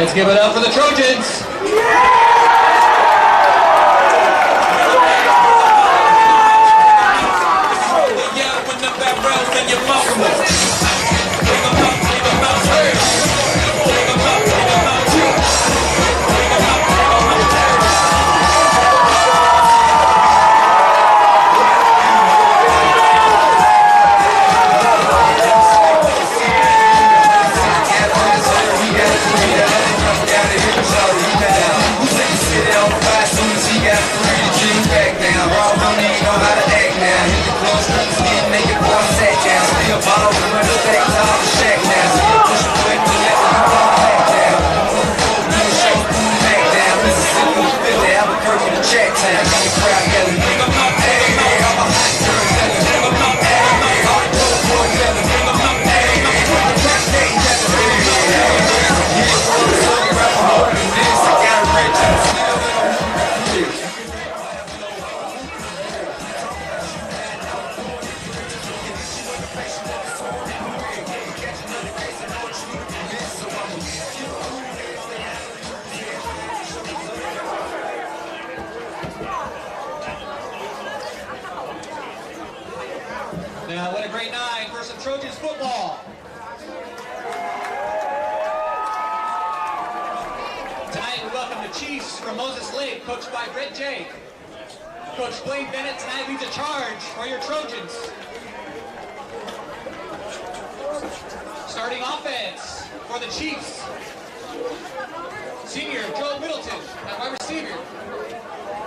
Let's give it up for the Trojans. Now, what a great night for some Trojans football. Tonight we welcome the Chiefs from Moses Lake, coached by Brett Jake. Coach Blaine Bennett tonight leads a charge for your Trojans. Starting offense for the Chiefs. Senior Joe Middleton at wide receiver.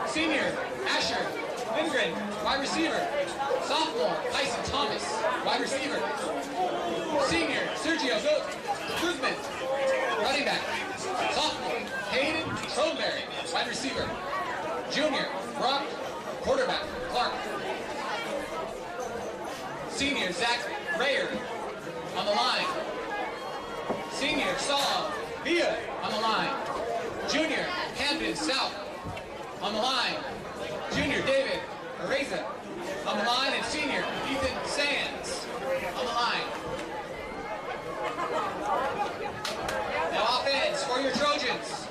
Senior Asher Lindgren, wide receiver. Sophomore Tyson Thomas, wide receiver. Senior Sergio Guzman, running back. Sophomore Hayden Trollberry, wide receiver. Junior Brock, quarterback. Clark. Senior Zach Rayer on the line. Senior Saul Villa on the line. Junior Camden South on the line. Junior David Areza on the line, and senior Ethan Sands on the line. Now offense for your Trojans.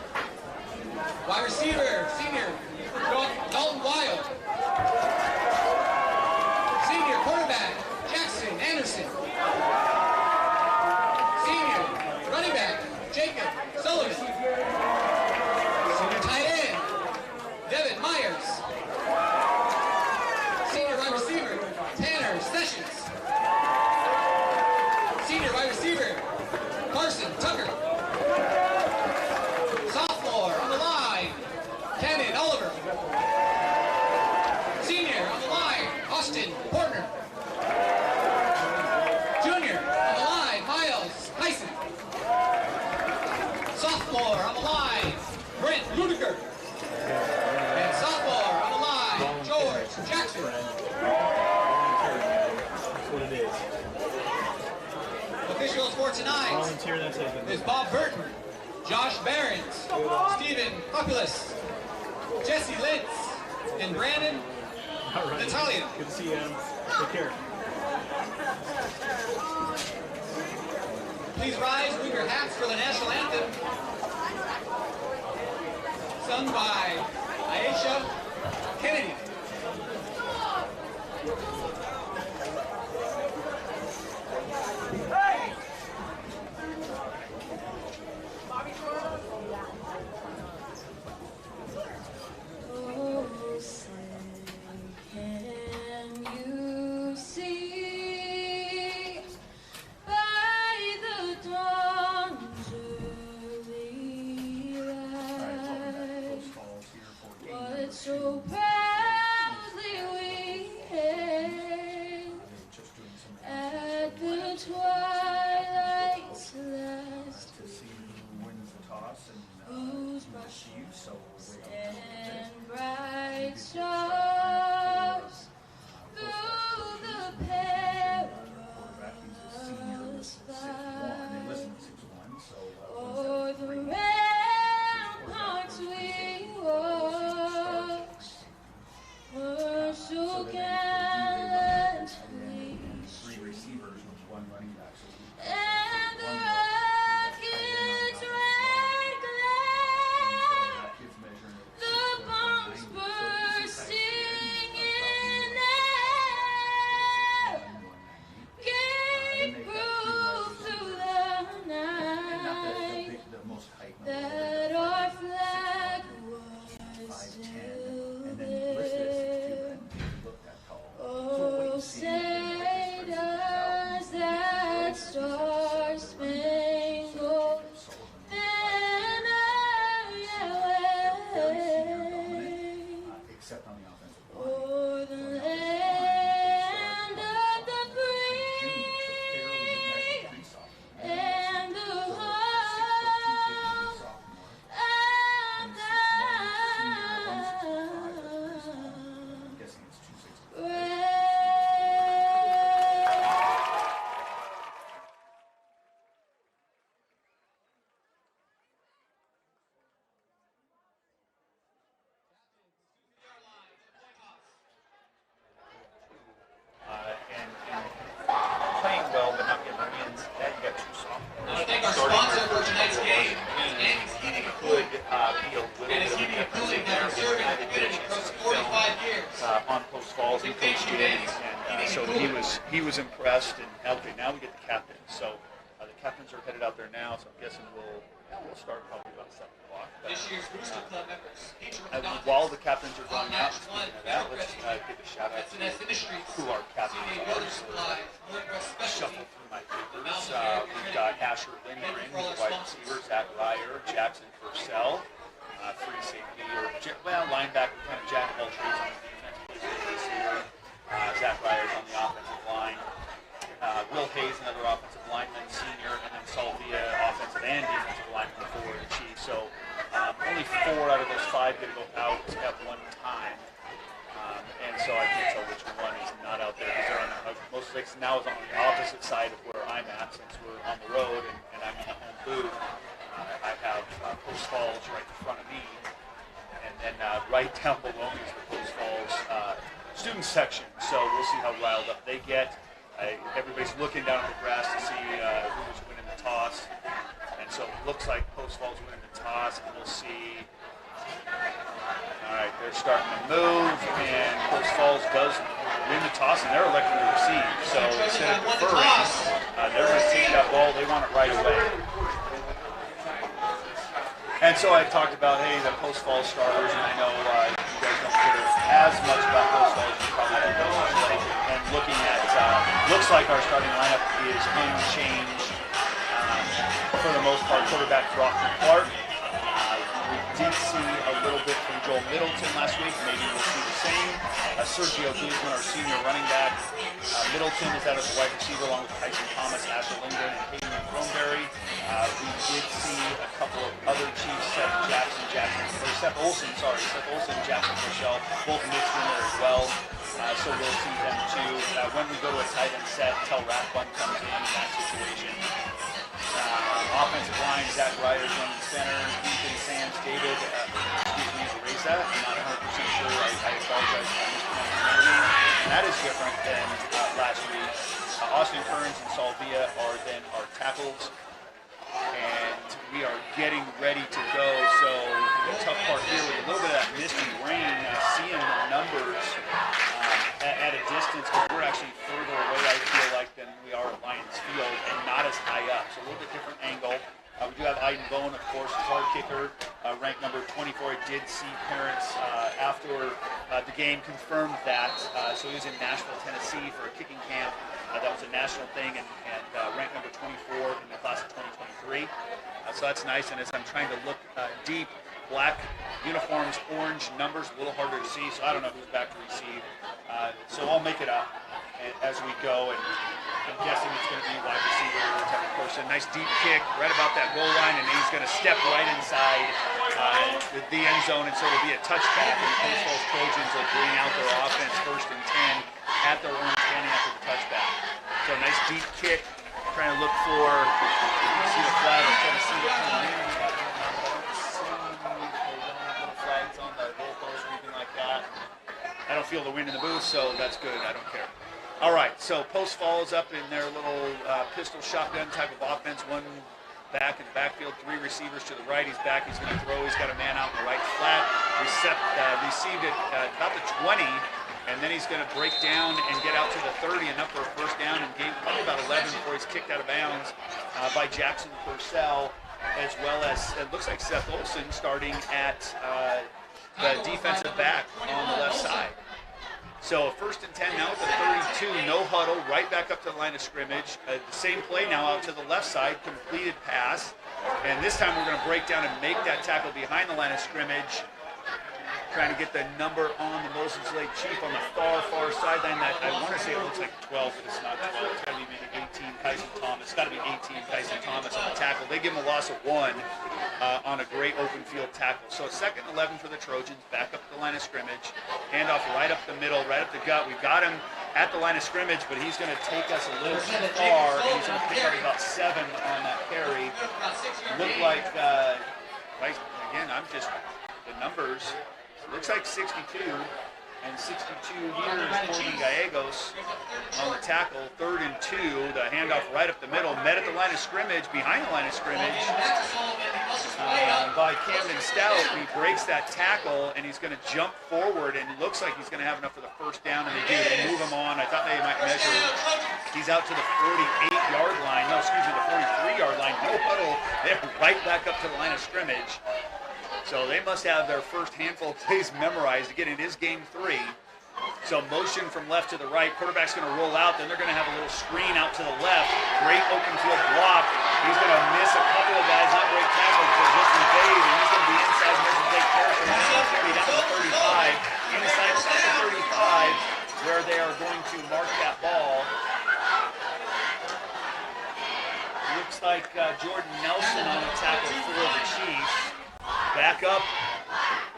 Wide receiver, senior Dalton Wild. Senior quarterback, Jackson Anderson. Senior running back, Jacob Sullivan. Senior tight end, Devin Myers. Senior wide receiver, Tanner Sessions. Senior wide receiver, Carson Tucker. Sophomore on the line, Cannon Oliver. Senior on the line, Austin Portner. Junior on the line, Miles Tyson. Sophomore on the line, Brent Ludiger. And sophomore on the line, George Jackson. Officials for tonight is Bob Burton, Josh Behrens, Stephen Populus, Jesse Lentz, and Brandon Natalia. Good to see you, Adam. Take care. Please rise with your hats for the national anthem, sung by Aisha Kennedy. So proudly we hailed at the twilight's last whose and bright stars through the perilous fight o'er the ramparts we walked were so gallantly and the rockets rang was impressed. And okay, now we get the captains. So the captains are headed out there now. So I'm guessing we'll start probably about 7 o'clock. This year's Booster Club members. While the captains are going out, speaking of that, let's give a shout out to who our captains are. Shuffle through my papers. We've got Asher Lindgren, who's wide receiver, Zach Ryer, Jackson Purcell, free safety, linebacker, kind of jack of all trades on the defense, plays as a receiver. Zach Ryer's on the offensive line. Will Hayes, another offensive lineman, senior, and then Salvia, offensive and defensive lineman for the Chiefs. So only 4 out of those 5 going to go out at one time. And so I can't tell which one is not out there because they're on most places now is on the opposite side of where I'm at since we're on the road and I'm in the home booth. I have Post Falls right in front of me, and then right down below me is the Post Falls student section. So we'll see how riled up they get. Everybody's looking down at the grass to see who's winning the toss. And so it looks like Post Falls winning the toss, and we'll see. All right, they're starting to move, and Post Falls does win the toss, and they're electing to receive. So instead of deferring, they're going to take that ball. They want it right away. And so I talked about, hey, the Post Falls starters, and I know you guys don't care as much about Post Falls as you probably do. And looking at, looks like our starting lineup is unchanged for the most part. Quarterback Brockton Clark. We did see a little bit from Joel Middleton last week. Maybe we'll see the same. Sergio Guzman, our senior running back. Middleton is out as a wide receiver along with Tyson Thomas, Asher Lindgren, and Hayden Throneberry. We did see a couple of other Chiefs, Seth Olson, Jackson Michelle, both mixed in there as well. So we'll see them too. When we go to a tight end set, until Rathbun comes in that situation. Offensive line, Zach Ryder's running center, Ethan Sands, David, Areza. I'm not 100% sure. I apologize for mispronouncing his name. And that is different than last week. Austin Kearns and Salvia are then our tackles. And we are getting ready to go. So the tough part here with a little bit of that misty rain, seeing the numbers at a distance, but we're actually further away, I feel like, than we are at Lions Field and not as high up. So a little bit different angle. We do have Aiden Bowen, of course, the hard kicker, ranked number 24. I did see parents after the game confirmed that. So he was in Nashville, Tennessee for a kicking camp. That was a national thing and ranked number 24 in the class of 2023. So that's nice. And as I'm trying to look deep, black uniforms, orange numbers, a little harder to see. So I don't know who's back to receive. So I'll make it up as we go. And I'm guessing it's going to be wide receiver type of person. Nice deep kick right about that goal line, and he's going to step right inside the end zone, and so it'll be a touchback. And the Post Falls Trojans will bring out their offense 1st and 10 at their own 10 after the touchback. So nice deep kick. Trying to look for, see the flag, I'm trying to see what kind of wind we got going on. I don't see little flags on the goalpost or anything like that. I don't feel the wind in the booth, so that's good. I don't care. All right, so Post Falls up in their little pistol shotgun type of offense. One back in the backfield, 3 receivers to the right. He's back. He's going to throw. He's got a man out in the right flat. Received it about the 20, and then he's going to break down and get out to the 30 and up for a first down and gain probably about 11 before he's kicked out of bounds by Jackson Purcell, as well as it looks like Seth Olson starting at the defensive back on the left side. So 1st and 10 now at the 32, no huddle, right back up to the line of scrimmage. The same play now out to the left side, completed pass. And this time we're going to break down and make that tackle behind the line of scrimmage. Trying to get the number on the Moses Lake Chief on the far sideline. That I want to say it looks like 12, but it's not 12. It's got to be maybe 18, Tyson Thomas. It's got to be 18, Tyson Thomas on the tackle. They give him a loss of 1 on a great open field tackle. So 2nd and 11 for the Trojans, back up the line of scrimmage. Handoff right up the middle, right up the gut. We've got him at the line of scrimmage, but he's going to take us a little too far, and he's going to pick up about 7 on that carry. Look like, again, I'm just, the numbers. Looks like 62, and 62 here is Corbin Gallegos on the tackle. 3rd and 2, the handoff right up the middle, met at the line of scrimmage, behind the line of scrimmage. by Camden Stout. He breaks that tackle, and he's going to jump forward, and it looks like he's going to have enough for the first down, and they do. They move him on. I thought they might measure. He's out to the 48-yard line. No, excuse me, the 43-yard line. No huddle. They're right back up to the line of scrimmage. So they must have their first handful of plays memorized. Again, it is game 3. So motion from left to the right. Quarterback's going to roll out. Then they're going to have a little screen out to the left. Great open field block. He's going to miss a couple of guys, not great tackles, but just invade. And he's going to be inside Mission Lake territory. Down to the 35. Inside the 35, where they are going to mark that ball. Looks like Jordan Nelson on the tackle for the Chiefs. Back up.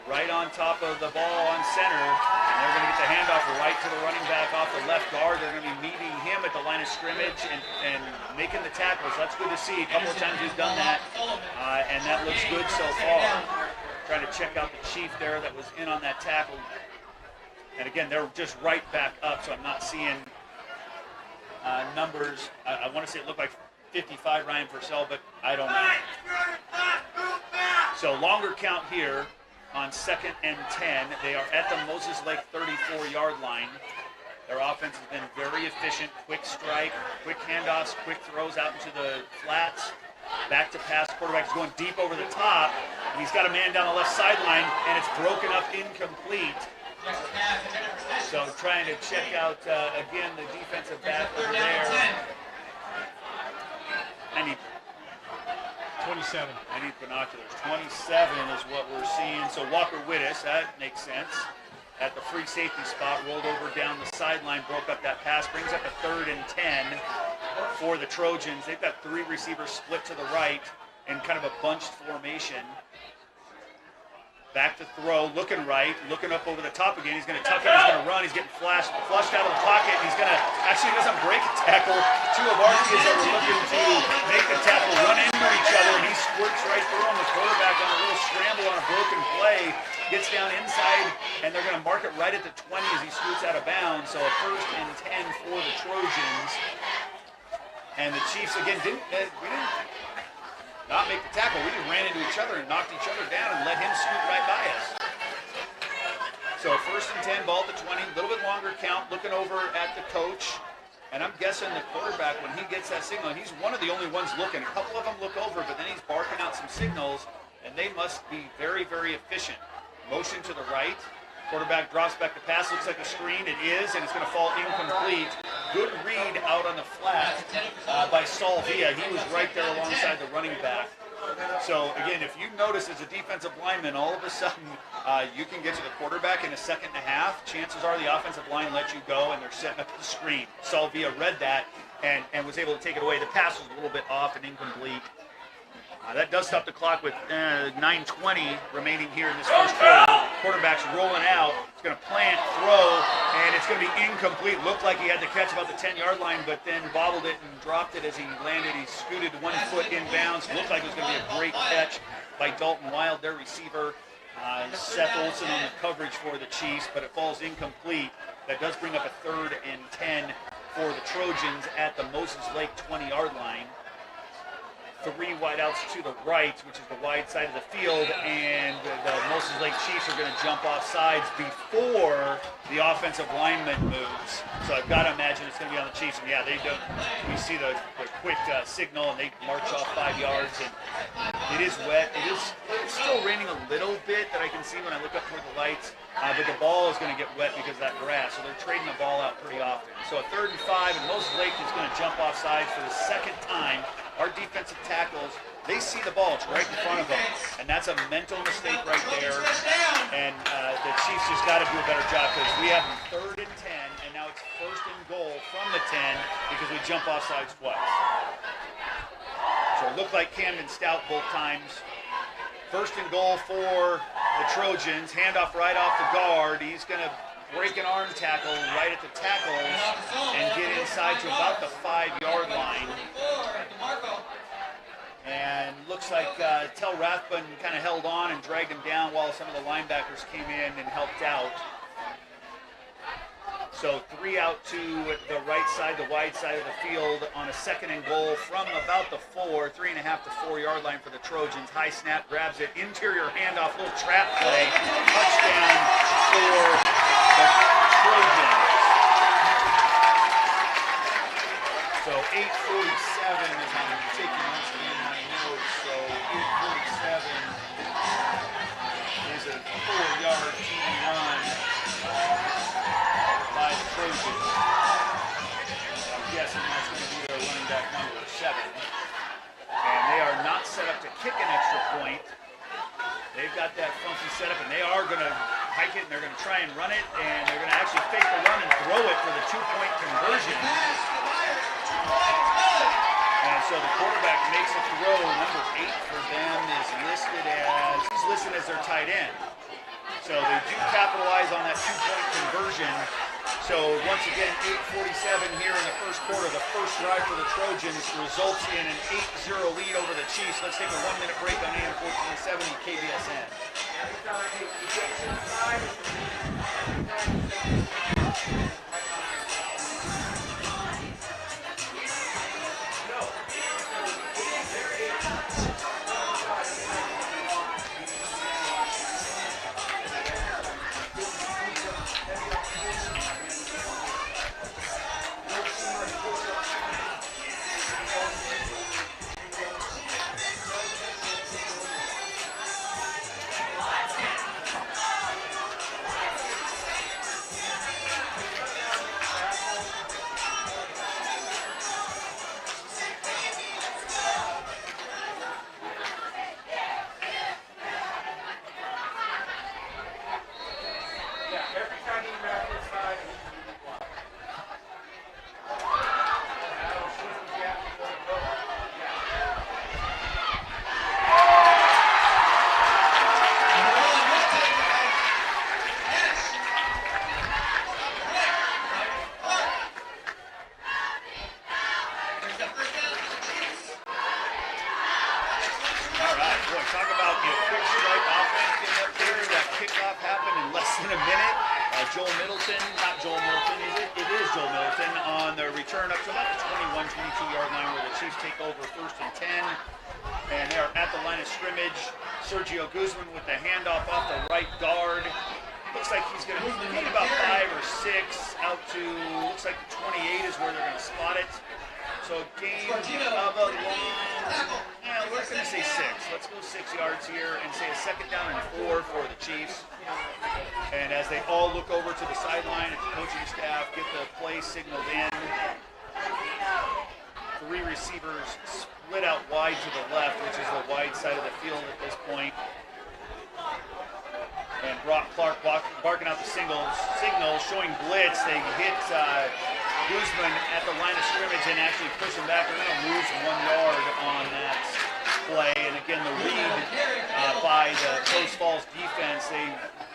Right on top of the ball on center. And they're going to get the handoff right to the running back off the left guard. They're going to be meeting him at the line of scrimmage and making the tackles. That's good to see. A couple of times he's done that, and that looks good so far. Trying to check out the Chief there that was in on that tackle. And again, they're just right back up, so I'm not seeing numbers. I want to say it looked like 55 Ryan Purcell, but I don't know. So longer count here. On 2nd and 10, they are at the Moses Lake 34-yard line. Their offense has been very efficient, quick strike, quick handoffs, quick throws out into the flats. Back to pass, quarterback is going deep over the top, and he's got a man down the left sideline, and it's broken up incomplete. So trying to check out, again, the defensive back over there. I need 27. I need binoculars. 27 is what we're seeing. So Walker Wittes, that makes sense. At the free safety spot, rolled over down the sideline, broke up that pass, brings up a 3rd and 10 for the Trojans. They've got 3 receivers split to the right in kind of a bunched formation. Back to throw, looking right, looking up over the top again. He's going to tuck it, he's going to run, he's getting flushed out of the pocket, and he's going to, actually doesn't break a tackle. 2 of our kids that were looking to make the tackle run into each other, and he squirts right through him. The quarterback on a little scramble on a broken play, gets down inside, and they're going to mark it right at the 20 as he scoots out of bounds. So a 1st and 10 for the Trojans. And the Chiefs, again, we didn't not make the tackle. We just ran into each other and knocked each other down and let him scoot right by us. So 1st and 10, ball at the 20, a little bit longer count, looking over at the coach. And I'm guessing the quarterback, when he gets that signal, and he's one of the only ones looking. A couple of them look over, but then he's barking out some signals, and they must be very, very efficient. Motion to the right. Quarterback drops back to pass. Looks like a screen. It is, and it's going to fall incomplete. Good read out on the flat by Saul Villa. He was right there alongside the running back. So, again, if you notice as a defensive lineman, all of a sudden you can get to the quarterback in a 2nd and a half. Chances are the offensive line lets you go, and they're setting up the screen. Saul Villa read that and was able to take it away. The pass was a little bit off and incomplete. That does stop the clock with 9:20 remaining here in this first quarter. Quarterback's rolling out. It's going to plant, throw, and it's going to be incomplete. Looked like he had the catch about the 10-yard line, but then bobbled it and dropped it as he landed. He scooted 1 foot inbounds. Looked like it was going to be a great catch by Dalton Wild, their receiver. Seth Olson on the coverage for the Chiefs, but it falls incomplete. That does bring up a 3rd and 10 for the Trojans at the Moses Lake 20-yard line. 3 wideouts to the right, which is the wide side of the field, and the Moses Lake Chiefs are going to jump off sides before the offensive lineman moves. So I've got to imagine it's going to be on the Chiefs. And yeah, they don't. You see the quick signal, and they march off 5 yards. And it is wet. It's still raining a little bit that I can see when I look up toward the lights. But the ball is going to get wet because of that grass. So they're trading the ball out pretty often. So a 3rd and 5, and Moses Lake is going to jump off sides for the 2nd time. Our defensive tackles, they see the ball. It's right in front of them. And that's a mental mistake right there. And the Chiefs just got to do a better job because we have 3rd and 10, and now it's 1st and goal from the 10 because we jump off sides twice. So it looked like Camden Stout both times. 1st and goal for the Trojans. Handoff right off the guard. He's going to break an arm tackle right at the tackles and get inside to about the 5-yard line. And looks like Tel Rathbun kind of held on and dragged him down while some of the linebackers came in and helped out. So 3 out to the right side, the wide side of the field on a 2nd and goal from about the 3.5 to 4 yard line for the Trojans. High snap, grabs it, interior handoff, little trap play, touchdown for the Trojans. So 8:47 as I'm taking once again my notes. So 8:47 is a 4-yard TD run by the Trojans. I'm guessing that's going to be their running back number 7. And they are not set up to kick an extra point. They've got that funky setup, and they are going to hike it, and they're going to try and run it, and they're going to actually fake the run and throw it for the 2-point conversion. And so the quarterback makes a throw. Number 8 for them is listed as their tight end. So they do capitalize on that 2-point conversion. So once again, 8:47 here in the first quarter. The first drive for the Trojans results in an 8-0 lead over the Chiefs. Let's take a 1-minute break on AM 1470 KBSN. Talk about the quick strike offense getting up there. That kickoff happened in less than a minute. Joel Middleton, not Joel Middleton, it is Joel Middleton on the return up to about the 21, 22-yard line where the Chiefs take over 1st and 10. And they're at the line of scrimmage. Sergio Guzman with the handoff off the right guard. Looks like he's going to gain about 5 or 6 out to, looks like the 28 is where they're going to spot it. So gain of a long, we're going to say 6. Let's go 6 yards here and say a 2nd down and 4 for the Chiefs. And as they all look over to the sideline, the coaching staff get the play signaled in. 3 receivers split out wide to the left, which is the wide side of the field at this point. And Brock Clark barking out the signal showing blitz. They hit Guzman at the line of scrimmage and actually push him back. They're going to lose 1 yard on that play. And again, the read by the Post Falls defense, they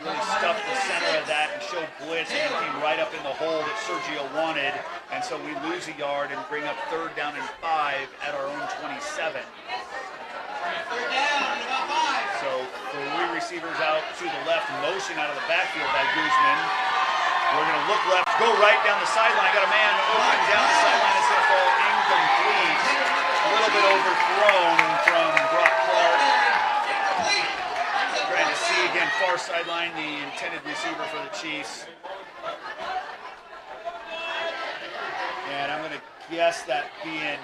really stuffed the center of that and showed blitz, and it came right up in the hole that Sergio wanted. And so we lose a yard and bring up 3rd down and 5 at our own 27. 3rd down, about 5. So 3 receivers out to the left, motion out of the backfield by Guzman. We're going to look left, go right down the sideline. Got a man open down the sideline. It's going to fall incomplete. A little bit overthrown from Brock Clark. Trying to see again, far sideline, the intended receiver for the Chiefs. And I'm going to guess that being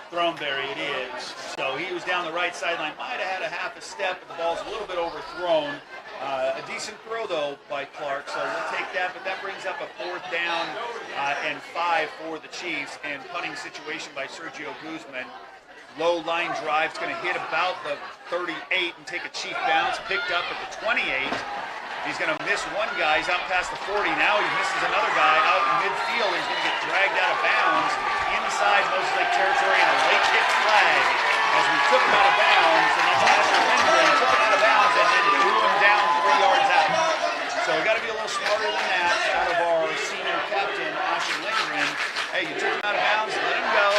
Throneberry, it is. So he was down the right sideline, might have had a half a step, but the ball's a little bit overthrown. A decent throw, though, by Clark, so we'll take that, but that brings up a 4th down and 5 for the Chiefs, and punting situation by Sergio Guzman. Low line drive's going to hit about the 38 and take a Chief bounce, picked up at the 28. He's going to miss one guy. He's out past the 40. Now he misses another guy out in midfield. He's going to get dragged out of bounds inside Moses Lake territory, and a late kick flag as we took him out of bounds, and that's Asher Lindgren took him out of bounds and then threw him down 3 yards out. So we got to be a little smarter than that out of our senior captain, Asher Lindgren. Hey, you took him out of bounds, let him go,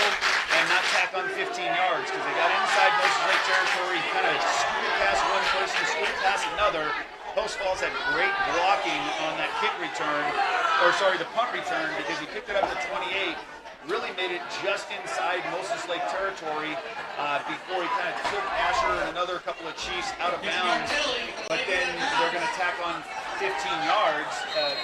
and not tack on 15 yards because they got inside Moses Lake territory. He kind of scooted past one person, scooted past another, Post Falls had great blocking on that kick return, or sorry, the punt return, because he picked it up to 28, really made it just inside Moses Lake territory before he kind of took Asher and another couple of Chiefs out of bounds. But then they're going to tack on 15 yards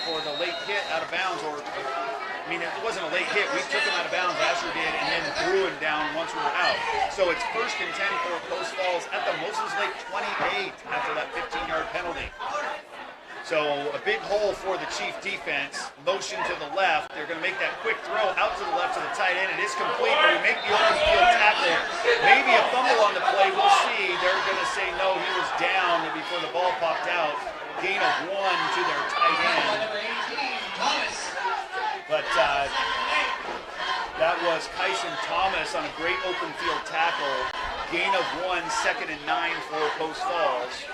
for the late hit out of bounds, or I mean, it wasn't a late hit. We took him out of bounds, Asher did, and then threw him down once we were out. So it's 1st and 10 for Post Falls at the Moses Lake 28 after that 15-yard penalty. So a big hole for the Chief defense. Motion to the left. They're going to make that quick throw out to the left to the tight end. It is complete, but we make the open field tackle. Maybe a fumble on the play. We'll see. They're going to say no, he was down before the ball popped out. Gain of 1 to their tight end. But that was Kyson Thomas on a great open field tackle. Gain of 1, 2nd and 9 for Post Falls.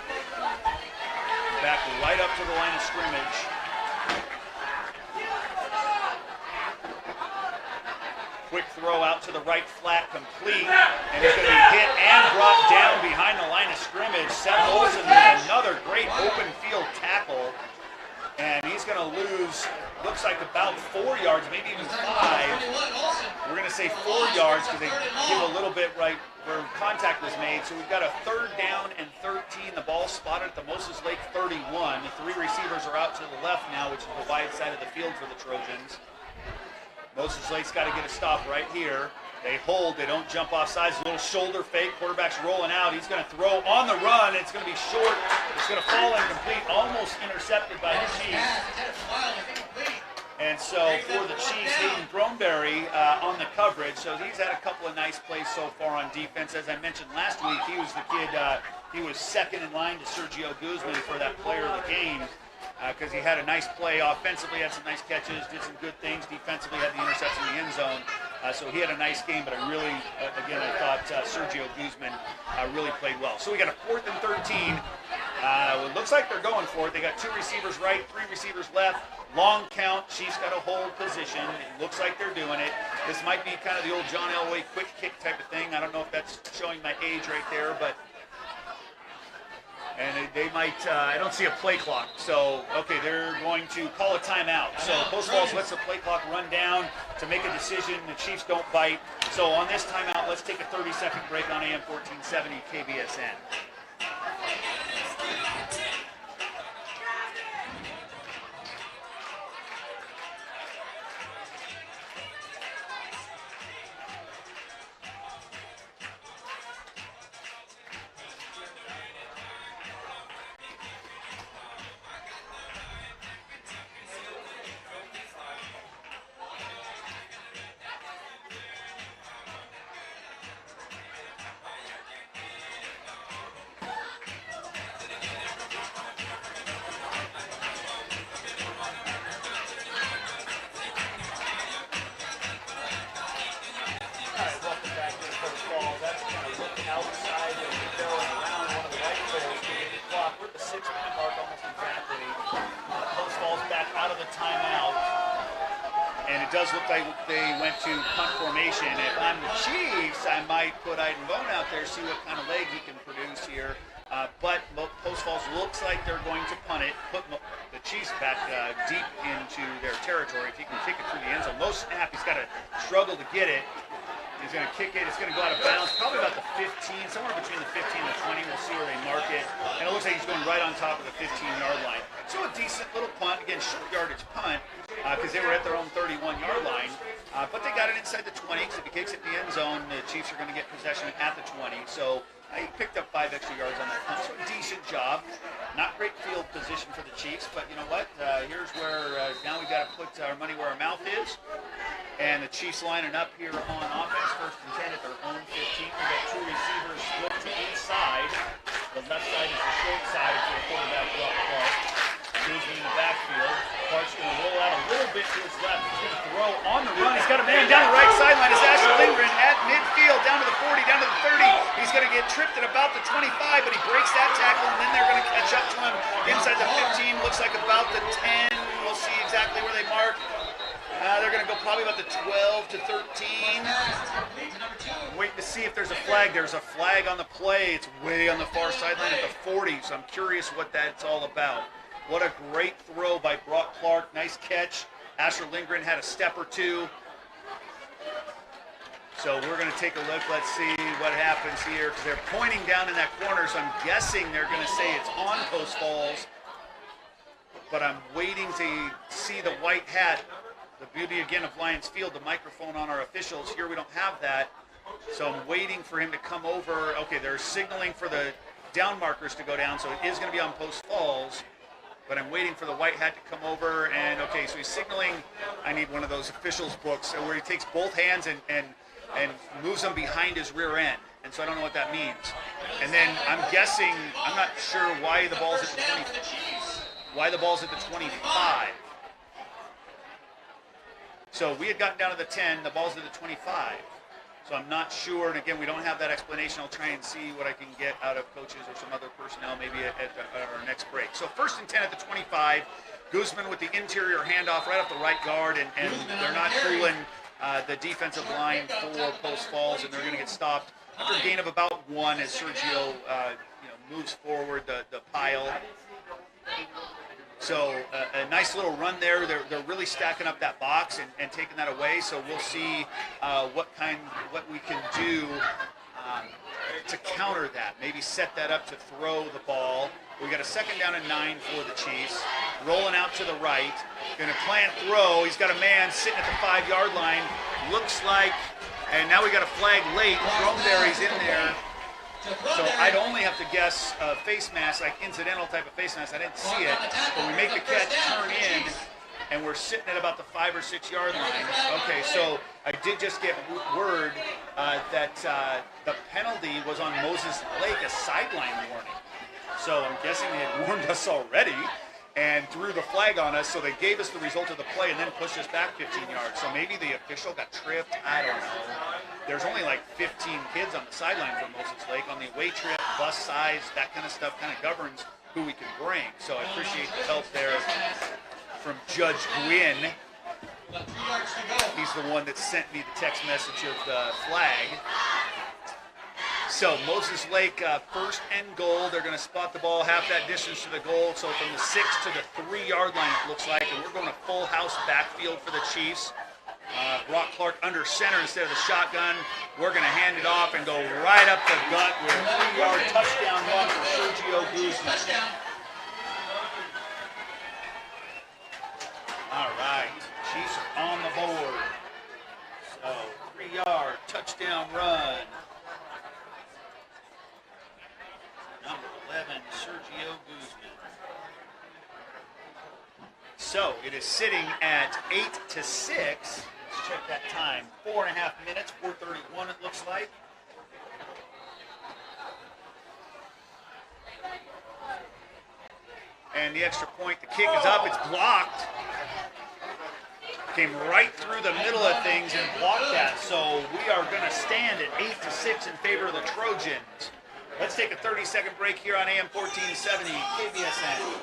Back right up to the line of scrimmage. Quick throw out to the right flat, complete, and he's going to be hit and brought down behind the line of scrimmage. Seth Olson with another great open field tackle. And he's going to lose, looks like about 4 yards, maybe even 5. We're going to say 4 yards because they give a little bit right where contact was made. So we've got a 3rd down and 13. The ball spotted at the Moses Lake 31. The 3 receivers are out to the left now, which is the wide side of the field for the Trojans. Moses Lake's got to get a stop right here. They hold, they don't jump off sides. A little shoulder fake, quarterback's rolling out. He's going to throw on the run. It's going to be short. It's going to fall incomplete, almost intercepted by the Chiefs. And so for the Chiefs, Hayden Throneberry on the coverage. So he's had a couple of nice plays so far on defense. As I mentioned last week, he was the kid, he was 2nd in line to Sergio Guzman for that player of the game. Because he had a nice play offensively, had some nice catches, did some good things. Defensively, had the interception in the end zone. So he had a nice game, but I really, again, I thought Sergio Guzman really played well. So we got a 4th and 13. It looks like they're going for it. They got 2 receivers right, 3 receivers left. Long count. Chiefs got to hold position. It looks like they're doing it. This might be kind of the old John Elway quick kick type of thing. I don't know if that's showing my age right there, but... And they might, I don't see a play clock. So, okay, they're going to call a timeout. So Post Falls lets the play clock run down to make a decision. The Chiefs don't bite. So on this timeout, let's take a 30-second break on AM 1470 KBSN. Outside of the barrel and around one of the right players to get the clock. We're at the 6-minute mark almost exactly. Post Falls back out of the timeout. And it does look like they went to punt formation. If I'm the Chiefs, I might put Aiden Bone out there, see what kind of leg he can produce here. But Post Falls looks like they're going to punt it, put the Chiefs back deep into their territory. If he can kick it through the end zone. Low snap, he's got to struggle to get it. He's going to kick it. It's going to go out of bounds, probably about the 15, somewhere between the 15 and the 20. We'll see where they mark it. And it looks like he's going right on top of the 15-yard line. So a decent little punt. Again, short yardage punt because they were at their own 31-yard line. But they got it inside the 20 because if he kicks it in the end zone, the Chiefs are going to get possession at the 20. So he picked up 5 extra yards on that punt. So a decent job. Not great field position for the Chiefs, but you know what? Here's where now we got to put our money where our mouth is. And the Chiefs lining up here on offense, 1st and 10 at their own 15. We've got 2 receivers split to each side. The left side is the short side for the quarterback, Clark. Guzman in the backfield. Clark's going to roll out a little bit to his left. He's going to throw on the run. He's got a man down the right sideline. It's Asher Lindgren at midfield, down to the 40, down to the 30. He's going to get tripped at about the 25, but he breaks that tackle, and then they're going to catch up to him inside the 15. Looks like about the 10. We'll see exactly where they mark. They're going to go probably about the 12 to 13. I'm waiting to see if there's a flag. There's a flag on the play. It's way on the far sideline at the 40, so I'm curious what that's all about. What a great throw by Brock Clark. Nice catch. Asher Lindgren had a step or two. So we're going to take a look. Let's see what happens here, because they're pointing down in that corner, so I'm guessing they're going to say it's on Post Falls. But I'm waiting to see the white hat. The beauty, again, of Lions Field, the microphone on our officials. Here we don't have that. So I'm waiting for him to come over. Okay, they're signaling for the down markers to go down, so it is going to be on Post Falls. But I'm waiting for the white hat to come over. And, okay, so he's signaling. I need one of those officials' books where he takes both hands and moves them behind his rear end. And so I don't know what that means. And then I'm guessing, I'm not sure why the ball's at the 20, why the ball's at the 25. So we had gotten down to the 10, the ball's at the 25. So I'm not sure, and again, we don't have that explanation. I'll try and see what I can get out of coaches or some other personnel maybe at our next break. So 1st and 10 at the 25. Guzman with the interior handoff right off the right guard, and they're not fooling the defensive line for Post Falls, and they're going to get stopped after a gain of about 1 as Sergio moves forward the pile. So a nice little run there. They're really stacking up that box and taking that away. So we'll see what we can do to counter that. Maybe set that up to throw the ball. We got a 2nd down and 9 for the Chiefs. Rolling out to the right. Going to plant throw. He's got a man sitting at the 5-yard line. Looks like, and now we got a flag late. Thrown there. He's in there. So I'd only have to guess face mask, like incidental type of face mask. I didn't see it, but we make the catch, turn in, and we're sitting at about the 5 or 6 yard line. Okay, so I did just get word that the penalty was on Moses Lake, a sideline warning. So I'm guessing they had warned us already and threw the flag on us, so they gave us the result of the play and then pushed us back 15 yards. So maybe the official got tripped, I don't know. There's only like 15 kids on the sideline for Moses Lake. On the away trip, bus size, that kind of stuff kind of governs who we can bring. So I appreciate the help there from Judge Gwynn. He's the one that sent me the text message of the flag. So Moses Lake, 1st and goal. They're going to spot the ball half that distance to the goal. So from the 6 to the 3-yard line, it looks like. And we're going to full house backfield for the Chiefs. Brock Clark under center instead of the shotgun. We're going to hand it off and go right up the gut with a 3-yard touchdown run for Sergio Guzman. All right, Chiefs are on the board. So 3-yard touchdown run. Number 11, Sergio Guzman. So it is sitting at 8-6. Let's check that time. 4.5 minutes, 4:31 it looks like. And the extra point, the kick is up, it's blocked. Came right through the middle of things and blocked that. So we are going to stand at 8-6 in favor of the Trojans. Let's take a 30-second break here on AM 1470 KBSN.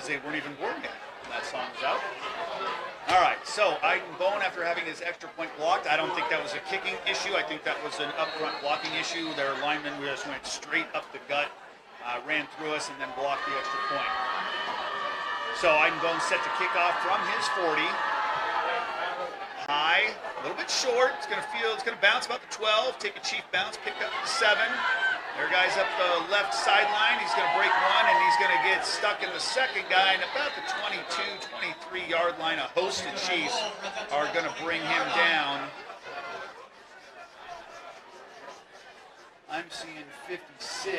They weren't even born yet when that song was out. All right, so Iden Bone, after having his extra point blocked, I don't think that was a kicking issue. I think that was an upfront blocking issue. Their lineman just went straight up the gut, ran through us, and then blocked the extra point. So Iden Bone set to kick off from his 40. High, little bit short. It's going to bounce about the 12, take a Chief bounce, pick up the 7. There, guys up the left sideline. He's going to break one, and he's going to get stuck in the second guy. And about the 22, 23-yard line, a host of Chiefs are going to bring him down. I'm seeing 56.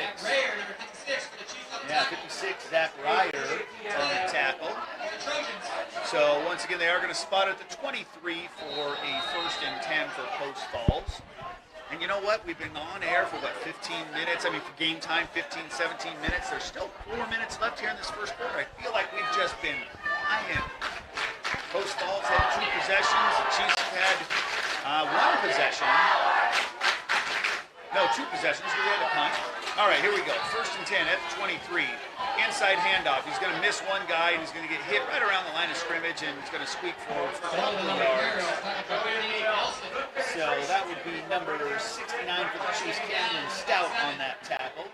Yeah, 56, Zach Ryer on the tackle. So once again, they are going to spot at the 23 for a 1st and 10 for post falls. And you know what? We've been on air for, 15 minutes? I mean, for game time, 15, 17 minutes. There's still 4 minutes left here in this first quarter. I feel like we've just been flying. Post falls had 2 possessions. The Chiefs have had 1 possession. No, 2 possessions. We had a punt. All right, here we go. 1st and 10 at the 23. Inside handoff. He's going to miss one guy, and he's going to get hit right around the line of scrimmage, and he's going to squeak forward for a couple of yards. So that would be number 69 for the Chiefs, Camden Stout on that tackle.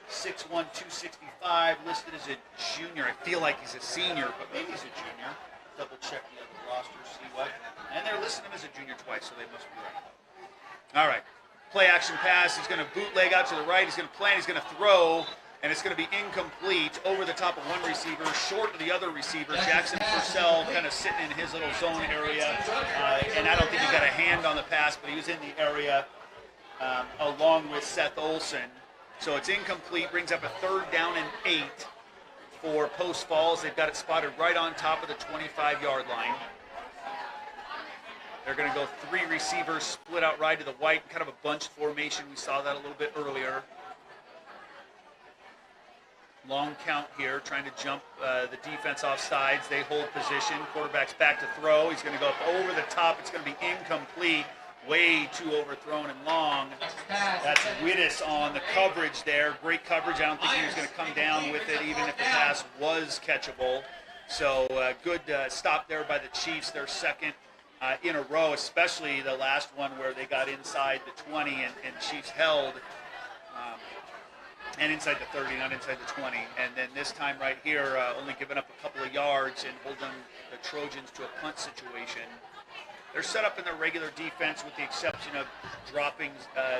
6'1", 265, listed as a junior. I feel like he's a senior, but maybe he's a junior. Double check the other roster, see what. And they're listing him as a junior twice, so they must be right. All right. Play action pass. He's going to bootleg out to the right. He's going to plant. He's going to throw, and it's going to be incomplete over the top of one receiver, short of the other receiver. Jackson Purcell kind of sitting in his little zone area, and I don't think he got a hand on the pass, but he was in the area along with Seth Olson. So it's incomplete. Brings up a 3rd down and 8 for Post Falls. They've got it spotted right on top of the 25-yard line. They're going to go 3 receivers split out right to the white, kind of a bunch formation. We saw that a little bit earlier. Long count here, trying to jump the defense off sides. They hold position. Quarterback's back to throw. He's going to go up over the top. It's going to be incomplete. Way too overthrown and long. That's Wittes on the coverage there. Great coverage. I don't think he was going to come down with it, even if the pass was catchable. So good stop there by the Chiefs, their 2nd in a row, especially the last one where they got inside the 20 and Chiefs held, and inside the 30, not inside the 20. And then this time right here, only giving up a couple of yards and holding the Trojans to a punt situation. They're set up in their regular defense with the exception of dropping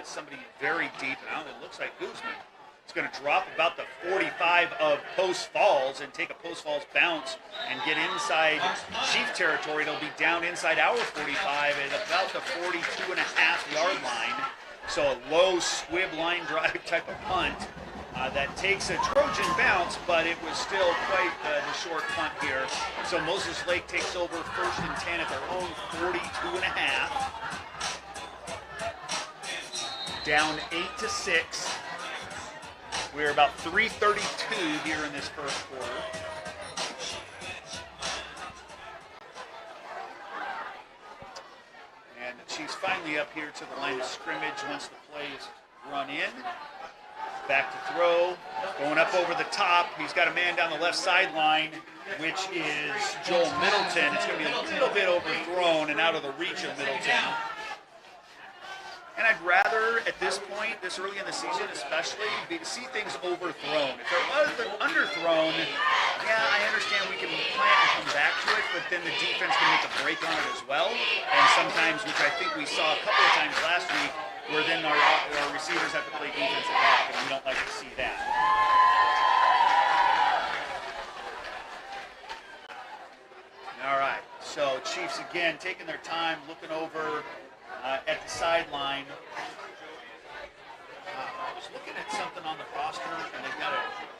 somebody very deep. Now it looks like Guzman. It's going to drop about the 45 of Post Falls and take a Post Falls bounce and get inside Chief territory. It'll be down inside our 45 at about the 42.5-yard line. So a low squib line drive type of punt that takes a Trojan bounce, but it was still quite the short punt here. So Moses Lake takes over 1st and 10 at their own 42.5. Down 8-6. We're about 3:32 here in this first quarter. And the Chiefs finally up here to the line of scrimmage once the play is run in. Back to throw, going up over the top. He's got a man down the left sideline, which is Joel Middleton. It's going to be a little bit overthrown and out of the reach of Middleton. And I'd rather, at this point, this early in the season especially, see things overthrown. If they're underthrown, yeah, I understand we can plant and come back to it, but then the defense can make a break on it as well. And sometimes, which I think we saw a couple of times last week, where then our receivers have to play defensive back, and we don't like to see that. All right, so Chiefs again taking their time, looking over at the sideline. I was looking at something on the roster, and they've got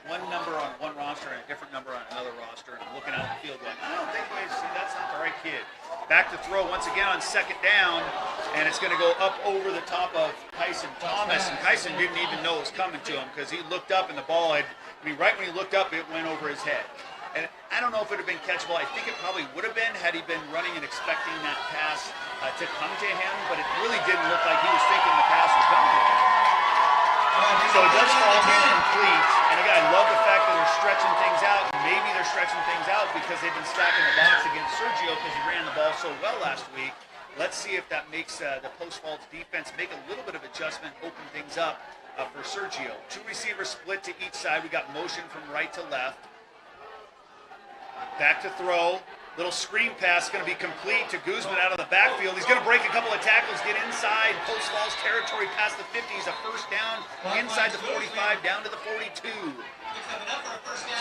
one number on one roster and a different number on another roster, and I'm looking out the field going, I don't think that's not the right kid. Back to throw once again on 2nd down, and it's going to go up over the top of Kyson Thomas, and Kyson didn't even know it was coming to him because he looked up and the ball had, right when he looked up, it went over his head. And I don't know if it would have been catchable. I think it probably would have been had he been running and expecting that pass to come to him, but it really didn't look like he was thinking the pass was coming to him. So it does fall incomplete. And again, I love the fact that they're stretching things out. Maybe they're stretching things out because they've been stacking the box against Sergio because he ran the ball so well last week. Let's see if that makes the Post Falls defense make a little bit of adjustment, open things up for Sergio. 2 receivers split to each side. We got motion from right to left. Back to throw. Little screen pass going to be complete to Guzman out of the backfield. He's going to break a couple of tackles, get inside Post Falls territory past the 50. He's a first down inside the 45, down to the 42.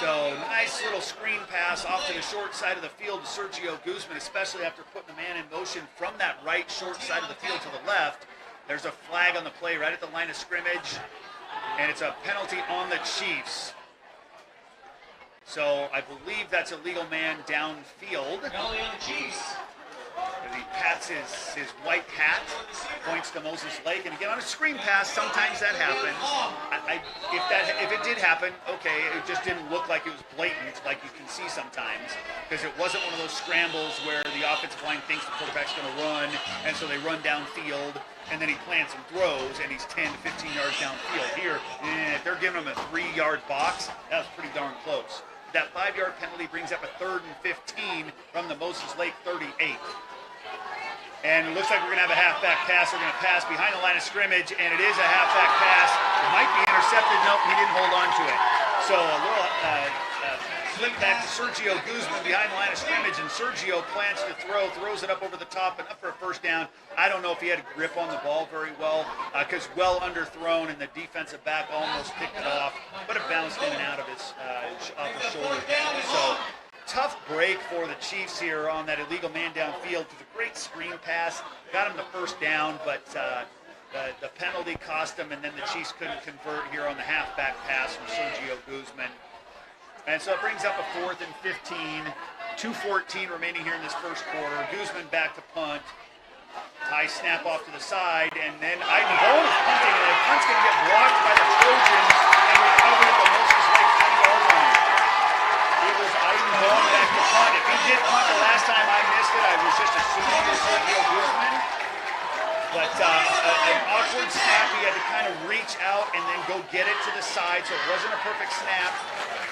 So nice little screen pass off to the short side of the field to Sergio Guzman, especially after putting the man in motion from that right short side of the field to the left. There's a flag on the play right at the line of scrimmage, and it's a penalty on the Chiefs. So I believe that's a legal man downfield. Penalty on the Chiefs. As he pats his white hat, points to Moses Lake, and again on a screen pass, sometimes that happens. If it did happen, okay, it just didn't look like it was blatant, like you can see sometimes, because it wasn't one of those scrambles where the offensive line thinks the quarterback's going to run, and so they run downfield, and then he plants and throws, and he's 10 to 15 yards downfield. Here, if they're giving him a 3-yard box, that was pretty darn close. That 5-yard penalty brings up a 3rd and 15 from the Moses Lake 38. And it looks like we're going to have a halfback pass. We're going to pass behind the line of scrimmage, and it is a halfback pass. It might be intercepted. Nope, he didn't hold on to it. So a little flip back to Sergio Guzman behind the line of scrimmage, and Sergio plans to throw, throws it up over the top and up for a first down. I don't know if he had a grip on the ball very well, because well underthrown, and the defensive back almost picked it off, but it bounced in and out of off his shoulder. So tough break for the Chiefs here on that illegal man downfield. It was a great screen pass, got him the first down, but the penalty cost him, and then the Chiefs couldn't convert here on the halfback pass from Sergio Guzman. And so it brings up a 4th and 15, 2:14 remaining here in this first quarter. Guzman back to punt. High snap off to the side, and then Aiden Bowen is punting, and the punt's going to get blocked by the Trojans and recovered at the Moses Lake 20-yard line. It was Aiden Bowen back to punt. If he did punt the last time I missed it, I was just assuming it was Sergio Guzman. But an awkward snap, he had to kind of reach out and then go get it to the side, so it wasn't a perfect snap.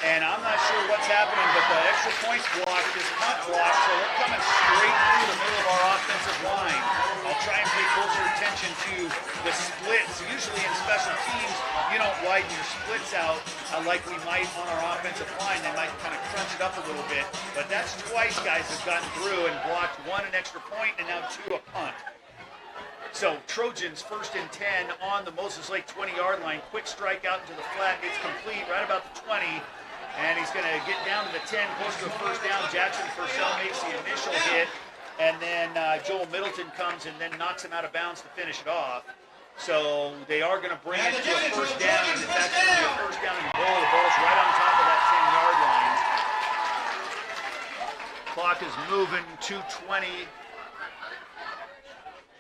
And I'm not sure what's happening, but the extra points block, this punt block, so they're coming straight through the middle of our offensive line. I'll try and pay closer attention to the splits. Usually in special teams, you don't widen your splits out like we might on our offensive line. They might kind of crunch it up a little bit. But that's twice guys have gotten through and blocked 1 an extra point and now 2 a punt. So Trojans 1st and 10 on the Moses Lake 20-yard line. Quick strike out into the flat. It's complete right about the 20. And he's going to get down to the 10, close to a first down. Jackson Purcell makes the initial hit. And then Joel Middleton comes and then knocks him out of bounds to finish it off. So they are going to bring it to a first down. And it's actually going to be a first down and goal. The ball's right on top of that 10-yard line. Clock is moving, 2:20.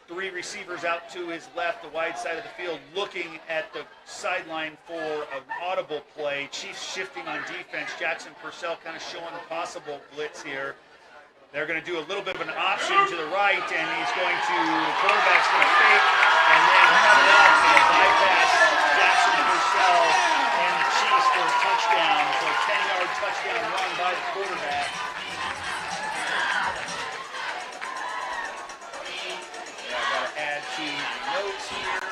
3 receivers out to his left, the wide side of the field, looking at the sideline for an audible play. Chiefs shifting on defense. Jackson Purcell kind of showing a possible blitz here. They're going to do a little bit of an option to the right, and he's going to, the quarterback's going to fake, and then cut it up and bypass Jackson Purcell and the Chiefs for a touchdown. So a 10-yard touchdown run by the quarterback. Add to the notes here.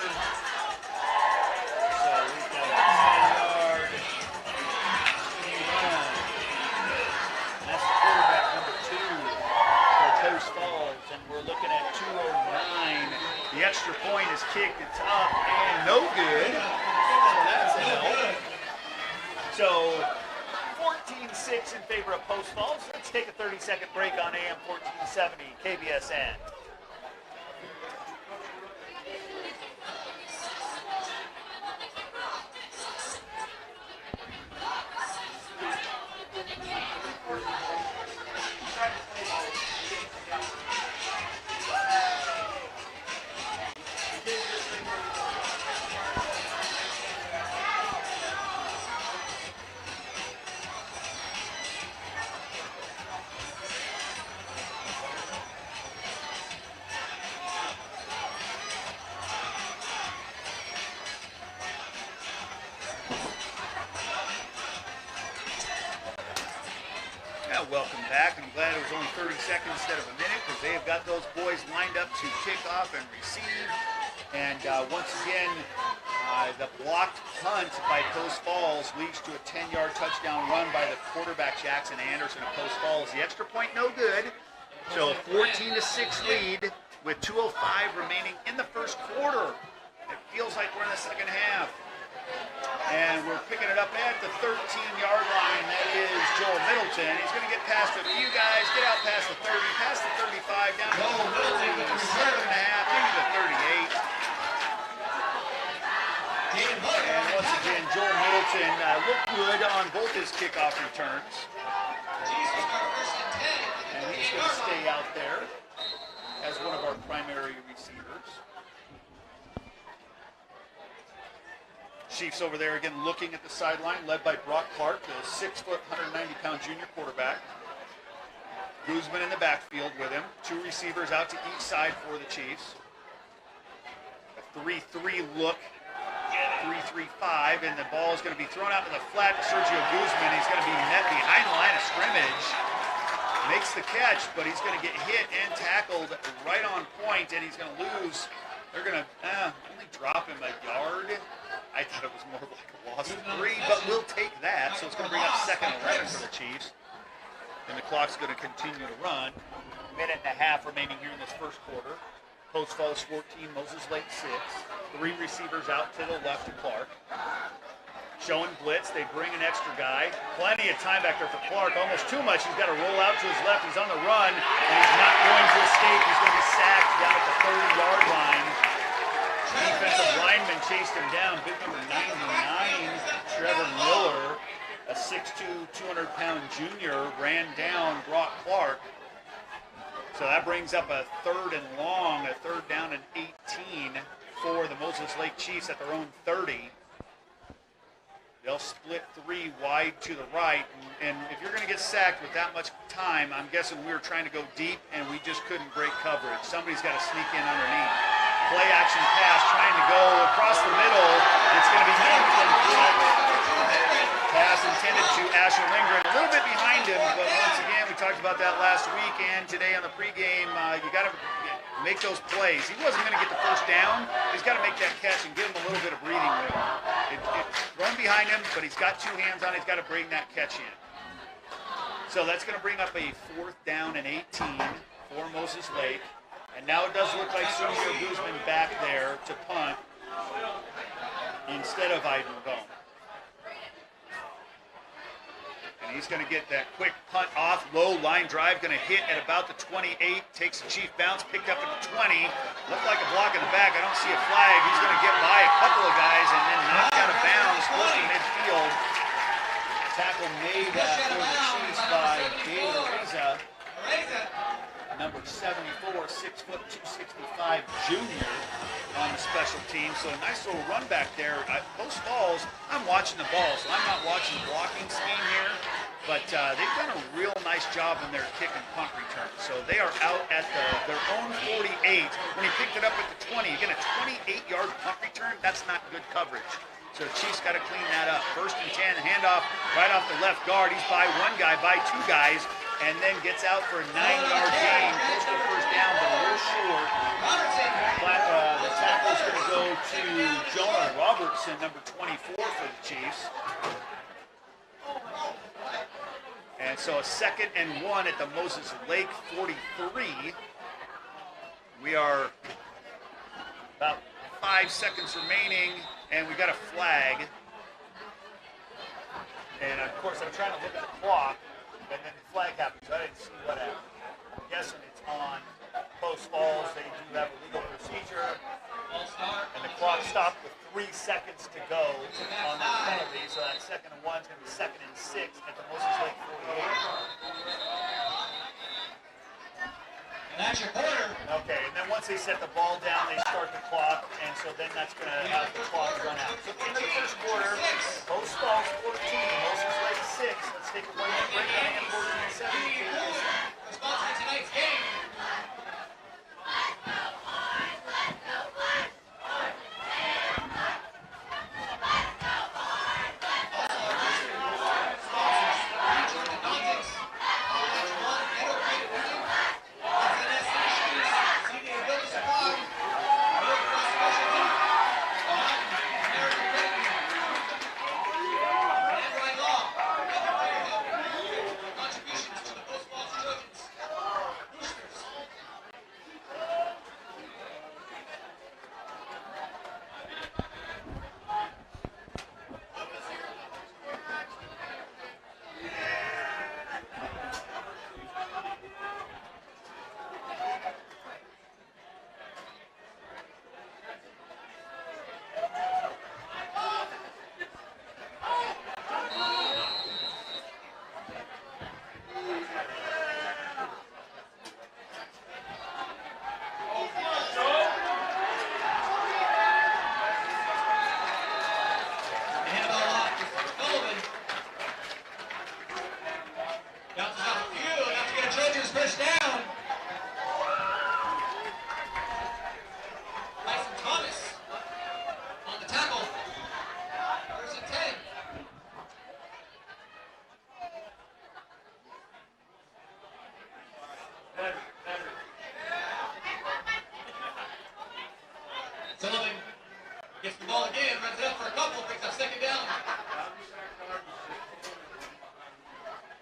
So we've got a 10-yard run. That's the quarterback number 2 for Post Falls, and we're looking at 2:09. The extra point is kicked. It's up and no good. So that's a help. So 14-6 in favor of Post Falls. Let's take a 30-second break on AM 1470 KBSN. Welcome back. I'm glad it was only 30 seconds instead of a minute, because they have got those boys lined up to kick off and receive. And once again, the blocked punt by Post Falls leads to a 10-yard touchdown run by the quarterback Jackson Anderson of Post Falls. The extra point no good. So a 14-6 lead with 2:05 remaining in the first quarter. It feels like we're in the second half. And we're picking it up at the 13-yard line. That is Joel Middleton. He's going to get past a few guys, get out past the 30, past the 35, down to the 37.5, maybe the 38. And once again, Joel Middleton looked good on both his kickoff returns. And he's going to stay out there as one of our primary receivers. Chiefs over there again looking at the sideline, led by Brock Clark, the 6', 190-pound junior quarterback. Guzman in the backfield with him. Two receivers out to each side for the Chiefs. A 3-3 look. 3-3-5, and the ball is going to be thrown out to the flat to Sergio Guzman. He's going to be met behind the line of scrimmage. Makes the catch, but he's going to get hit and tackled right on point, and he's going to lose. They're going to only drop him a yard. I thought it was more like a loss of 3, but we'll take that. So it's going to bring up 2nd and 11 for the Chiefs. And the clock's going to continue to run. Minute and a half remaining here in this first quarter. Post Falls 14, Moses Lake 6. 3 receivers out to the left of Clark. Showing blitz, they bring an extra guy. Plenty of time back there for Clark, almost too much. He's got to roll out to his left. He's on the run, and he's not going to escape. He's going to be sacked down at the 30-yard line. Defensive lineman chased him down. Big number 99, Trevor Miller, a 6'2", 200-pound junior, ran down Brock Clark. So that brings up a 3rd and long, a 3rd down and 18 for the Moses Lake Chiefs at their own 30. They'll split 3 wide to the right, and if you're going to get sacked with that much time, I'm guessing we were trying to go deep and we just couldn't break coverage. Somebody's got to sneak in underneath. Play action pass, trying to go across the middle. It's going to be incomplete. Pass intended to Asher Lindgren, a little bit behind him, but once again, we talked about that last week and today on the pregame. You got to make those plays. He wasn't going to get the first down. He's got to make that catch and give him a little bit of breathing room. Run behind him, but he's got 2 hands on it. He's got to bring that catch in. So that's going to bring up a 4th down and 18 for Moses Lake. And now it does look like Sergio Guzman back there to punt instead of Ivan Bone. And he's going to get that quick punt off. Low line drive, going to hit at about the 28. Takes a Chief bounce, picked up at the 20. Looked like a block in the back. I don't see a flag. He's going to get by a couple of guys and then knocked out of bounds close to midfield. Tackle made for the Chiefs by Gator Reza. Number 74, 6', 265 junior on the special team. So a nice little run back there. Post Falls, I'm watching the ball, so I'm not watching the blocking scheme here. But they've done a real nice job in their kick and punt return. So they are out at their own 48. When he picked it up at the 20, again, a 28-yard punt return, that's not good coverage. So Chiefs got to clean that up. 1st and 10, handoff right off the left guard. He's by 1 guy, by 2 guys, and then gets out for a 9-yard gain. Close to first down, but a little short. The tackle is going to go to Jonah Robertson, number 24 for the Chiefs. And so a 2nd and 1 at the Moses Lake 43. We are about 5 seconds remaining, and we got a flag. And of course, I'm trying to look at the clock, and then the flag happens. I didn't see what happened. I'm guessing it's on Post Falls. They do have a legal procedure. And the clock stopped with 3 seconds to go on that penalty. So that 2nd and 1 is going to be 2nd and 6 at the Moses Lake 48. And that's your quarter. Okay, and then once they set the ball down, they start the clock, and so then that's going to have the clock run out. So at the end of the first quarter, Post Falls 14, Moses Lake 6. Let's take a 1-minute break on AM 1470. Sponsor tonight's game. Gets the ball again, runs it up for a couple, picks up second down.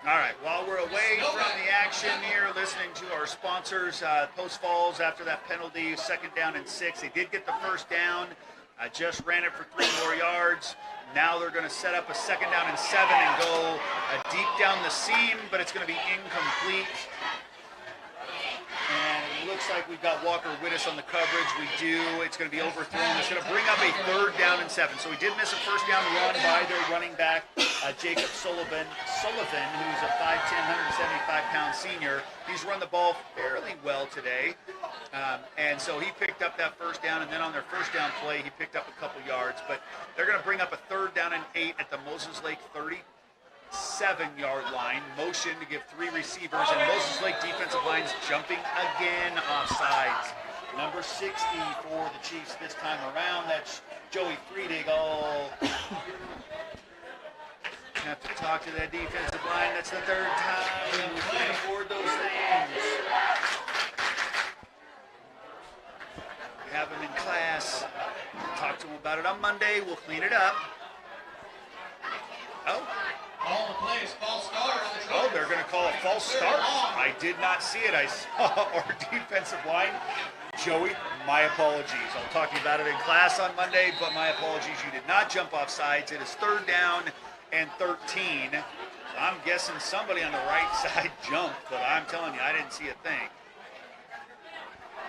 All right, while we're away from the action here, listening to our sponsors, Post Falls after that penalty, second down and 6. They did get the first down. Just ran it for 3 more yards. Now they're going to set up a second down and 7 and go deep down the seam, but it's going to be incomplete. And it looks like we've got Walker Wittes on the coverage. We do. It's going to be overthrown. It's going to bring up a third down and 7. So we did miss a first down run by their running back, Jacob Sullivan, who's a 5'10", 175-pound senior. He's run the ball fairly well today. And so he picked up that first down, and then on their first down play, he picked up a couple yards. But they're going to bring up a third down and 8 at the Moses Lake 37-yard line. Motion to give 3 receivers, and Moses Lake defensive line's jumping again off sides. Number 60 for the Chiefs this time around. That's Joey Friedig. Have to talk to that defensive line. That's the 3rd time. We can't afford those things. We have them in class. Talk to them about it on Monday. We'll clean it up. Oh. All the plays, false start on the Oh, they're going to call a false start. I did not see it. I saw our defensive line. Joey, my apologies. I'll talk to you about it in class on Monday, but my apologies. You did not jump off sides. It is 3rd down and 13. I'm guessing somebody on the right side jumped, but I'm telling you, I didn't see a thing.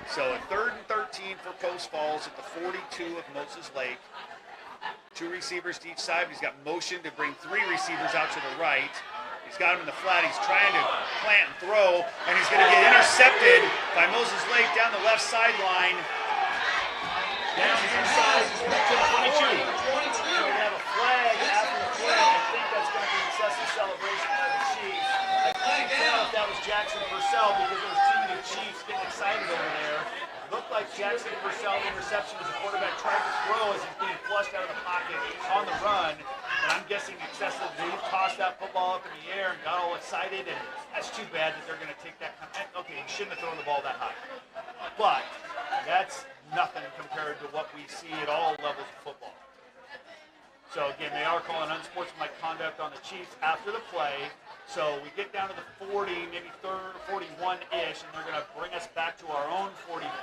So a 3rd and 13 for Post Falls at the 42 of Moses Lake. 2 receivers to each side. He's got motion to bring 3 receivers out to the right. He's got him in the flat. He's trying to plant and throw, and he's going to get intercepted by Moses Lake down the left sideline. Down inside to the 22. We're going to have a flag after the play. I think that's going to be excessive celebration by the Chiefs. I can't tell if that was Jackson Purcell because there was too many Chiefs getting excited over there. Looked like Jackson Purcell interception as a quarterback tried to throw as he's being flushed out of the pocket on the run. And I'm guessing excessive. They tossed that football up in the air and got all excited. And that's too bad that they're going to take that. Okay, he shouldn't have thrown the ball that high. But that's nothing compared to what we see at all levels of football. So again, they are calling unsportsmanlike conduct on the Chiefs after the play. So we get down to the 40, maybe 41-ish, and they're going to bring us back to our own 45.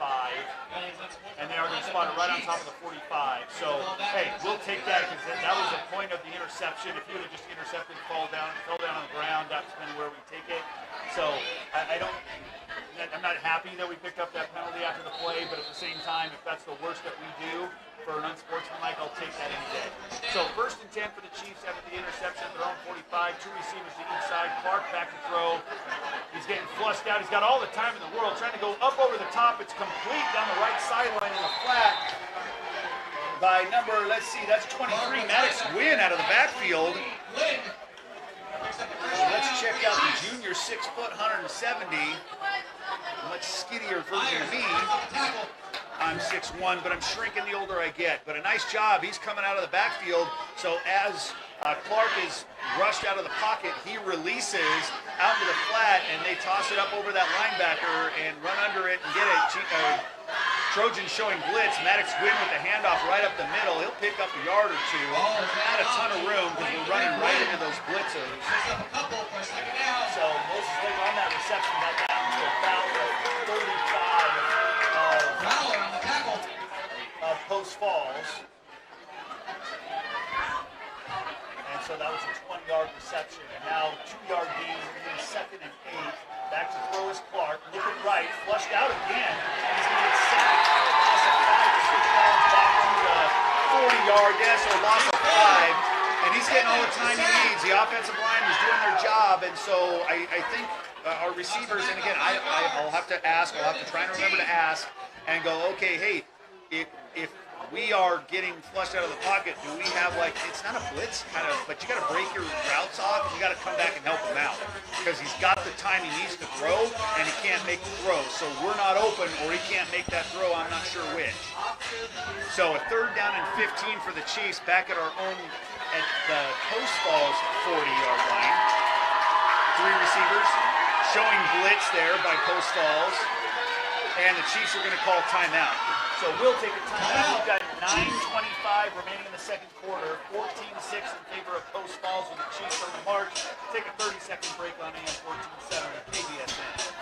And they are going to spot it right on top of the 45. So, hey, we'll take that because that was the point of the interception. If you would have just intercepted and fell down on the ground, that's been where we take it. So I'm not happy that we picked up that penalty after the play, but at the same time, if that's the worst that we do for an unsportsmanlike, I'll take that any day. So 1st and 10 for the Chiefs after the interception at their own 45, 2 receivers to each side. Clark back to throw. He's getting flushed out. He's got all the time in the world trying to go up over the top. It's complete down the right sideline in the flat by number, let's see, that's 23, Maddox Gwynn out of the backfield. Let's check out the junior 6 foot, 170. A much skinnier version of me. I'm 6'1", but I'm shrinking the older I get. But a nice job. He's coming out of the backfield. So as Clark is rushed out of the pocket, he releases out to the flat, and they toss it up over that linebacker and run under it and get it. Trojan showing blitz. Maddox Gwynn with the handoff right up the middle. He'll pick up a yard or 2. Not a ton of room because we're running right into those blitzers. So Moses Lake on that reception got down to about 35 of Post Falls. And so that was a 20-yard reception. And now 2-yard gain. We're getting 2nd and 8. Back to throw is Clark. Looking right. Flushed out again. He's going to get sacked. Loss of 5 to 6 yards back to the 40-yard. Yes, so loss of 5. And he's getting all the time he needs. The offensive line is doing their job. And so I think our receivers, and again, I'll have to ask. I'll have to try and remember to ask and go, okay, hey, if we are getting flushed out of the pocket, do we have it's not a blitz kind of, but you got to break your routes off and you got to come back and help him out because he's got the time he needs to throw and he can't make the throw. So we're not open or he can't make that throw. I'm not sure which. So a 3rd down and 15 for the Chiefs back at our own, at the Post Falls 40-yard line. 3 receivers showing blitz there by Post Falls. And the Chiefs are going to call timeout. So we'll take a timeout. We've got 9:25 remaining in the second quarter. 14-6 in favor of Post Falls with the Chiefs on the march. Take a 30-second break on AM 14-7 at KBSN.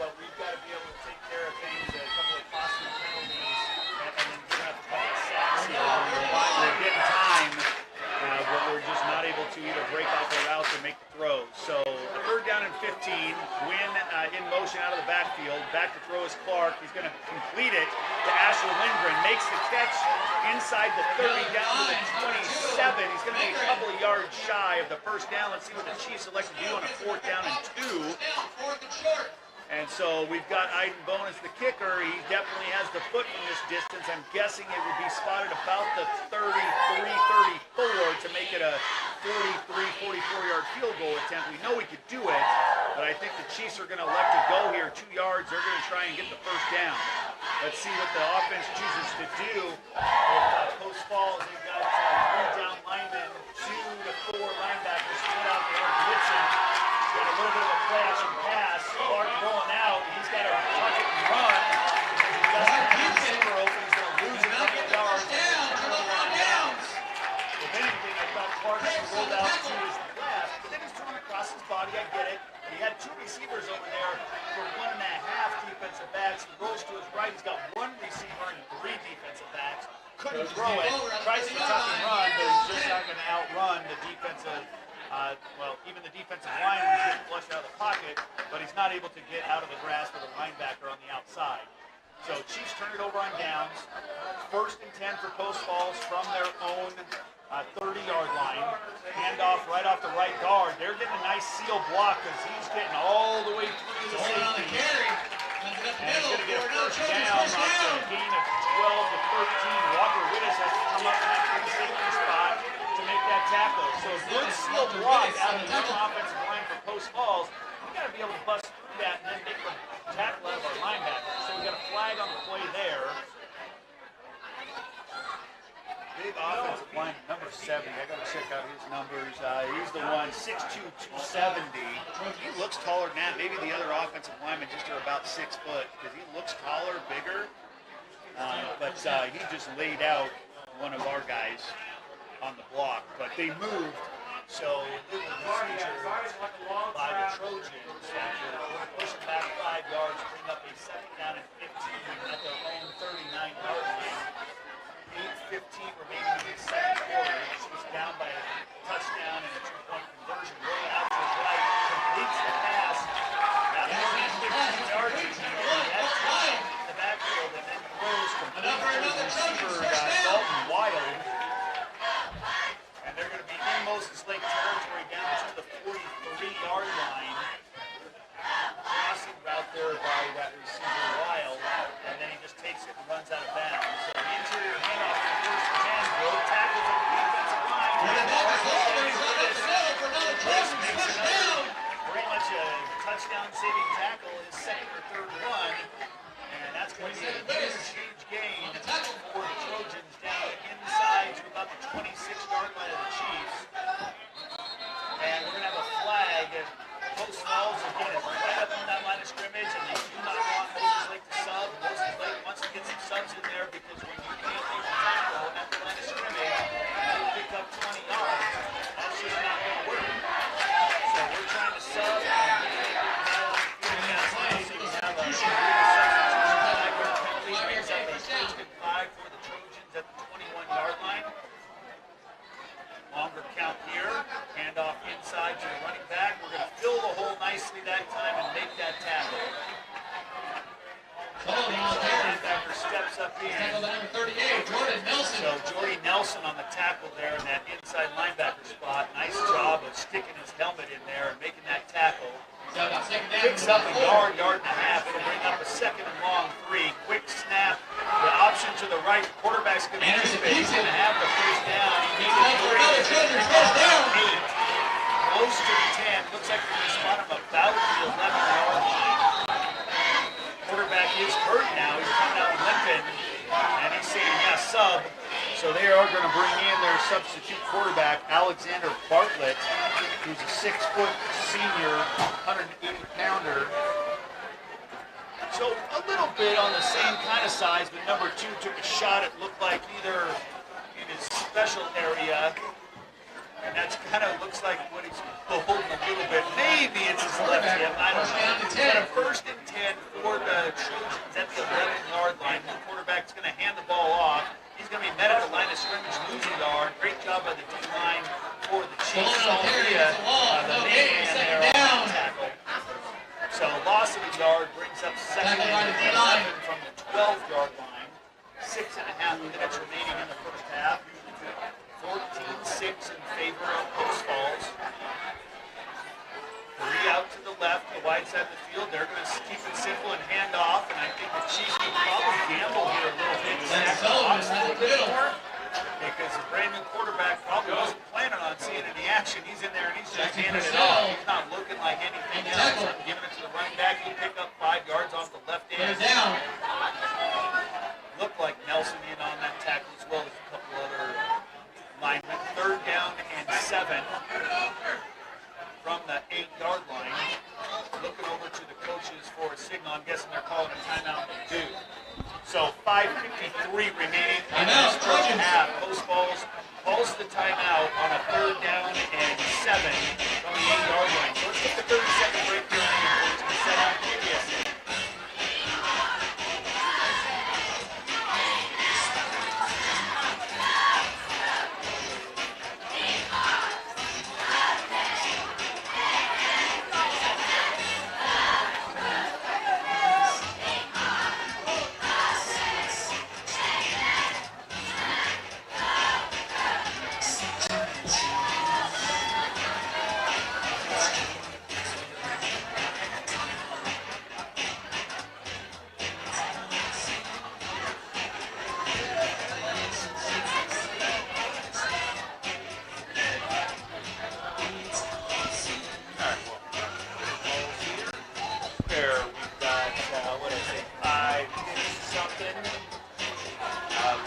But we've got to be able to take care of things, a couple of costly penalties, and then we're going to have to couple of sacks here. We're getting time, but we're just not able to either break off the routes or make the throws. So a third down and 15, Wynn in motion out of the backfield. Back to throw is Clark. He's going to complete it to Asher Lindgren. Makes the catch inside the 30 down to the 27. He's going to be a couple of yards shy of the first down. Let's see what the Chiefs elect to do on a 4th down and 2. And so we've got Aiden Bonas, the kicker. He definitely has the foot from this distance. I'm guessing it would be spotted about the 33, 34 to make it a 43, 44-yard field goal attempt. We know we could do it, but I think the Chiefs are going to elect to go here 2 yards. They're going to try and get the first down. Let's see what the offense chooses to do. With Post Falls, they've got 3 down linemen, 2 to 4 linebackers split out there blitzing. Got a little bit of a play action pass. Clark rolling out. He's got to tuck it and run. He doesn't have the receiver open. He's going to lose a couple of yards. Downs. If anything, I thought Clark rolled out to his left, but then he's throwing across his body. I get it. He had 2 receivers over there for 1.5 defensive backs. He rolls to his right. He's got 1 receiver and 3 defensive backs. Couldn't throw it. Tries to tuck and run, but he's just not going to outrun the defensive. Even the defensive lineman is getting flushed out of the pocket, but he's not able to get out of the grasp of the linebacker on the outside. So Chiefs turn it over on downs. 1st and 10 for Post Falls from their own 30-yard line. Handoff right off the right guard. They're getting a nice seal block because he's getting all the way through the safety. And he's going to get a first down off a gain of 12 to 13. Walker Wittes has to come up in that free safety spot to make that tackle. So a good seal block out of the offensive line for Post Falls. We got to be able to bust through that and then make the tackle out of our linebacker. So we got a flag on the play there. Big offensive line, number 70. I got to check out his numbers. He's the one, 6'2", 270. He looks taller than that. Maybe the other offensive linemen just are about 6 foot because he looks taller, bigger. But he just laid out one of our guys on the block. But they moved, so it was by the Trojans after pushing back 5 yards, bring up a 2nd down and 15 at their own 39-yard line. 8:15 remaining in the second quarter. He's down by a touchdown and a 2-point conversion. Rolling out to his right, completes the pass. Now he's 15 yards. That's the backfield and then throws complete to the receiver, Dalton Wild. And they're going to be in Moses Lake territory down to the 43-yard line. Crossing route there by that receiver Wild, and then he just takes it and runs out of bounds. So the interior handoff to the 1st and 10, broke tackles on the defensive line. Just makes another pretty much a touchdown-saving tackle, his 2nd or 3rd one, and that's going to be a huge gain for the Trojans down inside to about the 26-yard line of the Chiefs. And we're going to have a flag. Post Falls again is right up on that line of scrimmage, and they do not want Moses Lake to sub. Moses Lake wants to get some subs in there because when you can't make a tackle at the line of scrimmage and you pick up 20 yards, that's just not going to work. So we're trying to sub and we can have a substitution flag here. up in. Tackle by number 38, Jordan Nelson. So Jordy Nelson on the tackle there in that inside linebacker spot. Nice job of sticking his helmet in there and making that tackle. So now second down. Picks up a yard, yard and a half. It'll bring up a second and long 3. Quick snap. The option to the right. Quarterback's going to keep it. He's going to have the first down. He needs it. Another Trojans first down. 8. Close to the 10. Looks like we're going to spot him about the 11-yard line. Quarterback is hurt now. He's coming out limping. And he's saying, yeah, sub. So they are going to bring in their substitute quarterback, Alexander Bartlett, who's a 6-foot senior, 180-pounder. So a little bit on the same kind of size, but number 2 took a shot. It looked like either in his special area, and that's kind of looks like what he's holding a little bit. Maybe it's his left hip. I don't know. But a 1st and 10 for the Trojans at the 11-yard line. The quarterback's going to hand the ball off. He's going to be met at the line of scrimmage, losing yard. Great job by the D-line for the Chiefs. The man there on the tackle. So loss of a yard brings up second and 11 from the 12-yard line. 6.5 minutes remaining in the first half. 14-6 in favor of Post Falls. 3 out to the left, the wide side of the field. They're going to keep it simple and hand off, and I think the Chiefs will probably gamble here a little bit. Because the brand new quarterback probably wasn't planning on seeing any action. He's in there and he's just handing it off. He's not looking like anything else. I'm giving it to the running back. He picked up 5 yards off the left end. Looked like Nelson in on that tackle as well as a couple other linemen. 3rd down and 7 from the 8-yard line. Looking over to the coaches for a signal. I'm guessing they're calling a timeout to do. So 5:53 remaining in this first half. Post Falls calls the timeout on a 3rd down and 7 from the 8-yard line. So let's get the 30-second break here and to set up PBS.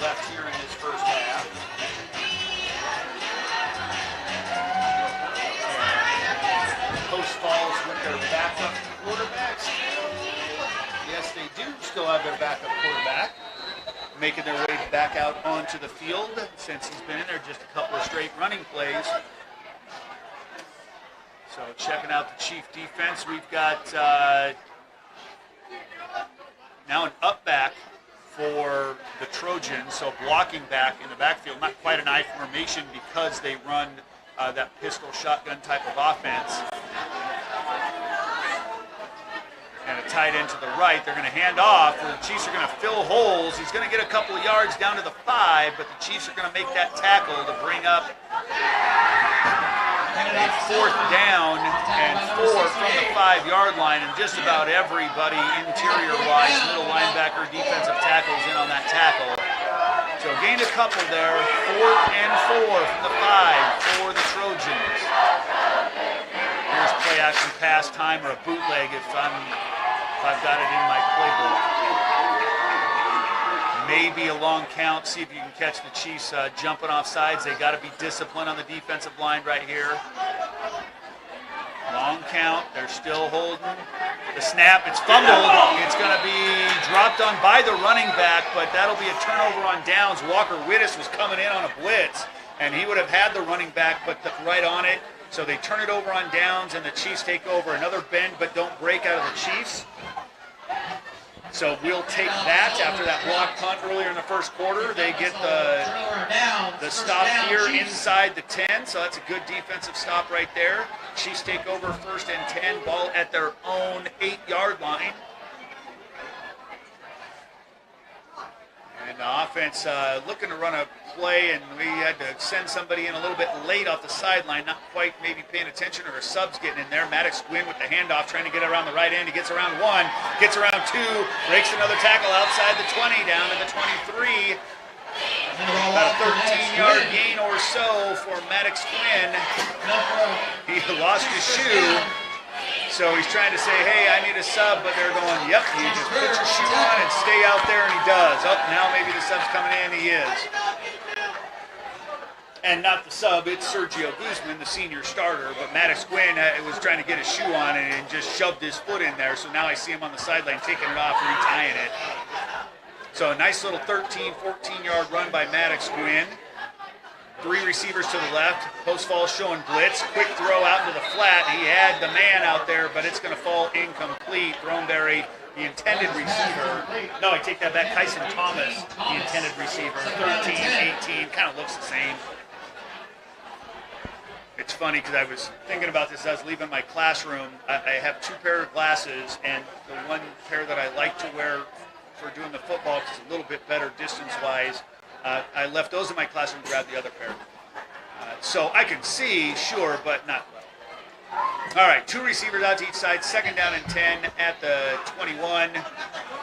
Left here in this first half. Post Falls with their backup quarterbacks. Yes, they do still have their backup quarterback. Making their way back out onto the field since he's been in there just a couple of straight running plays. So checking out the Chief defense, we've got now an up back for the Trojans, so blocking back in the backfield. Not quite an I formation because they run that pistol shotgun type of offense. And a tight end to the right. They're going to hand off. The Chiefs are going to fill holes. He's going to get a couple of yards down to the 5, but the Chiefs are going to make that tackle to bring up a 4th down and 4 from the 5-yard line, and just about everybody interior-wise, middle linebacker, defensive tackles in on that tackle. So gained a couple there, 4th and 4 from the 5 for the Trojans. Here's play action pass time or a bootleg if I've got it in my playbook. Maybe a long count, see if you can catch the Chiefs jumping off sides. They got to be disciplined on the defensive line right here. Long count, they're still holding. The snap, it's fumbled. It's going to be dropped on by the running back, but that'll be a turnover on downs. Walker Wittes was coming in on a blitz, and he would have had the running back, but right on it. So they turn it over on downs, and the Chiefs take over. Another bend, but don't break out of the Chiefs. So we'll take that after that block punt earlier in the first quarter. They get the stop here inside the 10, so that's a good defensive stop right there. Chiefs take over 1st and 10, ball at their own 8-yard line. offense looking to run a play, and we had to send somebody in a little bit late off the sideline, not quite maybe paying attention, or a sub's getting in there. Maddox Gwynn with the handoff, trying to get around the right end. He gets around one, gets around two, breaks another tackle outside the 20, down to the 23. About a 13-yard gain or so for Maddox Gwynn. He lost his shoe. So he's trying to say, hey, I need a sub, but they're going, yep, you just put your shoe on and stay out there, and he does. Oh, now maybe the sub's coming in, he is. And not the sub, it's Sergio Guzman, the senior starter, but Maddox Gwynn was trying to get his shoe on and just shoved his foot in there, so now I see him on the sideline taking it off, retying it. So a nice little 13, 14-yard run by Maddox Gwynn. 3 receivers to the left. Post fall showing blitz. Quick throw out into the flat. He had the man out there, but it's going to fall incomplete. Throneberry, the intended receiver. No, I take that back. Kyson Thomas, the intended receiver. 13, 18, kind of looks the same. It's funny because I was thinking about this as I was leaving my classroom. I have 2 pairs of glasses, and the one pair that I like to wear for doing the football, because it's a little bit better distance-wise, I left those in my classroom and grabbed the other pair. So I can see, sure, but not well. All right, 2 receivers out to each side. 2nd down and 10 at the 21.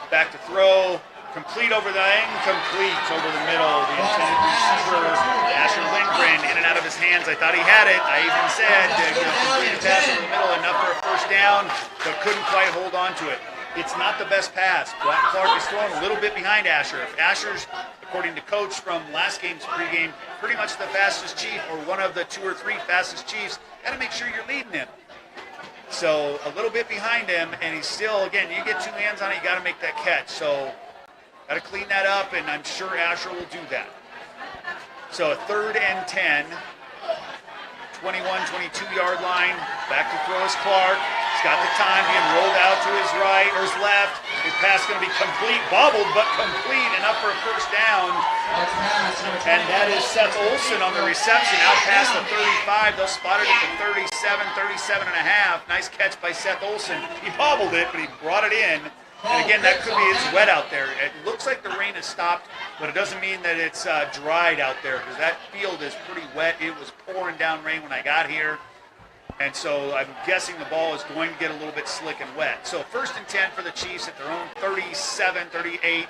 Back to throw. Complete over the incomplete over the middle. The intended receiver, Asher Lindgren, in and out of his hands. I thought he had it. I even said, complete the pass over the middle, enough for a 1st down, but couldn't quite hold on to it. It's not the best pass. Clark is throwing a little bit behind Asher. If Asher's, according to coach from last game's pregame, pretty much the fastest chief, or one of the 2 or 3 fastest chiefs, got to make sure you're leading him. So a little bit behind him, and he's still, again, you get 2 hands on it, you got to make that catch. So got to clean that up, and I'm sure Asher will do that. So a 3rd and 10, 21, 22-yard line. Back to throw is Clark. He's got the time, being rolled out to his right or his left. His pass going to be complete, bobbled, but complete, enough for a 1st down. And that is Seth Olson on the reception, out past the 35. They'll spot it at the 37, 37 and a half. Nice catch by Seth Olson. He bobbled it, but he brought it in. And again, that could be, it's wet out there. It looks like the rain has stopped, but it doesn't mean that it's dried out there, because that field is pretty wet. It was pouring down rain when I got here. And so I'm guessing the ball is going to get a little bit slick and wet. So 1st and 10 for the Chiefs at their own 37, 38.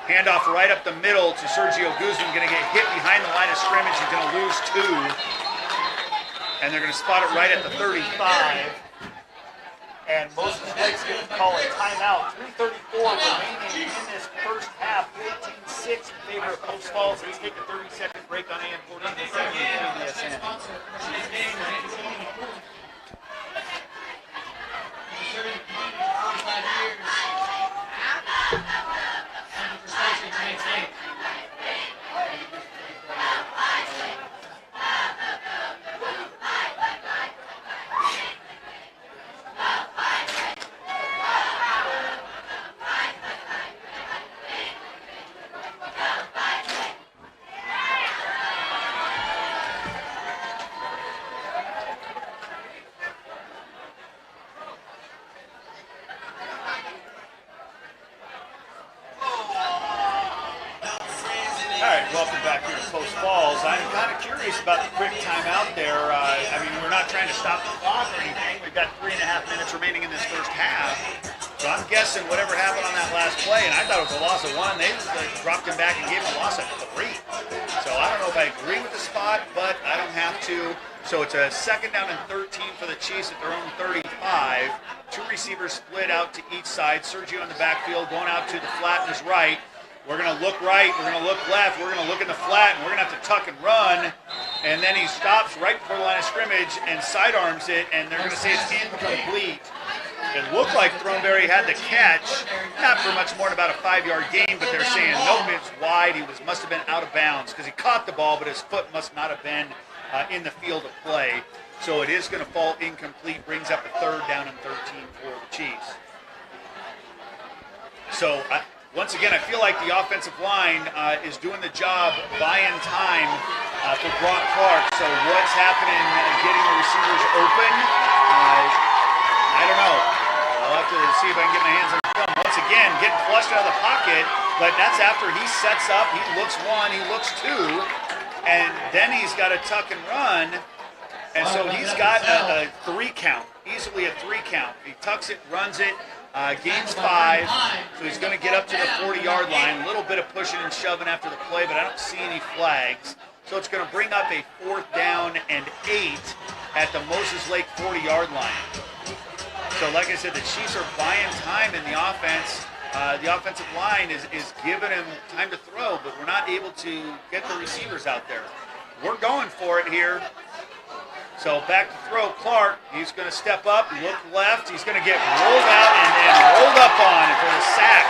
Handoff right up the middle to Sergio Guzman, going to get hit behind the line of scrimmage. He's going to lose 2. And they're going to spot it right at the 35. And Moses Blake's going to call a timeout. 3:34 remaining in this 1st half. 14-6 in favor of Post Falls. Let's take a 30-second break on AM 14-7 KBSN. Welcome back here to Post Falls. I'm kind of curious about the quick timeout there. I mean, we're not trying to stop the clock or anything. We've got 3.5 minutes remaining in this 1st half. So I'm guessing whatever happened on that last play, and I thought it was a loss of 1, they dropped him back and gave him a loss of 3. So I don't know if I agree with the spot, but I don't have to. So it's a 2nd down and 13 for the Chiefs at their own 35. 2 receivers split out to each side. Sergio in the backfield going out to the flat in his right. We're going to look right, we're going to look left, we're going to look in the flat, and we're going to have to tuck and run. And then he stops right before the line of scrimmage and sidearms it, and they're going to say it's incomplete. It looked like Throneberry had the catch, not for much more than about a 5-yard gain, but they're saying, nope, it's wide. He must have been out of bounds because he caught the ball, but his foot must not have been in the field of play. So it is going to fall incomplete, brings up a 3rd down and 13 for the Chiefs. So once again, I feel like the offensive line is doing the job buying time for Brock Clark. So what's happening getting the receivers open? I don't know. I'll have to see if I can get my hands on the film. Once again, getting flushed out of the pocket. but that's after he sets up, he looks one, he looks two, and then he's got to tuck and run, and so he's got a 3 count, easily a 3 count. He tucks it, runs it, gains 5, so he's going to get up to the 40-yard line. A little bit of pushing and shoving after the play, but I don't see any flags. So it's going to bring up a 4th down and 8 at the Moses Lake 40-yard line. So like I said, the Chiefs are buying time in the offense. The offensive line is giving him time to throw, but we're not able to get the receivers out there. We're going for it here. So back to throw, Clark. He's going to step up, look left. He's going to get rolled out and then rolled up on for the sack.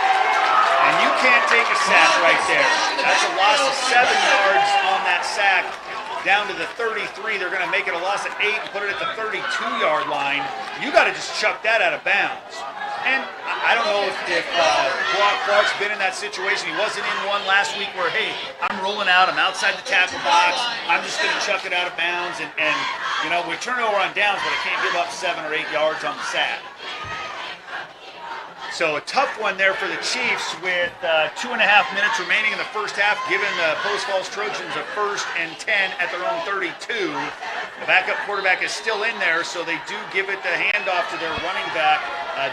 And you can't take a sack right there. That's a loss of 7 yards on that sack down to the 33. They're going to make it a loss of 8 and put it at the 32-yard line. You got to just chuck that out of bounds. And I don't know if Brock Clark's been in that situation. He wasn't in one last week where, hey, I'm rolling out, I'm outside the tackle box, I'm just going to chuck it out of bounds. And you know, we turn it over on downs, but I can't give up 7 or 8 yards on the sack. So a tough one there for the Chiefs with 2.5 minutes remaining in the first half, giving the Post Falls Trojans a 1st and 10 at their own 32. The backup quarterback is still in there, so they do give it the handoff to their running back,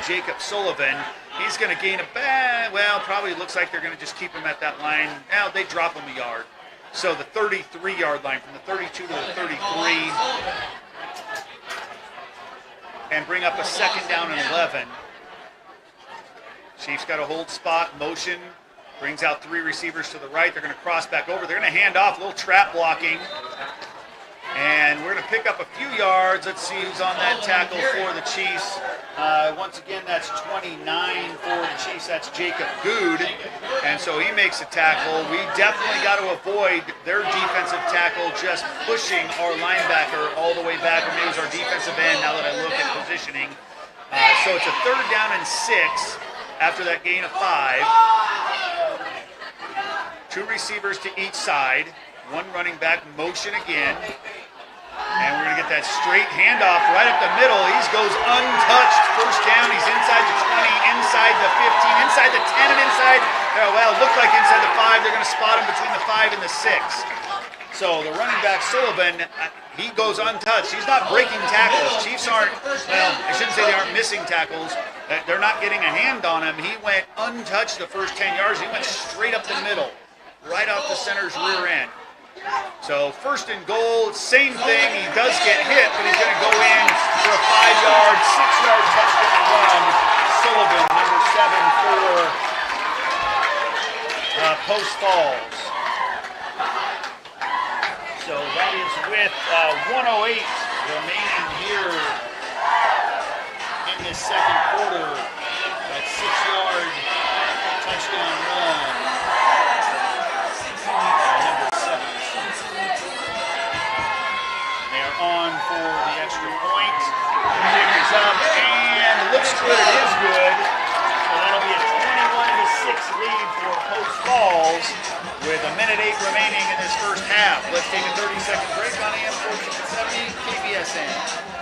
Jacob Sullivan. He's going to gain probably looks like they're going to just keep him at that line. Now they drop him a yard. So the 33-yard line, from the 32 to the 33, and bring up a 2nd down and 11. Chiefs got a hold spot, motion, brings out 3 receivers to the right. They're going to cross back over. They're going to hand off, a little trap blocking. And we're going to pick up a few yards. Let's see who's on that tackle for the Chiefs. Once again, that's 29 for the Chiefs. That's Jacob Good. And so he makes a tackle. We definitely got to avoid their defensive tackle just pushing our linebacker all the way back. Or maybe it was our defensive end now that I look at positioning. So it's a 3rd down and 6. After that gain of 5, 2 receivers to each side, 1 running back, motion again, and we're going to get that straight handoff right up the middle. He goes untouched, 1st down. He's inside the 20, inside the 15, inside the 10, and inside, looked like inside the 5. They're going to spot him between the 5 and the 6. So the running back, Sullivan, he goes untouched. He's not breaking tackles. Chiefs aren't, I shouldn't say they aren't missing tackles. They're not getting a hand on him. He went untouched the first 10 yards. He went straight up the middle, right off the center's rear end. So 1st and goal, same thing. He does get hit, but he's going to go in for a 5-yard, 6-yard touchdown run. Sullivan, number 7 for Post Falls. So that is with 1:08 remaining here in this 2nd quarter. That 6-yard touchdown run. Number 7. They are on for the extra point. Kick is up and looks good. It is good. So that'll be a 21-6 lead for Post Falls with 1:08 remaining in this first half. Let's take a 30-second break on AM 1470 KBSN.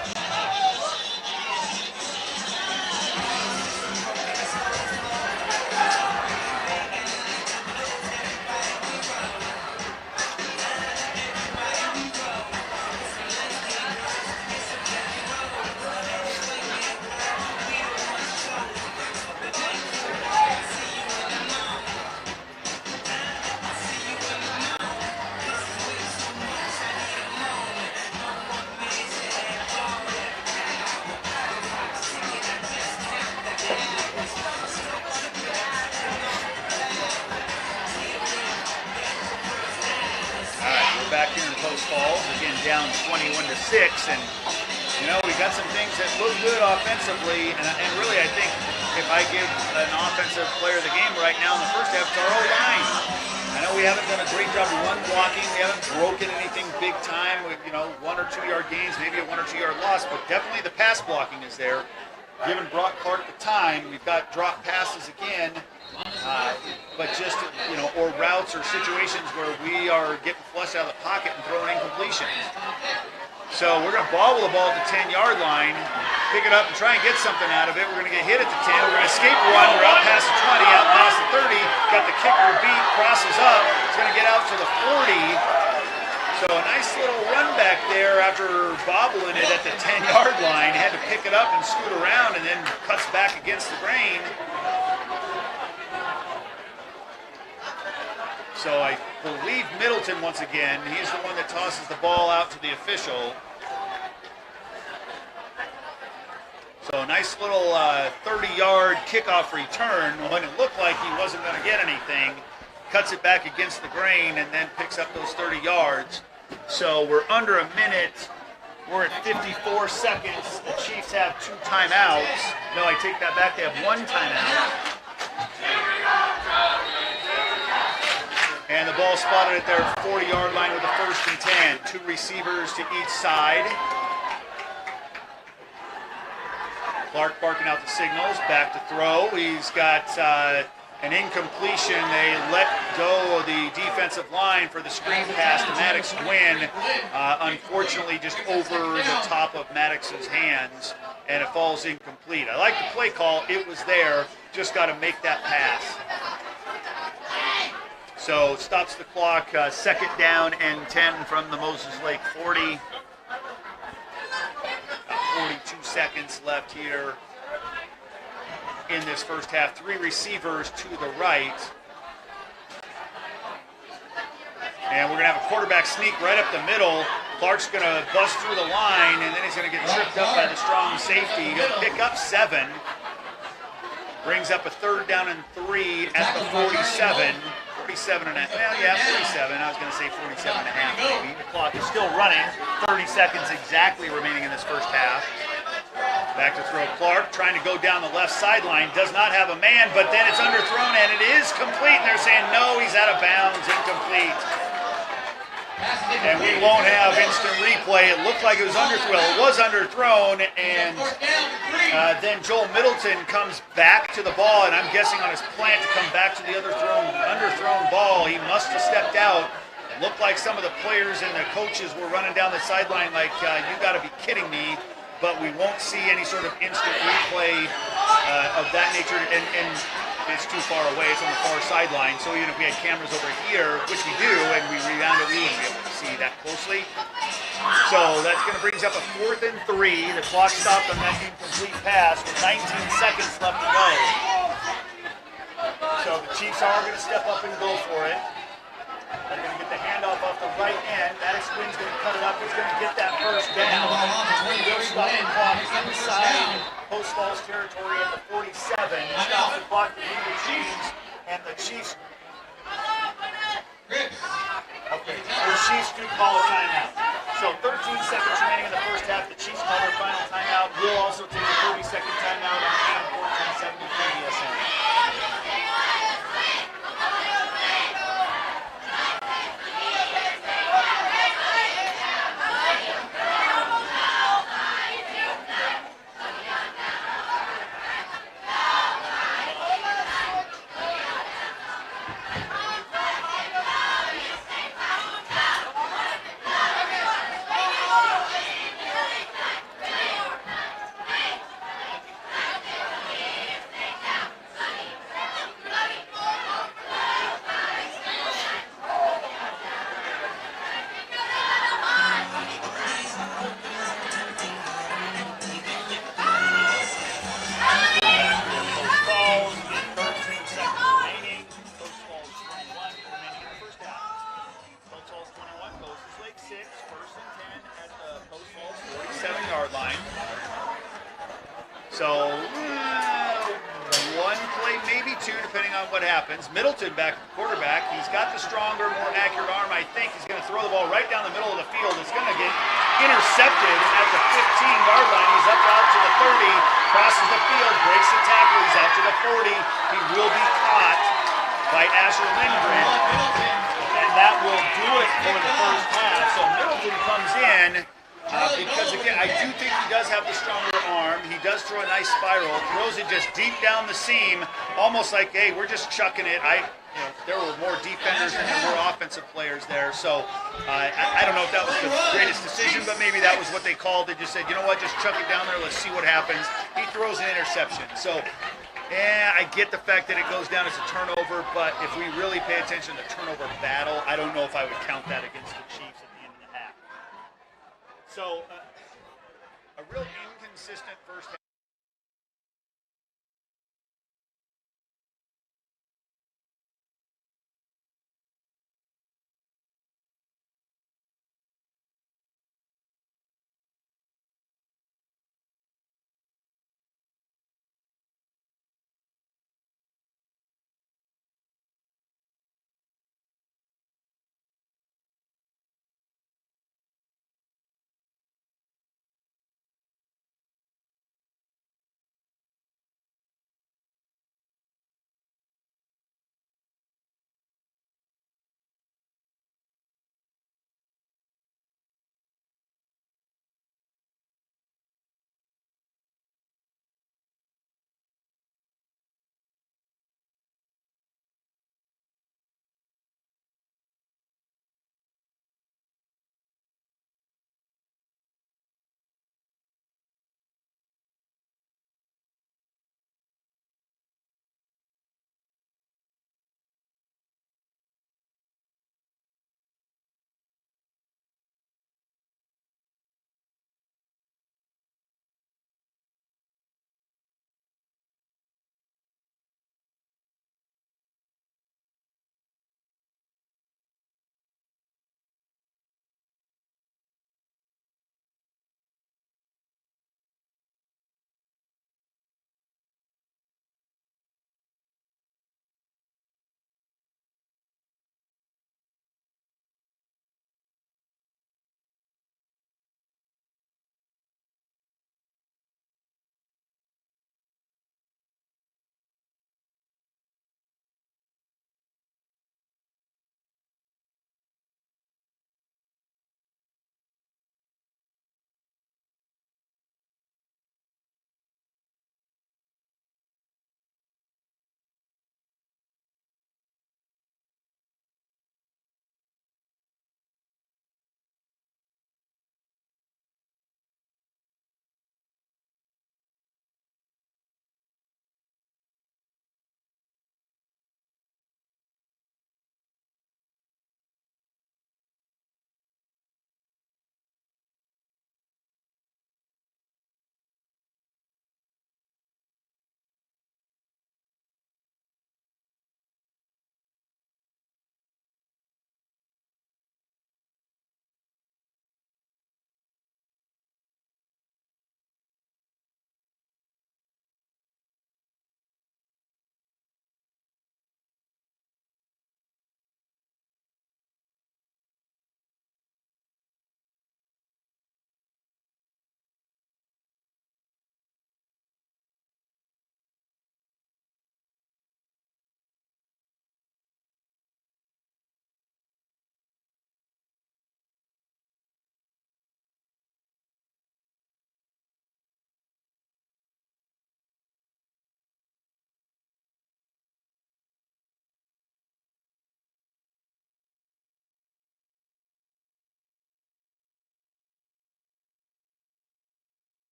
Down 21-6, and we got some things that look good offensively, and really I think if I give an offensive player the game right now in the first half, it's our O-line. I know we haven't done a great job of run blocking, we haven't broken anything big time with 1 or 2 yard gains, maybe a 1 or 2 yard loss, but definitely the pass blocking is there. Giving Brock Clark the time, we've got drop passes again. But just, or routes or situations where we are getting flushed out of the pocket and throwing incompletions. So we're going to bobble the ball at the 10-yard line. pick it up and try and get something out of it. We're going to get hit at the 10. We're going to escape one. We're out past the 20, out past the 30. Got the kicker beat, crosses up. It's going to get out to the 40. So a nice little run back there after bobbling it at the 10-yard line. Had to pick it up and scoot around and then cuts back against the grain. So I believe Middleton once again. He's the one that tosses the ball out to the official. So a nice little 30-yard kickoff return when it looked like he wasn't going to get anything. Cuts it back against the grain and then picks up those 30 yards. So we're under a minute. We're at 54 seconds. The Chiefs have 2 timeouts. No, I take that back. They have 1 timeout. And the ball spotted at their 40-yard line with a 1st and 10. 2 receivers to each side. Clark barking out the signals. Back to throw. He's got an incompletion. They let go of the defensive line for the screen pass to Maddox Gwynn. Unfortunately, just over the top of Maddox's hands, and it falls incomplete. I like the play call. It was there. Just got to make that pass. So stops the clock. 2nd down and 10 from the Moses Lake 40. 42 seconds left here in this first half. 3 receivers to the right. And we're going to have a quarterback sneak right up the middle. Clark's going to bust through the line, and then he's going to get tripped up by the strong safety. He's going to pick up 7. Brings up a 3rd down and 3 at the 47. 47 and a half. Well, yeah, 47. I was going to say 47 and a half, maybe. The clock is still running. 30 seconds exactly remaining in this first half. Back to throw. Clark trying to go down the left sideline. Does not have a man, but then it's underthrown, and it is complete. And they're saying, no, he's out of bounds. Incomplete. And we won't have instant replay. It looked like it was underthrown. Well, it was underthrown, and then Joel Middleton comes back to the ball, and I'm guessing on his plant to come back to the underthrown ball. He must have stepped out. It looked like some of the players and the coaches were running down the sideline like, you got to be kidding me. But we won't see any sort of instant replay of that nature, and it's too far away. It's on the far sideline. So even if we had cameras over here, which we do, and we rebound it, we wouldn't be able to see that closely. So that's going to bring us up a 4th and 3. The clock stopped on that incomplete pass with 19 seconds left to go. So the Chiefs are going to step up and go for it. They're going to get the handoff off the right end. Maddox Gwynn's going to cut it up. He's going to get that 1st down. He'll stop the clock inside Post Falls territory at the 47. Stop the clock to the Chiefs. And the Chiefs... Okay, the Chiefs do call a timeout. So 13 seconds remaining in the first half. The Chiefs call their final timeout. We'll also take a 30-second timeout on AM 1470 KDSN. So, one play, maybe 2, depending on what happens. Middleton back at the quarterback. He's got the stronger, more accurate arm, I think. He's going to throw the ball right down the middle of the field. It's going to get intercepted at the 15-yard line. He's up out to the 30, crosses the field, breaks the tackle. He's out to the 40. He will be caught by Asher Lindgren. And that will do it for the first half. So Middleton comes in. Because, again, I do think he does have the stronger arm. He does throw a nice spiral, throws it just deep down the seam, almost like, hey, we're just chucking it. There were more defenders than there were offensive offensive players there. So I don't know if that was the greatest decision, but maybe that was what they called. They just said, you know what, just chuck it down there. Let's see what happens. He throws an interception. So, I get the fact that it goes down as a turnover, but if we really pay attention to the turnover battle, I don't know if I would count that against the Chiefs at the end of the half. So, a real inconsistent first half.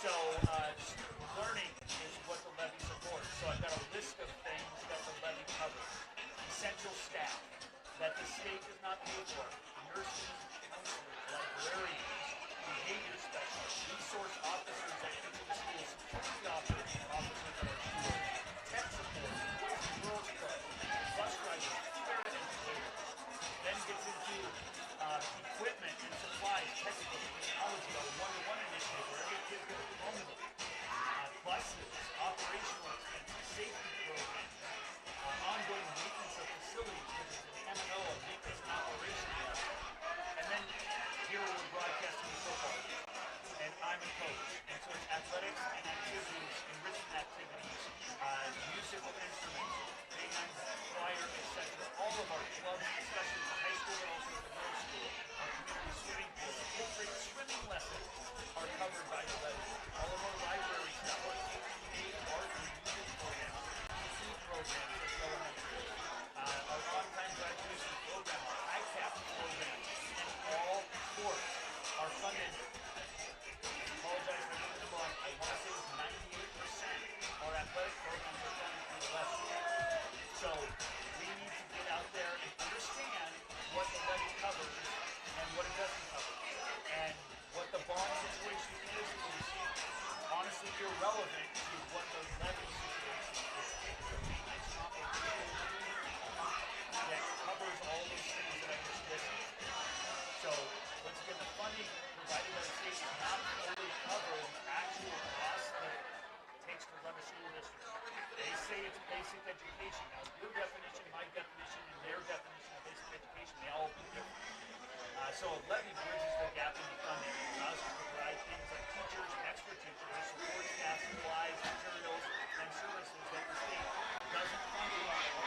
So learning is what the levy supports. So I've got a list of things that the levy covers. Essential staff that the state does not pay for. Nurses, counselors, librarians, behavior specialists, resource officers that enter the school, security officers at our school, tech support, boys and girls club, bus drivers, parent educators. Then gets into equipment and supplies, textbooks, technology, our one-to-one initiative where every kid gets a home. Buses, operational expenses, safety programs, ongoing maintenance of facilities, which is an M&O of maintenance and operation. And then here we're broadcasting the football. And I'm a coach. And so it's athletics and activities, enrichment activities, musical instruments, band, choir, etc. All of our clubs, especially the high school and also the middle school, our community swimming pool, full-grade swimming lessons are covered by the levy. All of our library stuff, our paid art and music programs, food programs at elementary, our on-time graduation program, our ICAP program, and all sports are funded. Apologize for the block. I want to say it's 98%. Our athletic programs are funded through the levy. So we need to get out there and understand what the levy covers and what it doesn't cover. And what the bond situation is honestly irrelevant to what the levy situation is. It's a maintenance obligation that covers all those things that I just listed. So once again, the funding provided by the state does not fully cover the actual cost that it takes to run a school district. They say it's basic education. Now your definition, my definition, and their definition of basic education, they all be different. So a levy bridges the gap in the funding. It allows us to provide things like teachers, extra teachers, support staff, supplies, materials, and services that the state doesn't fund a lot of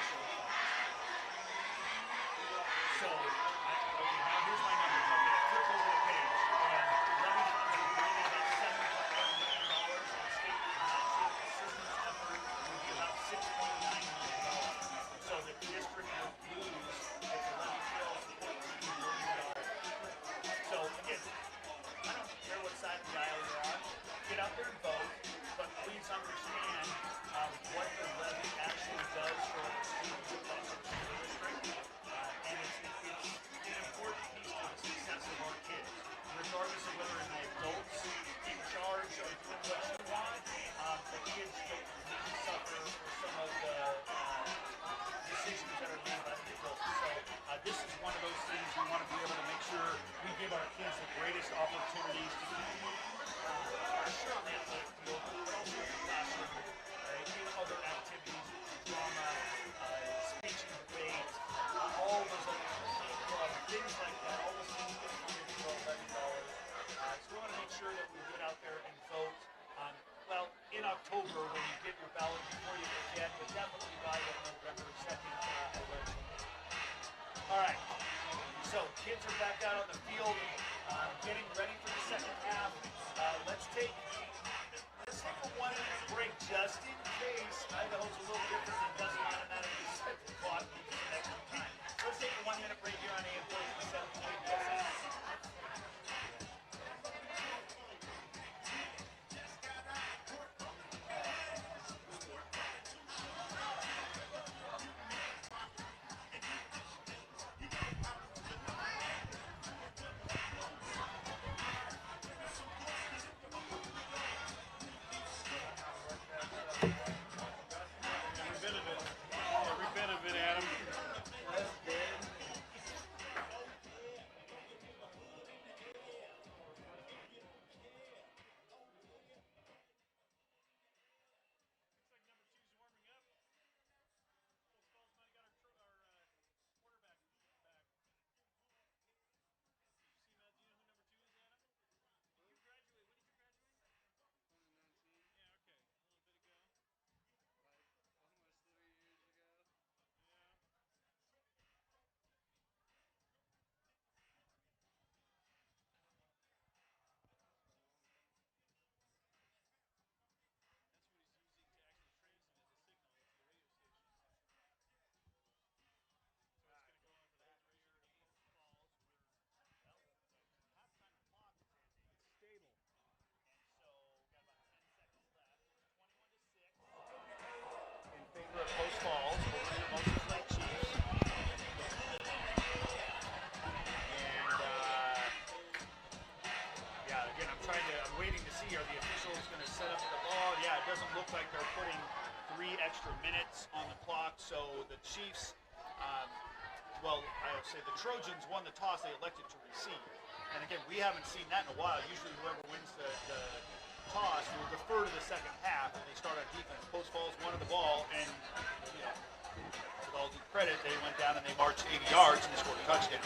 So, okay, now here's my numbers. Okay, I flip over the page, and levy funds are bringing about $7.1 million, and the state financial assistance effort would be about $6.9 million. So the district would lose if the levy fails $14 million. So again, I don't care what side of the aisle you're on. Get out there and vote, but please understand what the levy actually does for the students across our school district. And it's an important piece to the success of our kids. Regardless of whether the adults in charge are doing what you want, the kids don't need to suffer for some of the decisions that are made by the adults. So this is one of those things we want to be able to make sure we give our kids the greatest opportunities to compete, sure on the athletic field, but also in the classroom, in other activities, drama, speech and debate, all those things like that, all those things get funded through our levy dollars. So we want to make sure that we get out there and vote. Well, in October when you get your ballot before you forget, but definitely by the November 2nd election. All right, so kids are back out on the field, getting ready for the second half. Let's take a 1-minute break just in case. Idaho's a little different and doesn't automatically set the clock for the next time. So let's take a 1-minute break here on AM 14.7. doesn't look like they're putting 3 extra minutes on the clock. So the Chiefs, well, I would say the Trojans won the toss. They elected to receive. And again, we haven't seen that in a while. Usually whoever wins the toss will defer to the second half, and they start on defense. Post Falls wanted the ball, and with all due credit, they went down and they marched 80 yards and they scored a touchdown.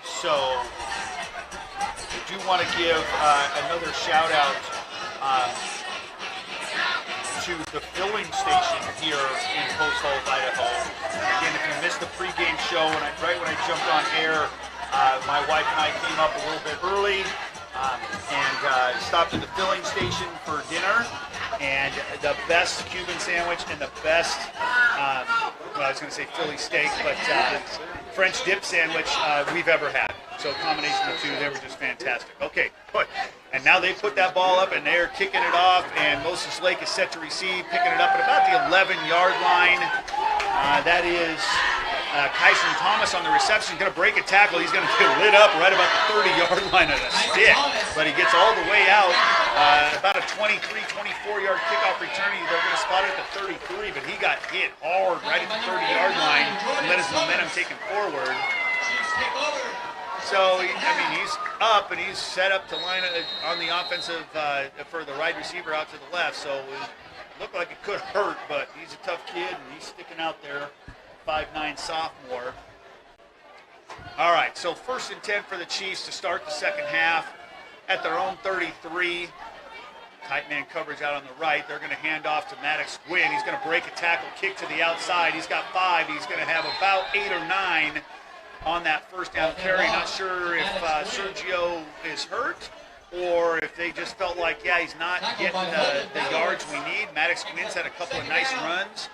So I do want to give another shout out to the filling station here in Post Falls, Idaho. Again, if you missed the pregame show, right when I jumped on air, my wife and I came up a little bit early and stopped at the filling station for dinner. And the best Cuban sandwich and the best, well, I was going to say Philly steak, but French dip sandwich we've ever had. So a combination of the two, they were just fantastic. Okay, good. And now they put that ball up and they're kicking it off, and Moses Lake is set to receive, picking it up at about the 11-yard line. That is Kyson Thomas on the reception. He's going to break a tackle. He's going to get lit up right about the 30-yard line of a stick, but he gets all the way out. About a 23, 24-yard kickoff return. They're going to spot it at the 33, but he got hit hard right at the 30-yard line and let his momentum take him forward. So, he's up and he's set up to line on the offensive for the wide receiver out to the left. So it looked like it could hurt, but he's a tough kid and he's sticking out there, 5'9" sophomore. All right, so 1st and 10 for the Chiefs to start the second half at their own 33. Tight man coverage out on the right. They're going to hand off to Maddox Gwynn. He's going to break a tackle, kick to the outside. He's got 5. He's going to have about 8 or 9 on that first down carry. Not sure if Sergio is hurt or if they just felt like, he's not getting the yards we need. Maddox Gwynn's had a couple of nice runs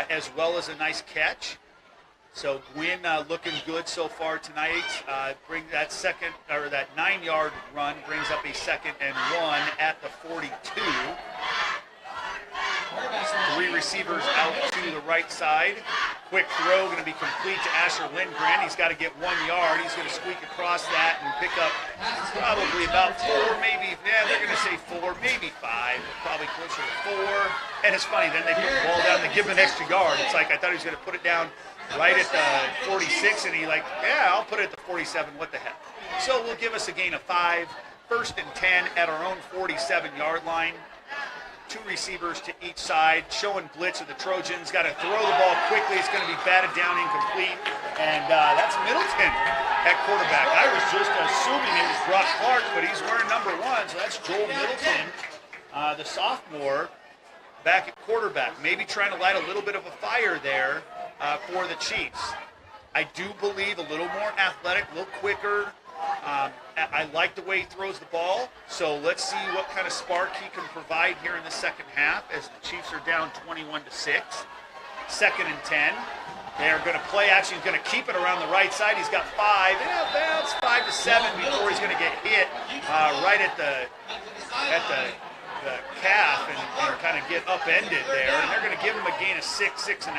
as well as a nice catch. So Gwynn looking good so far tonight. Bring that that 9-yard run brings up a 2nd and 1 at the 42. 3 receivers out to the right side. Quick throw going to be complete to Asher Lindgren. He's got to get 1 yard. He's going to squeak across that and pick up probably about 4, maybe, they're going to say 4, maybe 5, probably closer to 4. And it's funny, then they put the ball down and they give him an extra yard. It's like I thought he was going to put it down right at the 46, and he I'll put it at the 47, what the heck. So we'll give us a gain of 5, 1st and 10 at our own 47-yard line. 2 receivers to each side, showing blitz of the Trojans. Got to throw the ball quickly. It's going to be batted down, incomplete. And that's Middleton at quarterback. I was just assuming it was Brock Clark, but he's wearing number 1, so that's Joel Middleton, the sophomore, back at quarterback. Maybe trying to light a little bit of a fire there for the Chiefs. I do believe a little more athletic, a little quicker. I like the way he throws the ball, so let's see what kind of spark he can provide here in the second half as the Chiefs are down 21-6. 2nd and 10. They're going to play action. He's going to keep it around the right side. He's got 5. Bounce 5 to 7 before he's going to get hit right at the calf and kind of get upended there. And they're going to give him a gain of 6, 6.5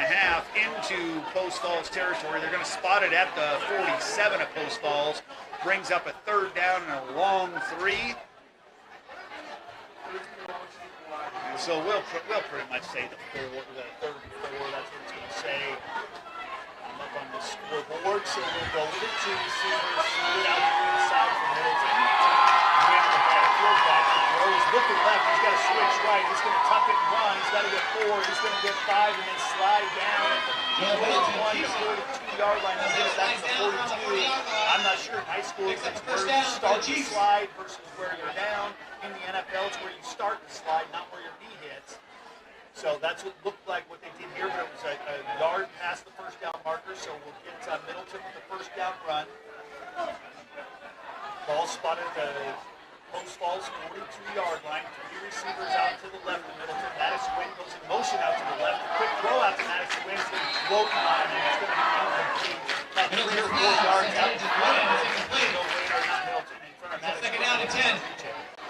into Post Falls territory. They're going to spot it at the 47 of Post Falls. Brings up a 3rd down and a long 3. So we'll pretty much say the 3rd and 4. That's what it's going to say. I'm up on the scoreboard, so we'll go with it. 2 receivers split out to the side for Middleton. He's looking left. He's got to switch right. He's going to tuck it and run. He's got to get 4. He's going to get 5 and then slide down at the 41 to 42-yard line. He'll get it back to the 42. I'm not sure in high school if it's where you start the slide versus where you're down. In the NFL, it's where you start the slide, not where your knee hits. So that's what looked like what they did here, but it was a yard past the first down marker. So we'll get Middleton with the first down run. Ball spotted at the Post Falls 42-yard line. 3 receivers out to the left of Middleton. Maddox Gwynn goes in motion out to the left. A quick throw out to Maddox Gwynn. It's going to be broken on him. It's going to be incomplete. About 3 or 4 yards out to the left. No Waiter, not Middleton. In front of Maddox. 2nd down and 10.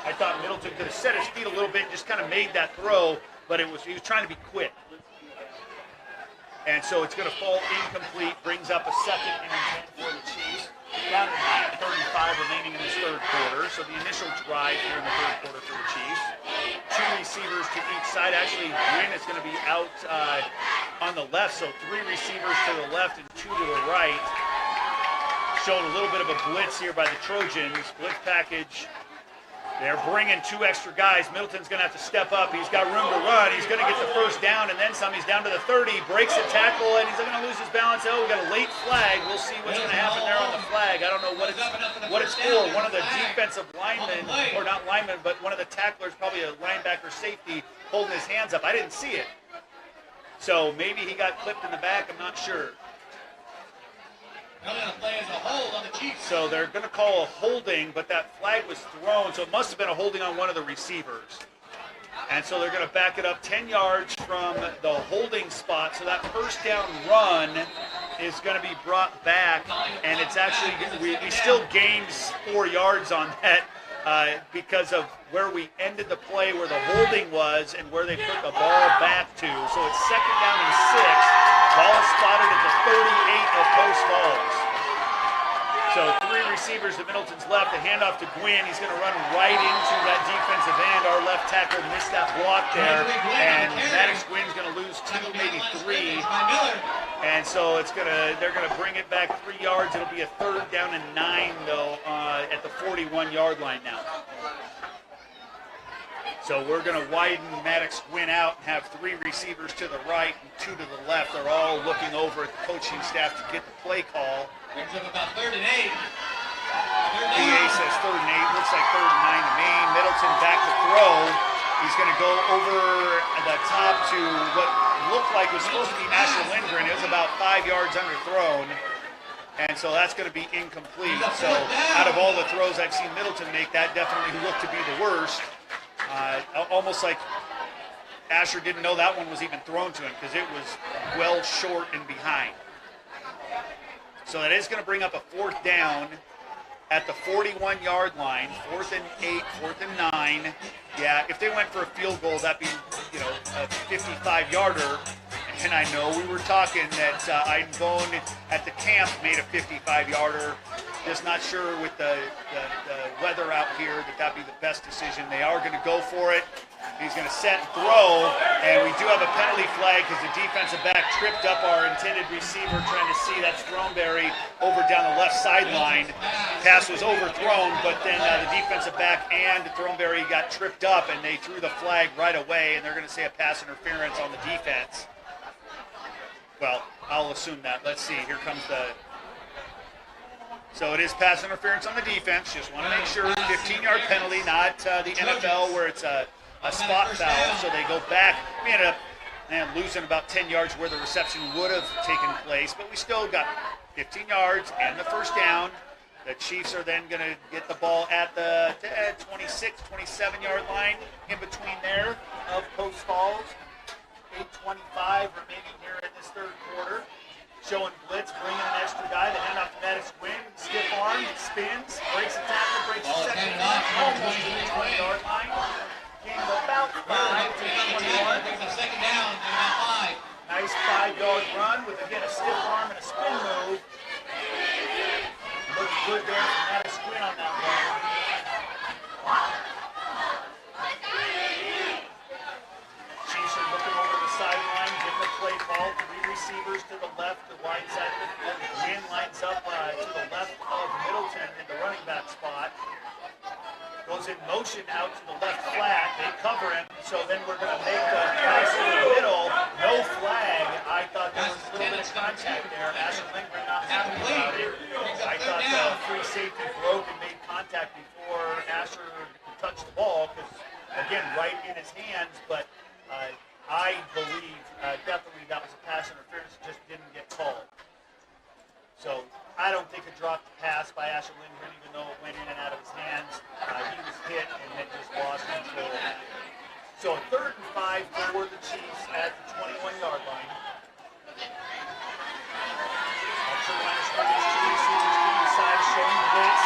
I thought Middleton could have set his feet a little bit and just kind of made that throw, but he was trying to be quick. And so it's going to fall incomplete. Brings up a 2nd and 10 for the Chiefs. down to 9:35 remaining in this third quarter. So the initial drive here in the third quarter for the Chiefs. 2 receivers to each side. Actually, Gwynn is going to be out on the left, so 3 receivers to the left and 2 to the right. Showing a little bit of a blitz here by the Trojans. Blitz package. They're bringing 2 extra guys. Middleton's going to have to step up. He's got room to run. He's going to get the first down and then some. He's down to the 30, breaks a tackle, and he's going to lose his balance. Oh, we got a late flag. We'll see what's going to happen there on the flag. I don't know what it's for. One of the defensive linemen, or not linemen, but one of the tacklers, probably a linebacker safety, holding his hands up. I didn't see it. So maybe he got clipped in the back. I'm not sure. So they're going to call a holding, but that flag was thrown, so it must have been a holding on one of the receivers. And so they're going to back it up 10 yards from the holding spot. So that first down run is going to be brought back, and it's actually, we still gained 4 yards on that because of where we ended the play, where the holding was, and where they put the ball back to. So it's 2nd down and 6. Ball spotted at the 38 of Post Falls. So 3 receivers to Middleton's left. The handoff to Gwynn. He's going to run right into that defensive end. Our left tackle missed that block there. And Maddox Gwynn's going to lose 2, maybe 3. And so they're going to bring it back 3 yards. It'll be a 3rd down and 9, though, at the 41-yard line now. So we're going to widen Maddox Gwynn out and have 3 receivers to the right and 2 to the left. They're all looking over at the coaching staff to get the play call. Brings up about 3rd and 8. PA says 3rd and 8. Looks like 3rd and 9 to me. Middleton back to throw. He's going to go over the top to what looked like was supposed to be Asher Lindgren. It was about 5 yards underthrown. And so that's going to be incomplete. So out of all the throws I've seen Middleton make, that definitely looked to be the worst. Almost like Asher didn't know that one was even thrown to him because it was well short and behind. So that is going to bring up a 4th down at the 41-yard line. 4th and 8, 4th and 9. Yeah, if they went for a field goal, that'd be, a 55-yarder. And I know we were talking that Ironbone at the camp made a 55-yarder. Just not sure with the weather out here that'd be the best decision. They are going to go for it. He's going to set and throw, and we do have a penalty flag because the defensive back tripped up our intended receiver trying to see that's Throneberry over down the left sideline. Pass was overthrown, but then the defensive back and Throneberry got tripped up, and they threw the flag right away, and they're going to say a pass interference on the defense. Well, I'll assume that. Let's see. Here comes the... So it is pass interference on the defense. Just want to make sure. 15-yard penalty, not the NFL where it's a spot foul. So they go back. We ended up losing about 10 yards where the reception would have taken place, but we still got 15 yards and the first down. The Chiefs are then going to get the ball at the 26, 27-yard line in between there of Post Falls. 8:25 remaining here in this third quarter. Showing blitz, bringing an extra guy. The handoff to Maddox Gwynn. Stiff arm, spins, breaks a tackle, breaks a second down, almost to the 20-yard line. Gain of about 5 to 21. Second down and about 5. Nice 5-yard run with, again, a stiff arm and a spin move. Looks good there for Maddox Gwynn on that one. Chiefs are looking over the sideline, getting the play call. 3 receivers to the left, the wide side of the field. Gwynn lines up to the left of Middleton in the running back spot. Goes in motion out to the left flat. They cover him, so then we're going to make the pass in the middle. No flag. I thought there was a little bit of contact there. Asher Lindgren not happy about it. I thought the free safety broke and made contact before Asher touched the ball because, again, right in his hands, but I believe definitely that was a pass interference. It just didn't get called. So I don't think it dropped the pass by Asher Lindgren, even though it went in and out of his hands. He was hit and then just lost control. So 3rd and 5 for the Chiefs at the 21-yard line. Carolina starting 2 receivers to the side, showing blitz.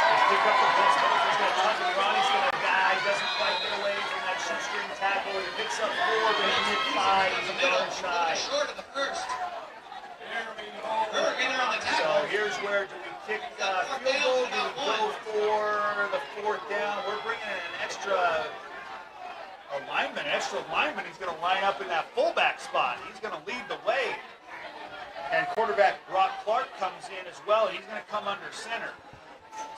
They pick up the blitz. Middleton's going to tuck and run. He's going to die. Doesn't quite get away from that shoestring tackle. He picks up 4, but he hit 5. He's a yard shy. Short of the first. So here's where do we kick field goal. Do we go for the 4th down? We're bringing in an extra lineman. He's going to line up in that fullback spot. He's going to lead the way. And quarterback Brock Clark comes in as well. He's going to come under center.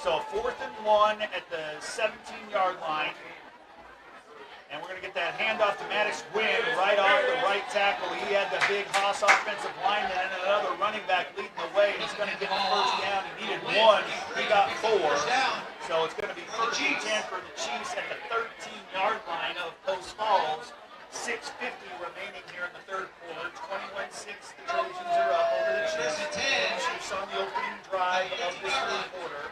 So 4th and 1 at the 17-yard line. And we're going to get that handoff to Maddox Gwynn right off the right tackle. He had the big Haas offensive lineman and another running back leading the way. He's going to get the 1st down. He needed 1. He got 4. So it's going to be 1st and 10 for the Chiefs at the 13-yard line of Post Falls. 6:50 remaining here in the 3rd quarter. 21-6. The Trojans are up over the Chiefs. Chiefs on the opening drive of this 3rd quarter.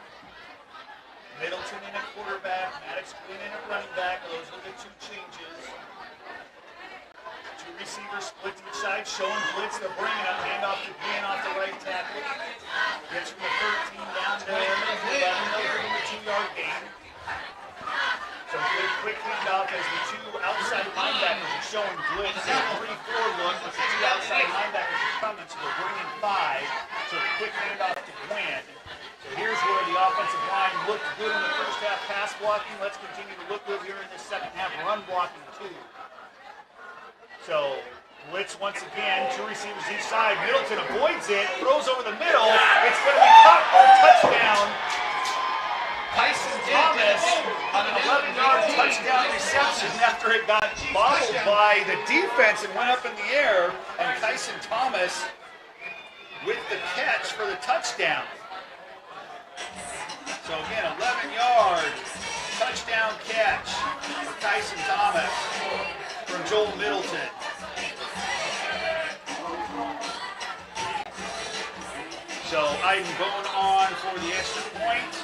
Middleton in at quarterback, Maddox Green in at running back. Those are the 2 changes. 2 receivers split each side, showing blitz. They're bringing up, handoff to Green off the right tackle. Gets from the 13 down to 11. They'll give him a 2-yard gain. So good quick handoff as the 2 outside linebackers are showing blitz. It's a 3-4 look, but the 2 outside linebackers are coming, so they're bringing 5. So quick handoff to Gwynn. So here's where the offensive line looked good in the 1st half pass blocking. Let's continue to look good here in the 2nd half run blocking too. So blitz once again, 2 receivers each side. Middleton avoids it, throws over the middle. It's going to be caught for a touchdown. Tyson Thomas on an 11-yard touchdown reception after it got bobbled by the defense and went up in the air. And Tyson Thomas with the catch for the touchdown. So again, 11-yard touchdown catch for Tyson Thomas from Joel Middleton. So I'm going on for the extra point.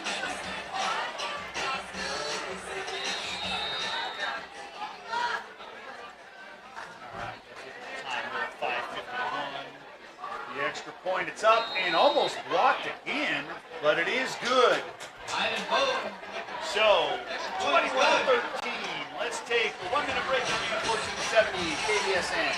The extra point, it's up and almost blocked again, but it is good. So, 21-13. Let's take a 1-minute break on 1470 KBSN.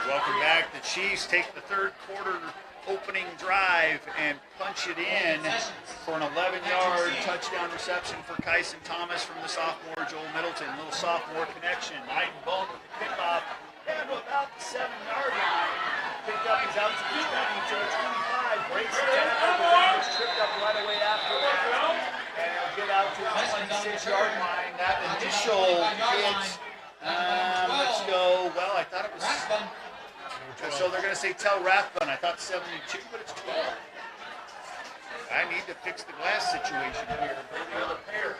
Welcome back. The Chiefs take the 3rd quarter opening drive and punch it in for an 11-yard touchdown reception for Kyson Thomas from the sophomore Joel Middleton. Little sophomore connection. Knight and Bone with the kickoff and about the 7-yard line. Picked up, he's out to the 20, to the 25. Breaks the tackle, but then gets tripped up right away after that. And he'll get out to the 26-yard line. That initial hit. Let's go. Well, I thought it was. So they're going to say tell Rathbun. I thought 72, but it's 12. I need to fix the glass situation here. Bring the other pair.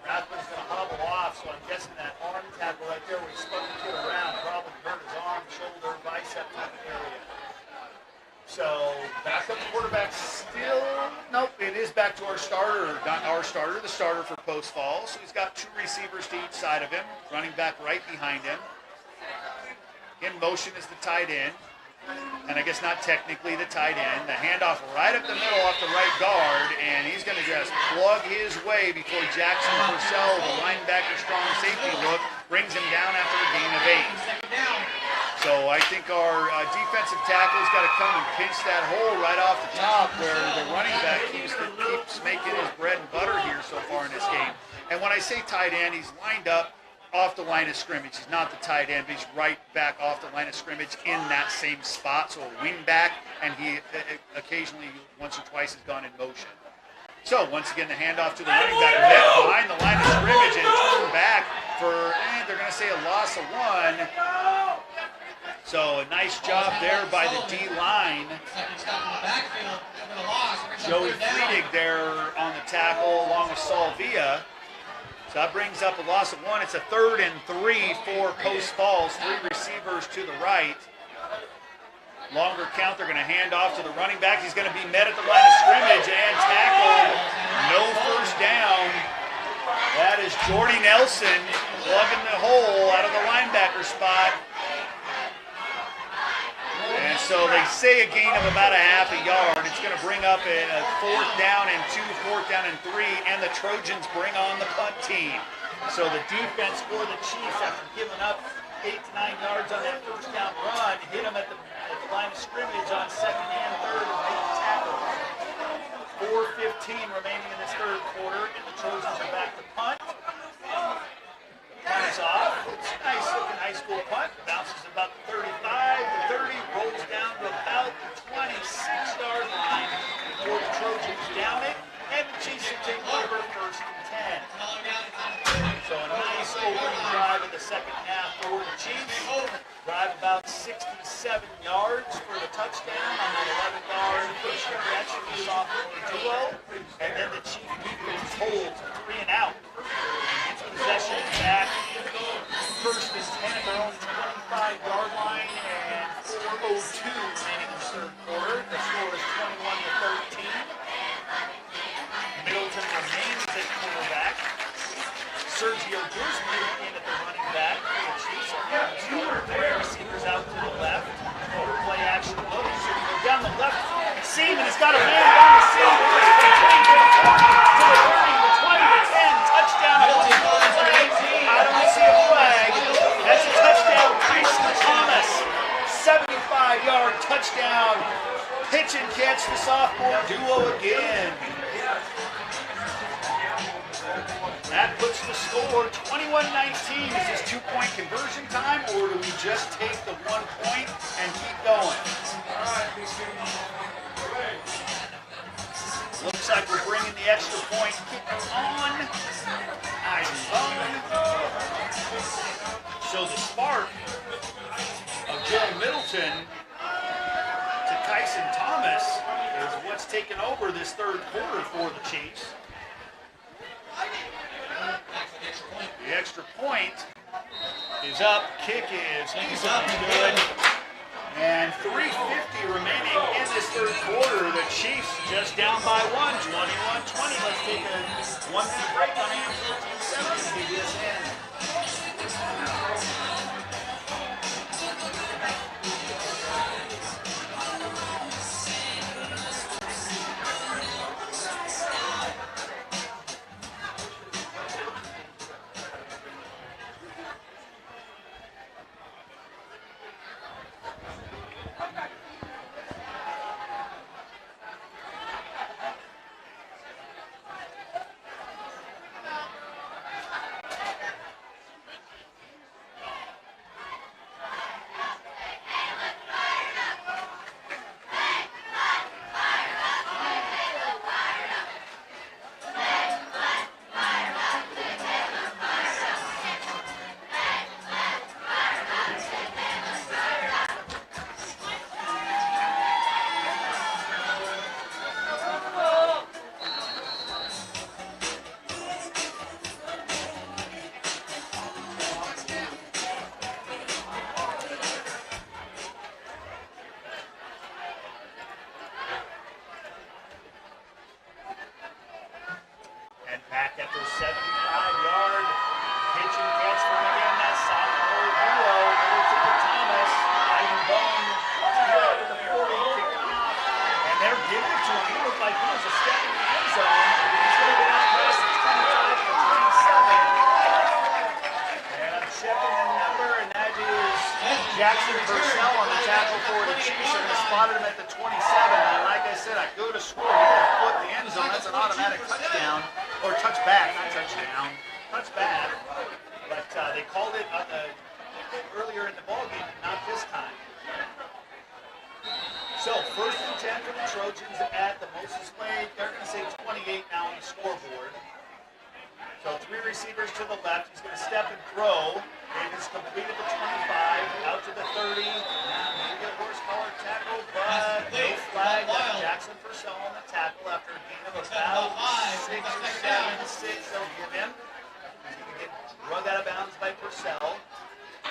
Rathbun's going to hobble off, so I'm guessing that arm tackle right there where he spun the kid around probably hurt his arm, shoulder, bicep type area. So back up the quarterback still. Nope, it is back to our starter. Not our starter, the starter for Post Falls. So he's got 2 receivers to each side of him. Running back right behind him. In motion is the tight end. And I guess not technically the tight end. The handoff right up the middle off the right guard. And he's going to just plug his way before Jackson Purcell, the linebacker strong safety look, brings him down after a gain of 8. So So I think our defensive tackle's got to come and pinch that hole right off the top where the running back keeps making his bread and butter here so far in this game. And when I say tight end, he's lined up off the line of scrimmage. He's not the tight end, but he's right back off the line of scrimmage in that same spot. So a wing back, and he occasionally once or twice has gone in motion. So once again, the handoff to the running back, net behind the line of scrimmage and turned back for, they're going to say a loss of 1. So a nice job there by the D-line. Joey Friedig there on the tackle along with Saul Villa. So that brings up a loss of 1. It's a 3rd and 3 for Post Falls. 3 receivers to the right. Longer count, they're going to hand off to the running back. He's going to be met at the line of scrimmage and tackled. No first down. That is Jordy Nelson plugging the hole out of the linebacker spot. And so they say a gain of about a half a yard. It's going to bring up a 4th down and 2, 4th down and 3, and the Trojans bring on the punt team. So the defense for the Chiefs, after giving up 8 to 9 yards on that first down run, hit them at the line of scrimmage on 2nd and 3rd and make the tackle. 4:15 remaining in this 3rd quarter, and the Trojans are back to punt. Punt is off. It's a nice looking high school punt. Bounces about the 35 to 30, rolls down to about the 26-yard line before the Trojans down it, and the Chiefs will take over 1st and 10. So a nice opening drive in the second half for the Chiefs. Drive about 67 yards for the touchdown on that 11-yard push catch from the sophomore duo. And then the Chief defense holds 3 and out. Gets possession back. 1st and 10 at their own 25-yard line, and 4:02 remaining in the 3rd quarter. The score is 21 to 13. Middleton remains at quarterback. Sergio Guzman in at the running back for the Chiefs. Receivers out to the left. Play action look. So we go down the left seam, and it's got a man down the seam. To the 30, the 20, the 10. Touchdown. I don't see a flag. That's a touchdown. Tyson Thomas. 75-yard touchdown. Pitch and catch the sophomore duo again. That puts the score 21-19. Is this 2-point conversion time, or do we just take the 1 point and keep going? Looks like we're bringing the extra point kicker on. So the spark of Joe Middleton to Tyson Thomas is what's taken over this 3rd quarter for the Chiefs. The extra point is up. Kick is easily good. And 3:50 remaining in this 3rd quarter. The Chiefs just down by 1, 21-20. Let's take a 1-minute break on AM 1470 to this end. Jackson Purcell on the tackle for the Chiefs. They're going to spot him at the 27. And like I said, I go to score. You get a foot in the end zone. That's an automatic touchdown. Or touchback, not touchdown. Touchback. But they called it on the, earlier in the ballgame, not this time. So, 1st and 10 for the Trojans at the Moses Lake. They're going to say 28 now on the scoreboard. So 3 receivers to the left. He's going to step and throw. It is completed the 25, out to the 30. Maybe a horsepower tackle, but no flag. Jackson Purcell on the tackle after a gain of about 6 or 7, 6 they'll give him. He's going to get drug out of bounds by Purcell.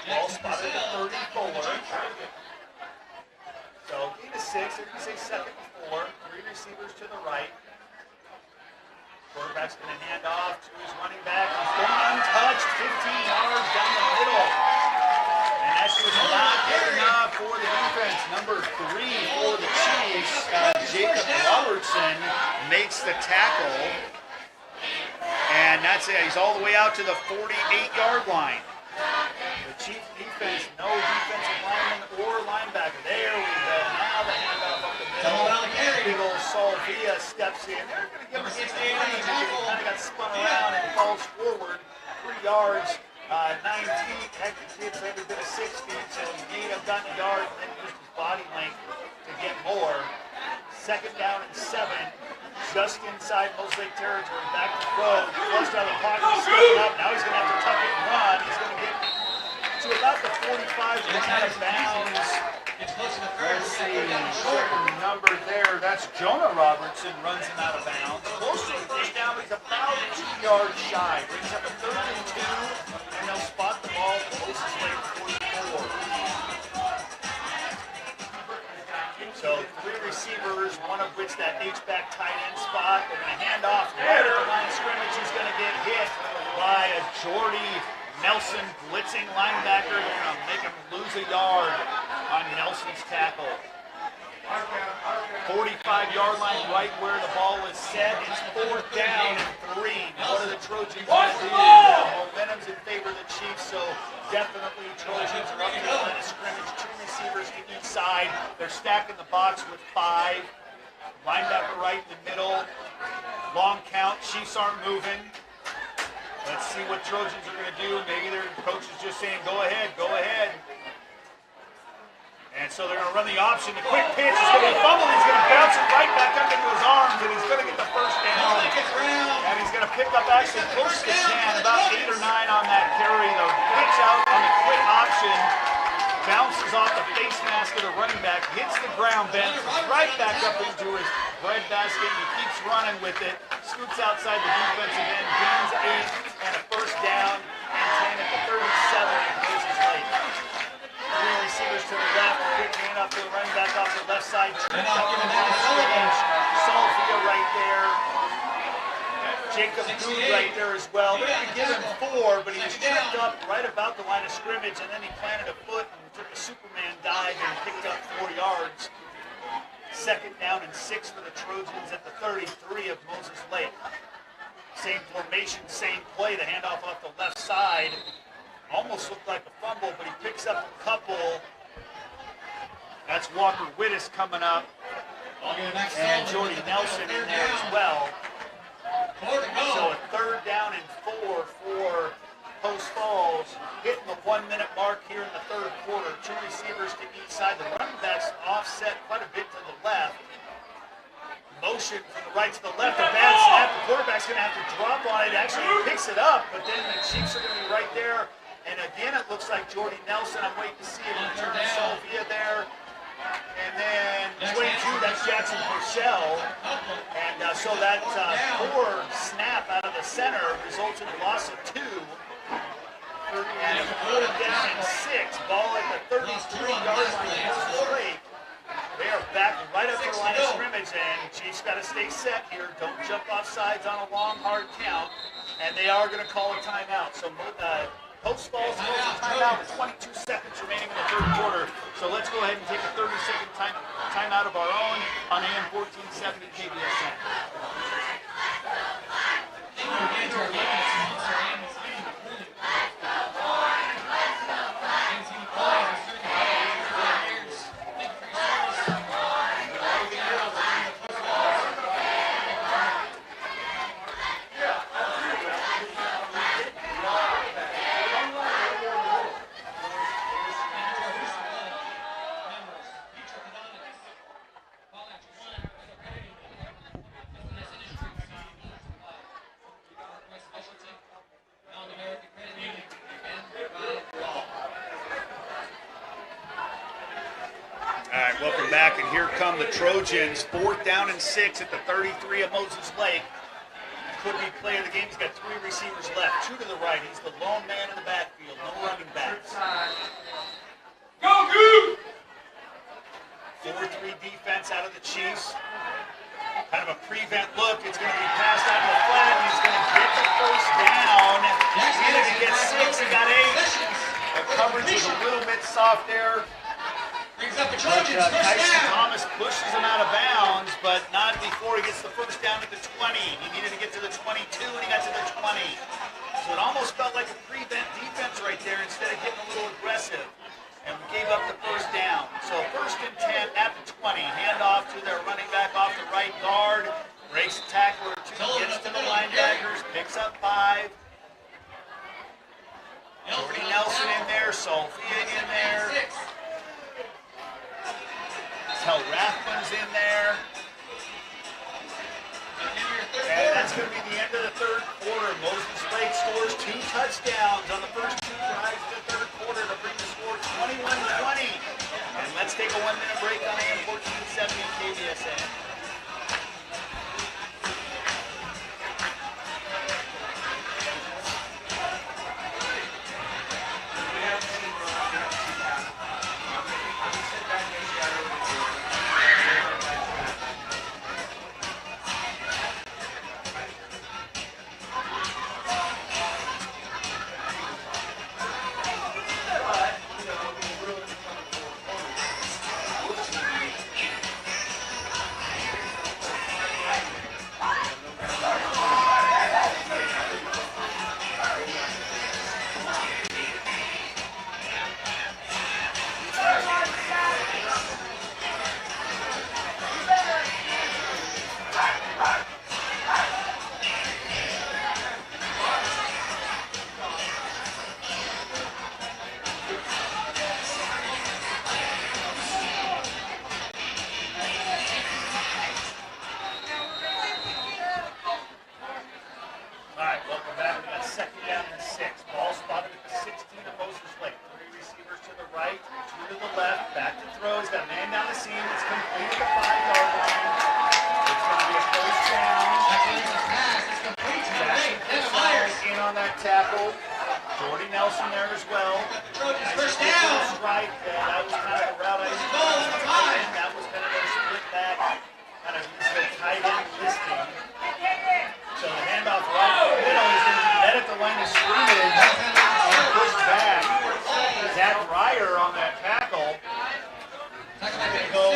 Ball spotted at 34. So gain of 6, they're going to say 2nd and 4. 3 receivers to the right. Quarterback's going to hand off to his running back. He's going untouched, 15 yards down the middle. And that's just not good enough for the defense. Number 3 for the Chiefs, Jacob Robertson makes the tackle. And that's it. He's all the way out to the 48-yard line. The Chiefs defense, no defensive lineman or linebacker. There we go. Now the handoff up the middle. Big old Salvia steps in. They're going to give him a 3. He kind of got spun around and falls forward 3 yards. 19. Heck, the kid's every bit of 6 feet, so he may have gotten a yard and then used his body length to get more. 2nd down and 7. Just inside Moses Lake territory. Back to throw. Flushed out of the pocket. He's stepping up. Now he's going to have to tuck it and run. He's going to get to about the 45, run out of bounds. Let's see, number there. That's Jonah Robertson runs him out of bounds. Close to the first down, but he's about 2 yards shy. Brings up a 3rd and 2, and they'll spot the ball at Moses Lake 44. So 3 receivers, one of which that H-back tight end spot. They're going to hand off right at the line of scrimmage. He's going to get hit by a Jordy Nelson blitzing linebacker. They're going to make him lose a yard on Nelson's tackle. 45-yard line right where the ball is set. It's 4th down and 3. What are the Trojans going to do? Momentum's in favor of the Chiefs, so definitely Trojans are up to the line of scrimmage. 2 receivers to each side. They're stacking the box with 5. Linebacker right in the middle. Long count. Chiefs aren't moving. Let's see what Trojans are going to do. Maybe their coach is just saying, go ahead, go ahead. And so they're going to run the option. The quick pitch is going to be fumbled. He's going to bounce it right back up into his arms, and he's going to get the 1st down. And he's going to pick up actually close to 10, about 8 or 9 on that carry. The pitch out on the quick option bounces off the face mask of the running back, hits the ground, bends right back up into his bread basket, and he keeps running with it. Scoots outside the defensive end, gains 8 and a 1st down and 10 at the 37 and Moses Lake. 3 receivers to the left, quick hand up to the running back off the left side. Salvia right there. Jacob Good right there as well. They're going to give him 4, but he was tripped up right about the line of scrimmage, and then he planted a foot and took a Superman dive and picked up 4 yards. 2nd down and 6 for the Trojans at the 33 of Moses Lake. Same formation, same play. The handoff off the left side. Almost looked like a fumble, but he picks up a couple. That's Walker Wittes coming up. And Jordy Nelson in there as well. So a 3rd down and 4 for Post Falls. Hitting the 1-minute mark here in the 3rd quarter. 2 receivers to each side. The running backs offset quite a bit to the left. Motion from the right to the left. A bad snap. The quarterback's going to have to drop on it. Actually, he picks it up, but then the Chiefs are going to be right there. And again, it looks like Jordy Nelson. I'm waiting to see if he turns Salvia there. And then 22, that's Jackson Purcell. And so that poor snap out of the center results in a loss of 2. And 4th down and 6. Ball at the 33-yard line of Moses Lake. They are back right up to the line of scrimmage, and Chiefs got to stay set here. Don't jump off sides on a long, hard count. And they are going to call a timeout. So Post Falls calls a timeout with 22 seconds remaining in the 3rd quarter. So let's go ahead and take a 30-second timeout of our own on AM 1470 KBSN. back, and here come the Trojans. 4th down and 6 at the 33 of Moses Lake. Could be play of the game. He's got 3 receivers left. 2 to the right. He's the lone man in the backfield. No running backs. Go, Goose! 4-3 defense out of the Chiefs. Kind of a prevent look. It's going to be passed out to the flat. And he's going to get the first down. He needed to get 6. He got 8. The coverage was a little bit soft there. Brings up the Trojans, first Tyson down. Thomas pushes him out of bounds, but not before he gets the first down at the 20. He needed to get to the 22, and he got to the 20. So it almost felt like a prevent defense right there instead of getting a little aggressive. And we gave up the first down. So 1st and 10 at the 20. Handoff to their running back off the right guard. Breaks the tackler 2, gets to the linebackers, picks up 5. Jordy Nelson in there, Sophia in there. Tel Rathman's in there. And that's going to be the end of the 3rd quarter. Moses Lake scores 2 touchdowns on the first 2 drives of the 3rd quarter to bring the score 21-20. And let's take a 1-minute break on AM 1470 KBSN. Tackle. Jordy Nelson there as well. Trojans, first down. Right, that was kind of a route I used to run. That was kind of a split back, kind of tight end listing. So the handoff right in the middle is going to be met at the line of scrimmage and pushed back. Zach Ryer on that tackle. Go,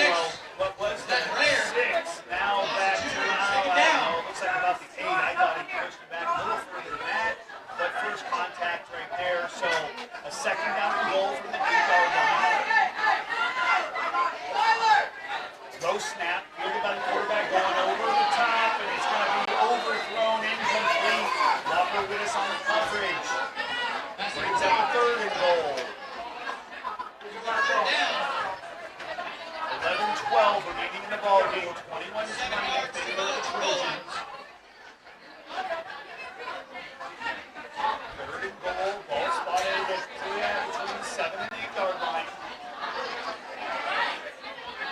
what was that? 6. Now back to now. Looks like about the 8. I thought he pushed it back a little further than that. But first contact right there, so a 2nd down and goal from the 8-yard line. Throw snap, fielded by the quarterback, going over the top, and it's going to be overthrown, incomplete. Walker with us on the coverage. Brings up a 3rd and goal. 11-12 remaining in the ballgame, 21-20 in favor of the Trojans. 3rd and goal, ball spotted at between the 7 and 8-yard line.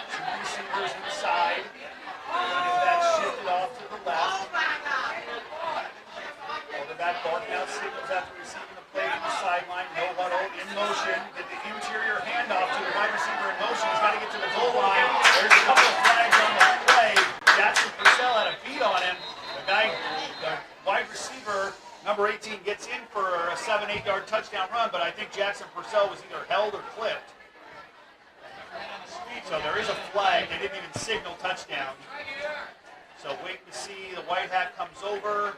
2 receivers inside. Get that shifted off to the left. Quarterback barking out signals after receiving the play from the sideline. No huddle, in motion. Get the interior handoff to the wide receiver in motion. He's got to get to the goal line. There's a couple of flags on the play. Jackson Purcell had a beat on him. The wide receiver, number 18, gets in for a 7-8-yard touchdown run, but I think Jackson Purcell was either held or clipped. So there is a flag. They didn't even signal touchdown. So wait to see. The white hat comes over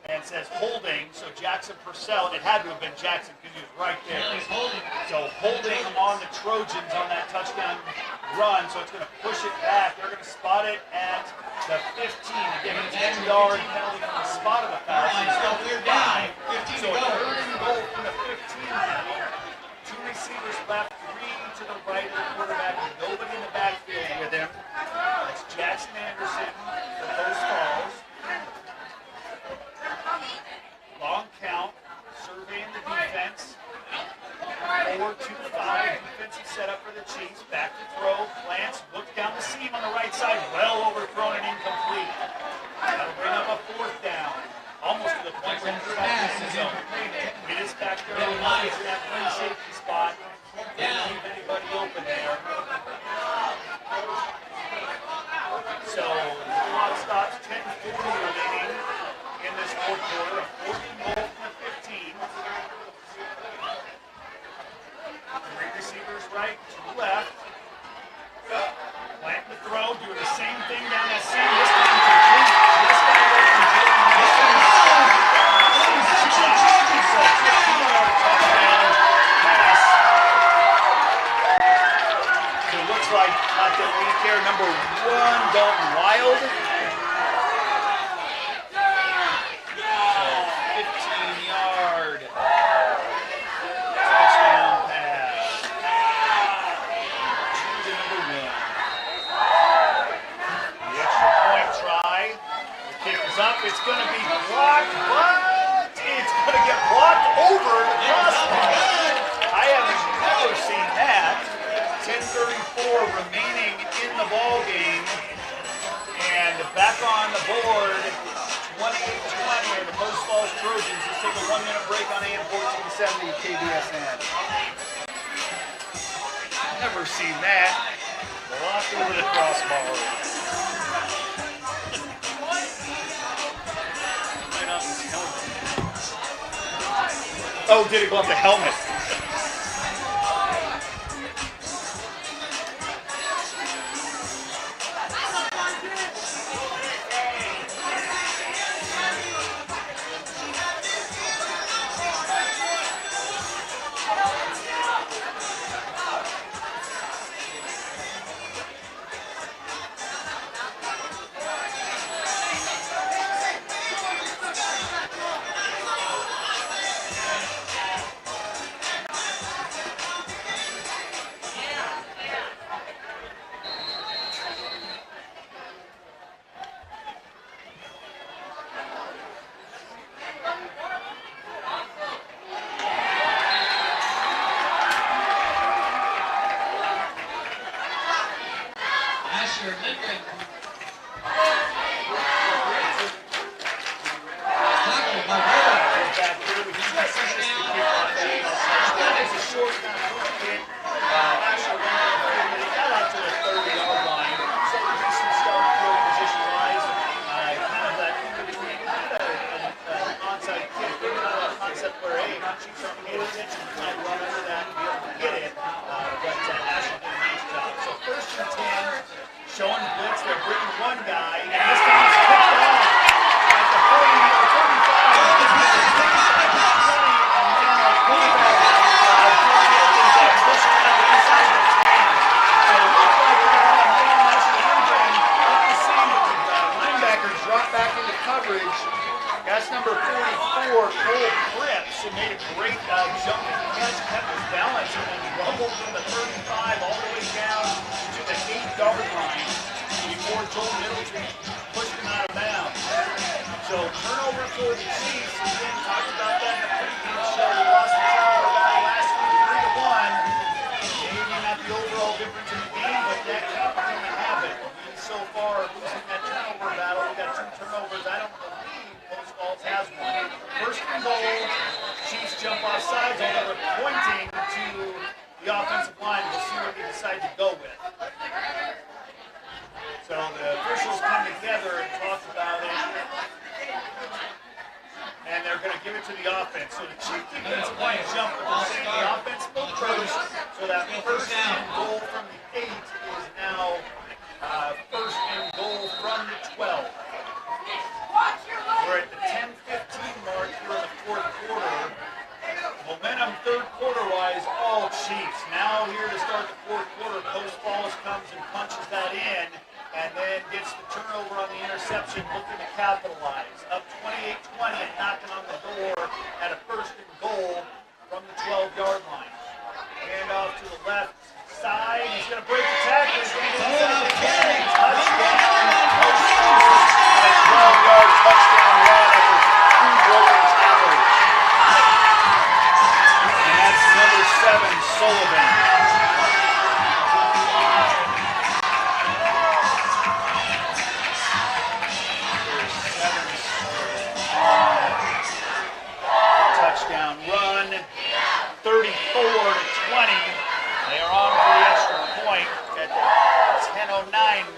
and says holding. So Jackson Purcell, it had to have been Jackson because he was right there. So holding on the Trojans on that touchdown run. So it's going to push it back. They're going to spot it at the 15 to give a 10-yard penalty from the spot of the foul. So it's still clear down. So a 3rd and goal from the 15 now. 2 receivers left, 3 to the right of the quarterback, and nobody in the backfield with him. That's Jackson Anderson for Post Falls. Long count, surveying the defense. 4-2-5 defense defensive setup for the Chiefs. Back to throw. Lance looks down the seam on the right side. Well overthrown and incomplete. That'll bring up a fourth down. Almost to the point where the pass is zone. It is back there on that free safety spot. Didn't leave anybody open there. So the clock stops. 10:40 remaining in this fourth quarter. A 14-goal from the 15. Three receivers right, two left. Plant the throw, doing the same thing down that seam. This time complete. Just got away from Jordan. This time so 15-yard touchdown pass. So it looks like not the lead carrier, number 1, Dalton Wild. So 15-yard touchdown pass. Choose number 1. The extra point try. The kick is up. It's going to be blocked, but it's going to get blocked over the crossbar. I haven't never seen that. 10:34 remaining in the ball game, and back on the board. 28-20 are the Post Falls Trojans. Let's take a 1-minute break on AM 1470 KBSN. Never seen that. Blocked over the crossbar. Right off his helmet. Oh, did it go off the helmet? Showing blitz, they're bringing one guy, and this time it's picked off at the 40 or 35. And then pushing out the inside of the 10. So it looked like they had a man actually injuring up the seam, but the linebacker dropped back into coverage. That's number 44, Cole Cripps, who made a great jumping catch, kept his balance, and then rumbled from the 35 all the way down to the 8-yard line before Joel Middleton pushed him out of bounds. So turnover for the Chiefs. Again, talked about that in the pregame show. We lost the turnover battle last week 3-1. Maybe not the overall difference in the game, but that can't become a habit. We so far losing that turnover battle. We got 2 turnovers. I don't believe Post Falls has one. First and goal. Chiefs jump off sides, although they're pointing to the offensive line. We'll see what they decide to go with. So the officials come together and talk about it, and they're going to give it to the offense. So the Chief defensive line jump, but they're saying the offense will cruise. So that first and goal from the 8 is now first and goal from the 12. We're at the 10:15 mark here in the fourth quarter. Momentum third quarter-wise, all Chiefs. Now here to start the fourth quarter, Post Falls comes and punches that in, and then gets the turnover on the interception, looking to capitalize. Up 28-20 and knocking on the door at a first and goal from the 12-yard line. Hand off to the left side. He's going to break the tackle. He's going to get inside the carry. Touchdown. A 12-yard touchdown run after 2 broken tackles. And that's number 7, Sullivan. 34-20. They are on for the extra point at the 10:09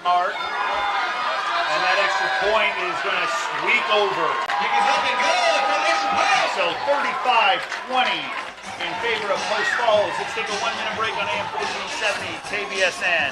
mark. And that extra point is going to squeak over. Kick is up and good for the extra point. So 35-20 in favor of Post Falls. Let's take a 1-minute break on AM 1470 KBSN.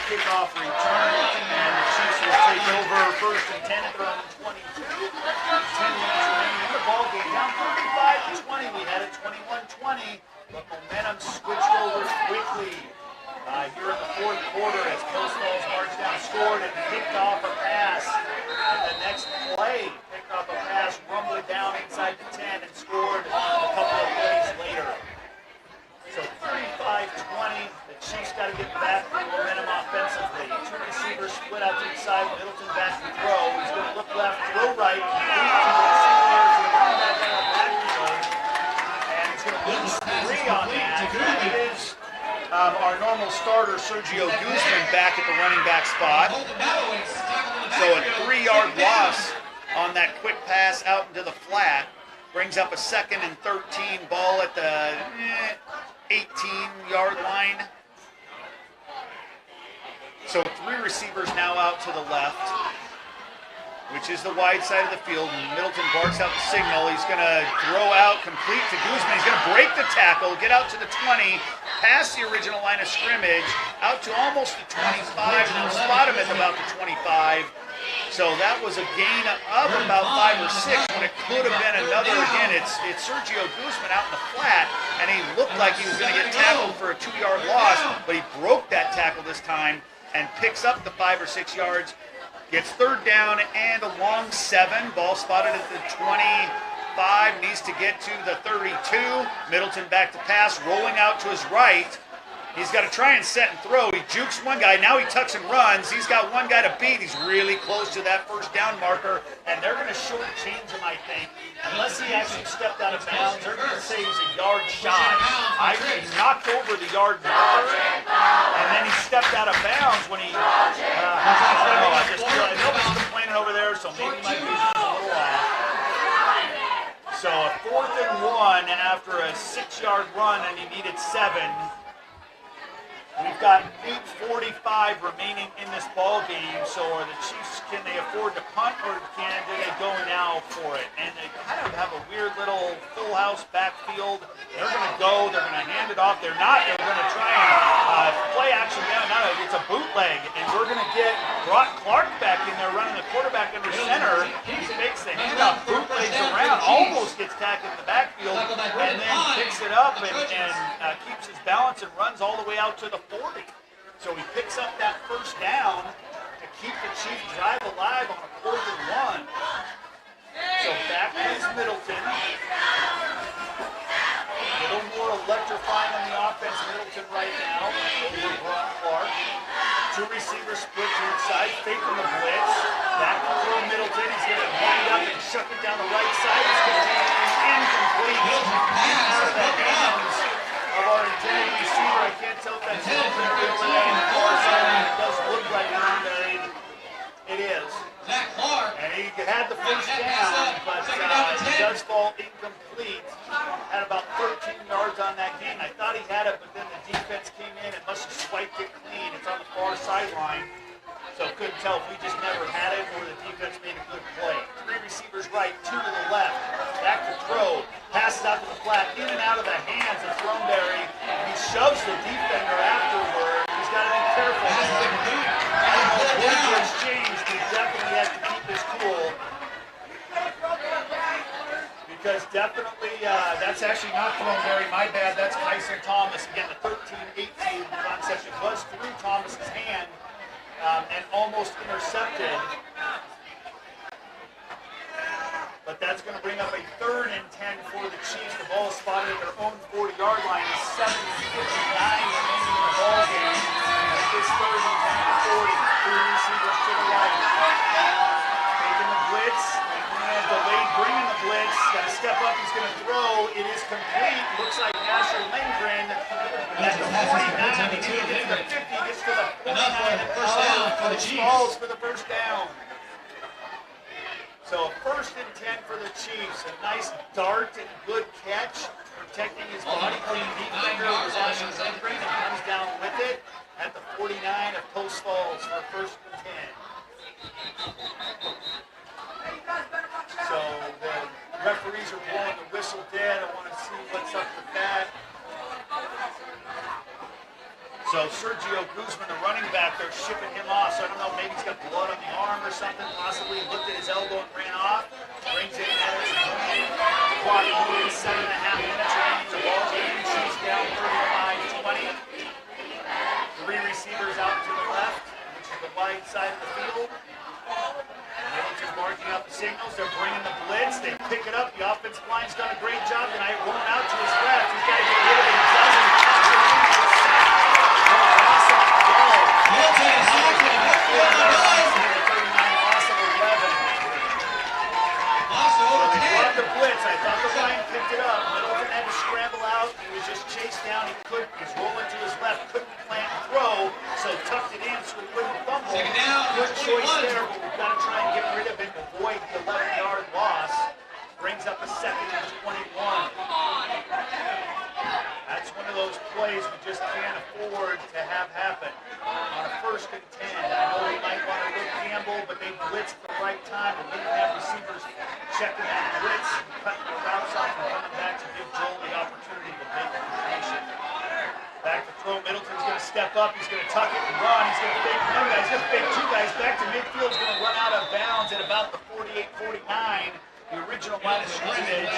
Kickoff return, and the Chiefs will take over first and 10 from 22. 10 minutes remaining in the ball game. Down 35-20. We had it 21-20, but momentum switched over quickly here in the fourth quarter as Post Falls marched down, scored, and picked off a pass. And the next play, picked off a pass, rumbled down inside the 10, and scored a couple of plays later. So 35-20. Chiefs got to get back the momentum offensively. Two receivers split out to the side. Middleton back to throw. He's going to look left, throw right. And he's going to lose 3 on that. It is our normal starter, Sergio Guzman, back at the running back spot. So a 3-yard loss on that quick pass out into the flat. Brings up a 2nd and 13 ball at the 18-yard line. So 3 receivers now out to the left, which is the wide side of the field. Middleton barks out the signal. He's going to throw out complete to Guzman. He's going to break the tackle, get out to the 20, past the original line of scrimmage, out to almost the 25, and then spot him at about the 25. So that was a gain of about 5 or 6 when it could have been another. Again, it's Sergio Guzman out in the flat, and he looked like he was going to get tackled for a 2-yard loss, but he broke that tackle this time and picks up the 5 or 6 yards, gets 3rd down and a long 7. Ball spotted at the 25, needs to get to the 32. Middleton back to pass, rolling out to his right. He's got to try and set and throw. He jukes one guy. Now he tucks and runs. He's got one guy to beat. He's really close to that first down marker, and they're going to shortchange him, I think. Unless he actually stepped out of bounds, they're going to say he's a yard shy. He knocked over the yard marker, and then he stepped out of bounds when he, nobody's complaining over there, so maybe my vision's a little off. So a 4th and 1 after a 6-yard run, and he needed 7. We've got 8:45 remaining in this ball game, so are the Chiefs, can they afford to punt, or do they go now for it? And they kind of have a weird little full house backfield. They're going to go, they're going to hand it off. They're not, they're going to try and play action down. It's a bootleg, and we're going to get Brock Clark back in there running the quarterback under center. He makes the handoff, bootlegs around, almost gets tackled in the backfield, and then picks it up and keeps his balance and runs all the way out to the 40. So he picks up that first down to keep the Chiefs drive alive on a 4th and 1. So back is Middleton. A little more electrifying on the offense, Middleton right now over Brock Clark. 2 receivers split to the side, faking the blitz. Back to throw Middleton. He's going to wind up and chuck it down the right side. It's going to be incomplete. Out of the hands of our intended receiver. I can't tell if that's Middleton or over there on the far side. It does look like it on there. It is. Matt Clark. And he had the first down, but it does fall incomplete. Had about 13 yards on that gain. I thought he had it, but then the defense came in and must have swiped it clean. It's on the far sideline. So couldn't tell if we just never had it or the defense made a good play. 3 receivers right, 2 to the left. Back to throw. Passes out to the flat, in and out of the hands of Throneberry. He shoves the defender afterward. He's got to be careful. I don't know if Woodward's changed. He definitely has to keep his cool. Because definitely, that's actually not Throneberry. My bad. That's Kyson Thomas. Again, the 13-18 concept. It was through Thomas's hand. And almost intercepted. But that's going to bring up a 3rd and 10 for the Chiefs. The ball is spotted at their own 40-yard line. 7:59 remaining in the ball game. It's 3rd and 10 to 40. 3 receivers to the right. Taking the blitz. And delayed bringing the blitz. Got to step up. He's going to throw. It is complete. Looks like Asher Lindgren at the 49. He gets to the 50. Gets to the 49. Enough for the first down for the Chiefs. Falls for the first down. So 1st and 10 for the Chiefs. A nice dart and good catch, protecting his body from the defender. It was Asher Lindgren and comes down with it at the 49 of Post Falls for 1st and 10. So the referees are blowing the whistle dead. I want to see what's up with that. So Sergio Guzman, the running back, they're shipping him off. So I don't know, maybe he's got blood on the arm or something. Possibly looked at his elbow and ran off. Brings it in at its win. Clock moving, 7.5 minutes remaining in the ball game. Chiefs down 35-20. 3 receivers out to the left, which is the wide side of the field. Middleton's marking out the signals. They're bringing the blitz. They pick it up. The offensive line's done a great job tonight. Rolling out to his left. He's got to get rid of it. He doesn't. Middleton is sacked with a backfield on the line. 39 loss of 11. Loss of over 10. They brought the blitz. I thought the line picked it up. Middleton had to scramble out. He was just chased down. He couldn't. He's rolling to his left. Couldn't plant and throw. So tucked it in so he wouldn't fumble. Second down, Good choice 21. there, but we've got to try and get rid of it and avoid the 11-yard loss. Brings up a 2nd and 21. That's one of those plays we just can't afford to have happen. On a 1st and 10, I know they might want to go gamble, but they blitzed at the right time, and we didn't have receivers checking that blitz, cutting the routes off, and coming back to give Joel the opportunity to make a completion. Back to throw. Middleton's going to step up. He's going to tuck it and run. He's going to fake 1 guy. He's going to fake 2 guys. Back to midfield. He's going to run out of bounds at about the 48-49. The original line of scrimmage.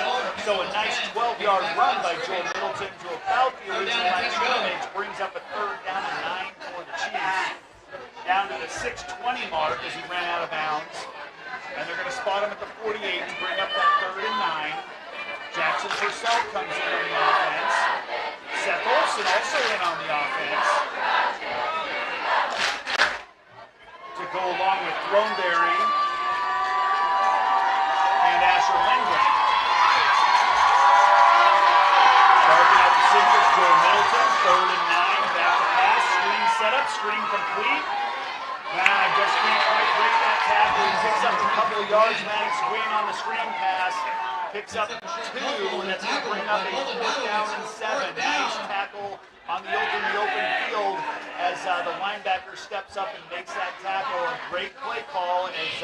So a nice 12-yard run by Joel Middleton to about the original line of scrimmage. Brings up a 3rd down and 9 for the Chiefs. Down to the 6:20 mark as he ran out of bounds. And they're going to spot him at the 48 to bring up that 3rd and 9. Jackson Purcell comes in on the offense. Seth Olson also in on the offense. To go along with Throneberry and Asher Lindgren. Starting at the signals, Joel Middleton, 3rd and 9, back to pass, screen setup, screen complete. Just can't quite break that tackle. He picks up a couple of yards, Maddox Green on the screen pass. Picks up 2, and that's going to bring up a 4th down and 7. Nice tackle on the open field as the linebacker steps up and makes that tackle. A great play call as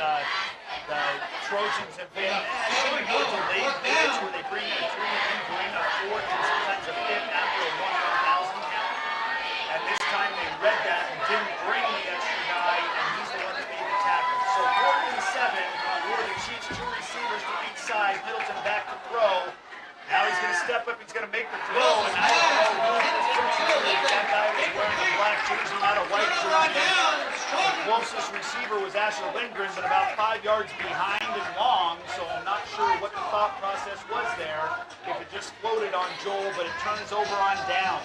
the Trojans have been showing more delayed blitz where they bring in a 3 and bring a 4th and sometimes a 5th after a 1,000 count. And this time they read that and didn't bring the extra guy, and he's the one that made the tackle. So 4th and 7 for the Chiefs, 2 receivers to each side. Middleton back to throw. Now he's going to step up. He's going to make the throw. And I don't know who this is. That guy was wearing a black jersey, not a white jersey. The closest receiver was Asher Lindgren, but about 5 yards behind and long. So I'm not sure what the thought process was there. If it just floated on Joel, but it turns over on downs.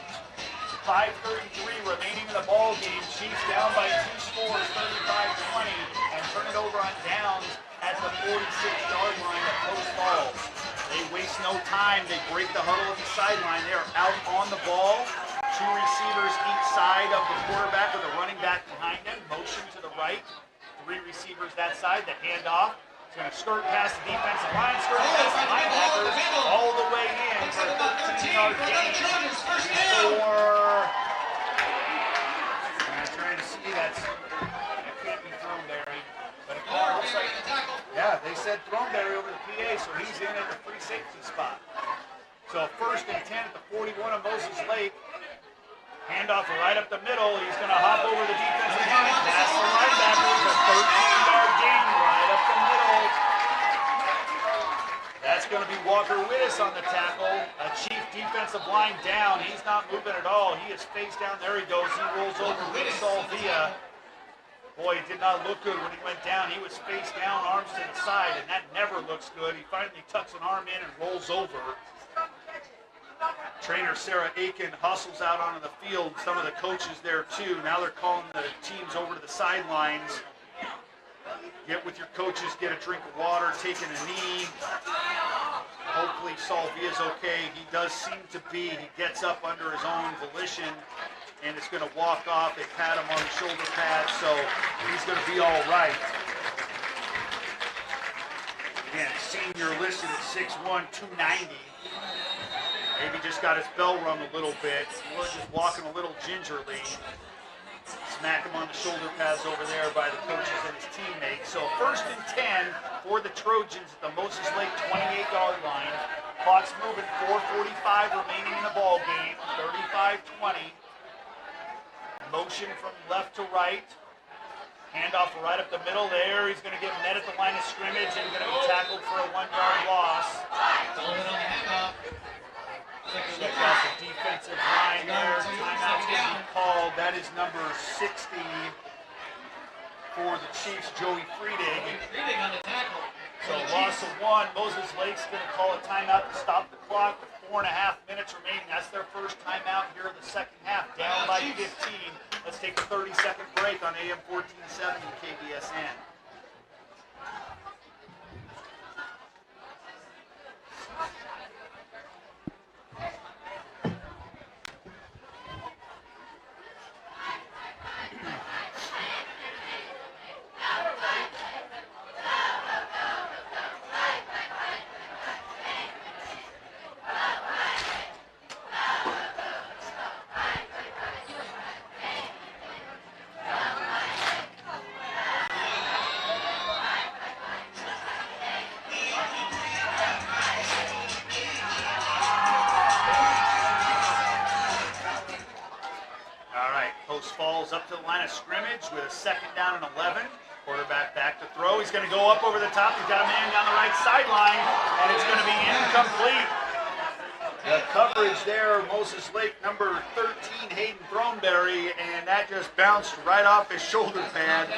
5:33 remaining in the ball game. Chiefs down by 2 scores, 35-20, and turn it over on downs at the 46-yard line at Post Falls. They waste no time. They break the huddle at the sideline. They are out on the ball. 2 receivers each side of the quarterback with a running back behind them. Motion to the right. 3 receivers that side. The handoff. It's going to skirt past the defensive line, skirt past the linebackers, all the way in for a 13-yard gain for... I'm trying to see, that can't be Throneberry. But it looks like, yeah, they said Throneberry over the PA, so he's in at the free safety spot. So 1st and 10 at the 41 of Moses Lake. Handoff right up the middle. He's going to hop over the defensive line, pass the linebackers, a 13-yard gain right up the middle. That's going to be Walker Wittes on the tackle. A chief defensive line down. He's not moving at all. He is face down. There he goes. He rolls over with Salvia. Boy, it did not look good when he went down. He was face down, arms to the side, and that never looks good. He finally tucks an arm in and rolls over. Trainer Sarah Aiken hustles out onto the field. Some of the coaches there too. Now they're calling the teams over to the sidelines. Get with your coaches, get a drink of water, taking a knee. Hopefully Salvia's okay. He does seem to be. He gets up under his own volition and is going to walk off. They pat him on the shoulder pad, so he's going to be all right. Again, senior listed at 6'1", 290. Maybe just got his bell rung a little bit. He was just walking a little gingerly. Smack him on the shoulder pads over there by the coaches and his teammates. So 1st and 10 for the Trojans at the Moses Lake 28-yard line. Clock's moving, 4:45 remaining in the ball game. 35-20. Motion from left to right. Handoff right up the middle there. He's going to get met at the line of scrimmage and going to be tackled for a 1-yard loss. Check out the defensive line there. Timeout's going to be called. That is number 60 for the Chiefs, Joey Friedig. On the tackle. So loss of 1. Moses Lake's going to call a timeout to stop the clock with 4.5 minutes remaining. That's their first timeout here in the second half. Down by 15. Let's take a 30-second break on AM 1470 KBSN. Falls up to the line of scrimmage with a 2nd down and 11. Quarterback back to throw. He's going to go up over the top. He's got a man down the right sideline, and it's going to be incomplete. The coverage there, Moses Lake, number 13, Hayden Throneberry, and that just bounced right off his shoulder pad.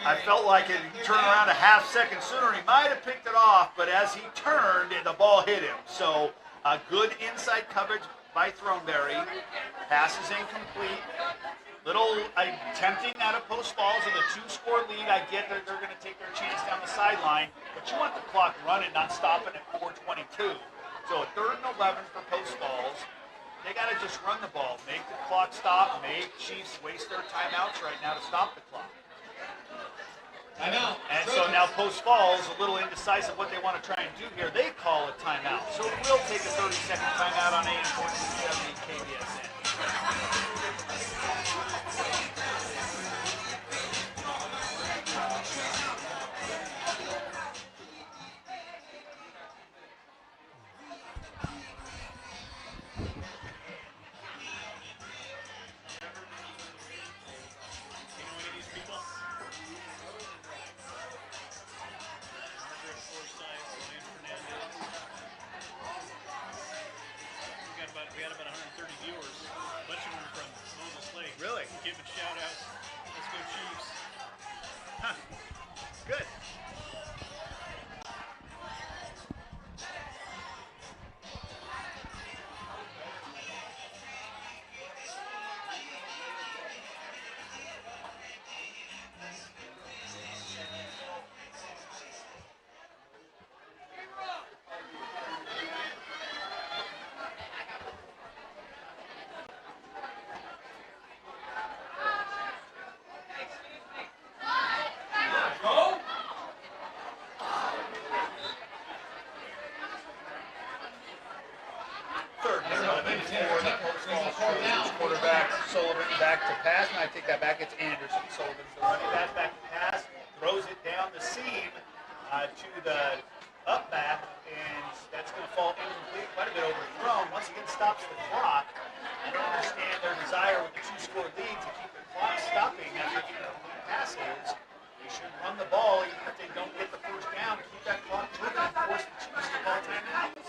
I felt like it turned around a half second sooner. He might have picked it off, but as he turned, the ball hit him. So a good inside coverage by Throneberry. Pass is incomplete. Little tempting out of Post Falls with a 2-score lead. I get that they're going to take their chance down the sideline, but you want the clock running, not stopping at 4:22. So a 3rd and 11 for Post Falls. They got to just run the ball, make the clock stop, make Chiefs waste their timeouts right now to stop the clock. Timeout. And so now Post Falls, a little indecisive what they want to try and do here. They call a timeout. So we'll take a 30-second timeout on AM 1470 KBSN. We had about 130 viewers, a bunch of them from Moses Lake. Really? Giving back to pass, and I take that back. It's Anderson. Sullivan's the running back to pass, throws it down the seam to the up back, and that's going to fall incomplete, quite a bit overthrown. Once again, stops the clock. I don't understand their desire with the 2-score lead to keep the clock stopping after the incomplete passes. They should run the ball even if they don't get the first down to keep that clock moving and force the Chiefs to call timeouts.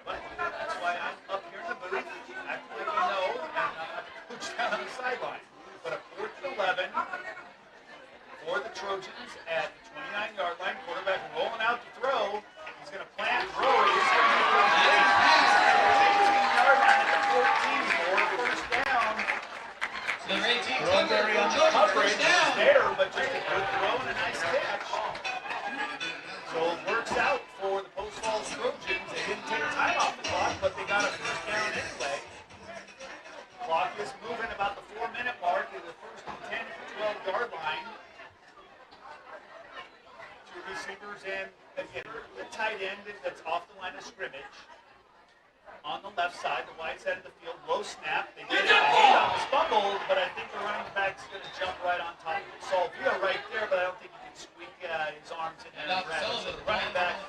But that's why I'm up here in the booth, acting like I know, and I'm not the coach down on the sideline. But a 4th and 11 for the Trojans at the 29-yard line. Quarterback rolling out to throw. He's going to plant, throw it. He's going to make a great pass at the 18-yard line at the 14 for the first down. So the 18 Throw on the coverage is there, but just a good throw and a nice catch. So it works out for the Post Falls Trojans. They didn't take time off the clock, but they got a first down anyway. Clock is moving about the 4-minute mark at the first and 10 at the 12-yard line. Two receivers and, again, the tight end that's off the line of scrimmage. On the left side, the wide side of the field, low snap. They get it. The handoff is fumbled, but I think the running back's going to jump right on top of it. Salvia right there, but I don't think he can squeak his arms in there. So the running back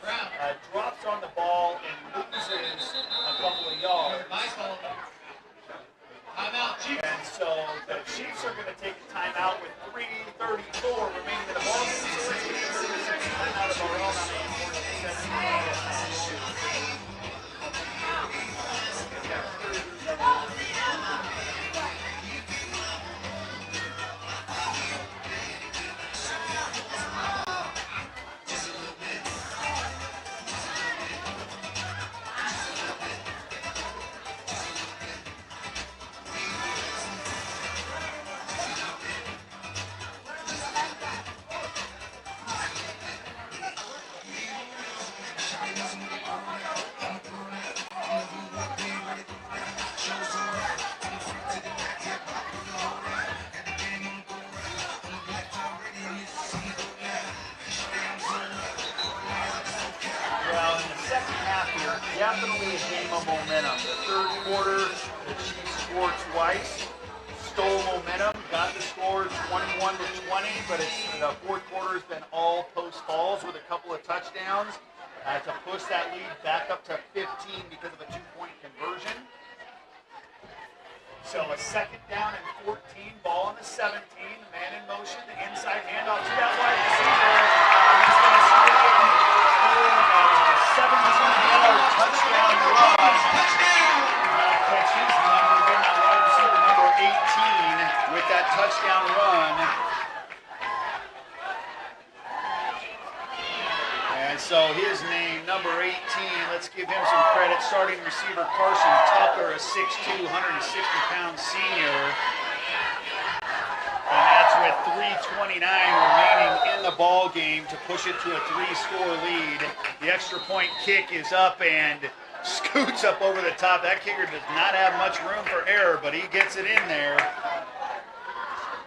drops on the ball and loses a couple of yards. Timeout, Chiefs. And so the Chiefs are going to take a timeout with 3:34 remaining in the ball game. So let's take a 30-second timeout of our own on definitely a game of momentum. The third quarter, the Chiefs scored twice, stole momentum, got the score 21-20, but the fourth quarter has been all Post Falls with a couple of touchdowns to push that lead back up to 15 because of a 2-point conversion. So a 2nd down and 14, ball on the 17, man in motion, the inside handoff to that wide receiver, and he's going to stick it for a 17-yard touchdown run. Catch his number, then that wide receiver number 18 with that touchdown run. And so his name, number 18, let's give him some credit. Starting receiver Carson Tucker, a 6'2", 160-pound senior. And that's with 3:29 remaining in the ball game to push it to a 3-score lead. The extra point kick is up and scoots up over the top. That kicker does not have much room for error, but he gets it in there.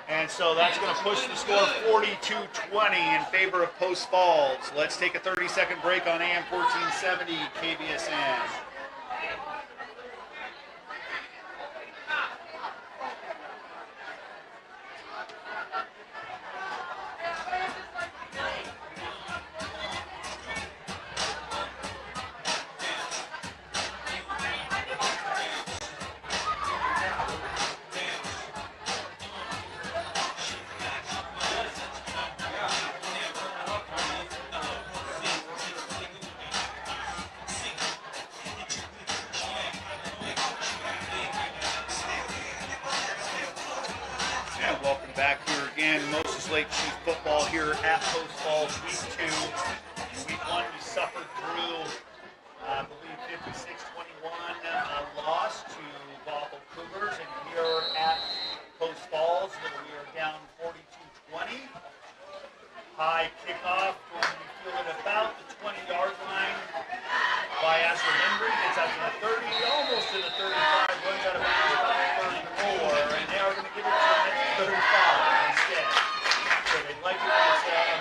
And so that's going to push the score 42-20 in favor of Post Falls. Let's take a 30-second break on AM 1470 KBSN. Lake Chief football here at Post Falls Week 2. In Week 1, we suffered through, I believe, 56-21 loss to Bothell Cougars, and here at Post Falls, we are down 42-20. High kickoff going to be fielded about the 20-yard line by Asher Lindgren. Gets out to the 30, almost to the 35, runs out of bounds about the 34, and they are going to give it to him at the 35 instead. So they like it on that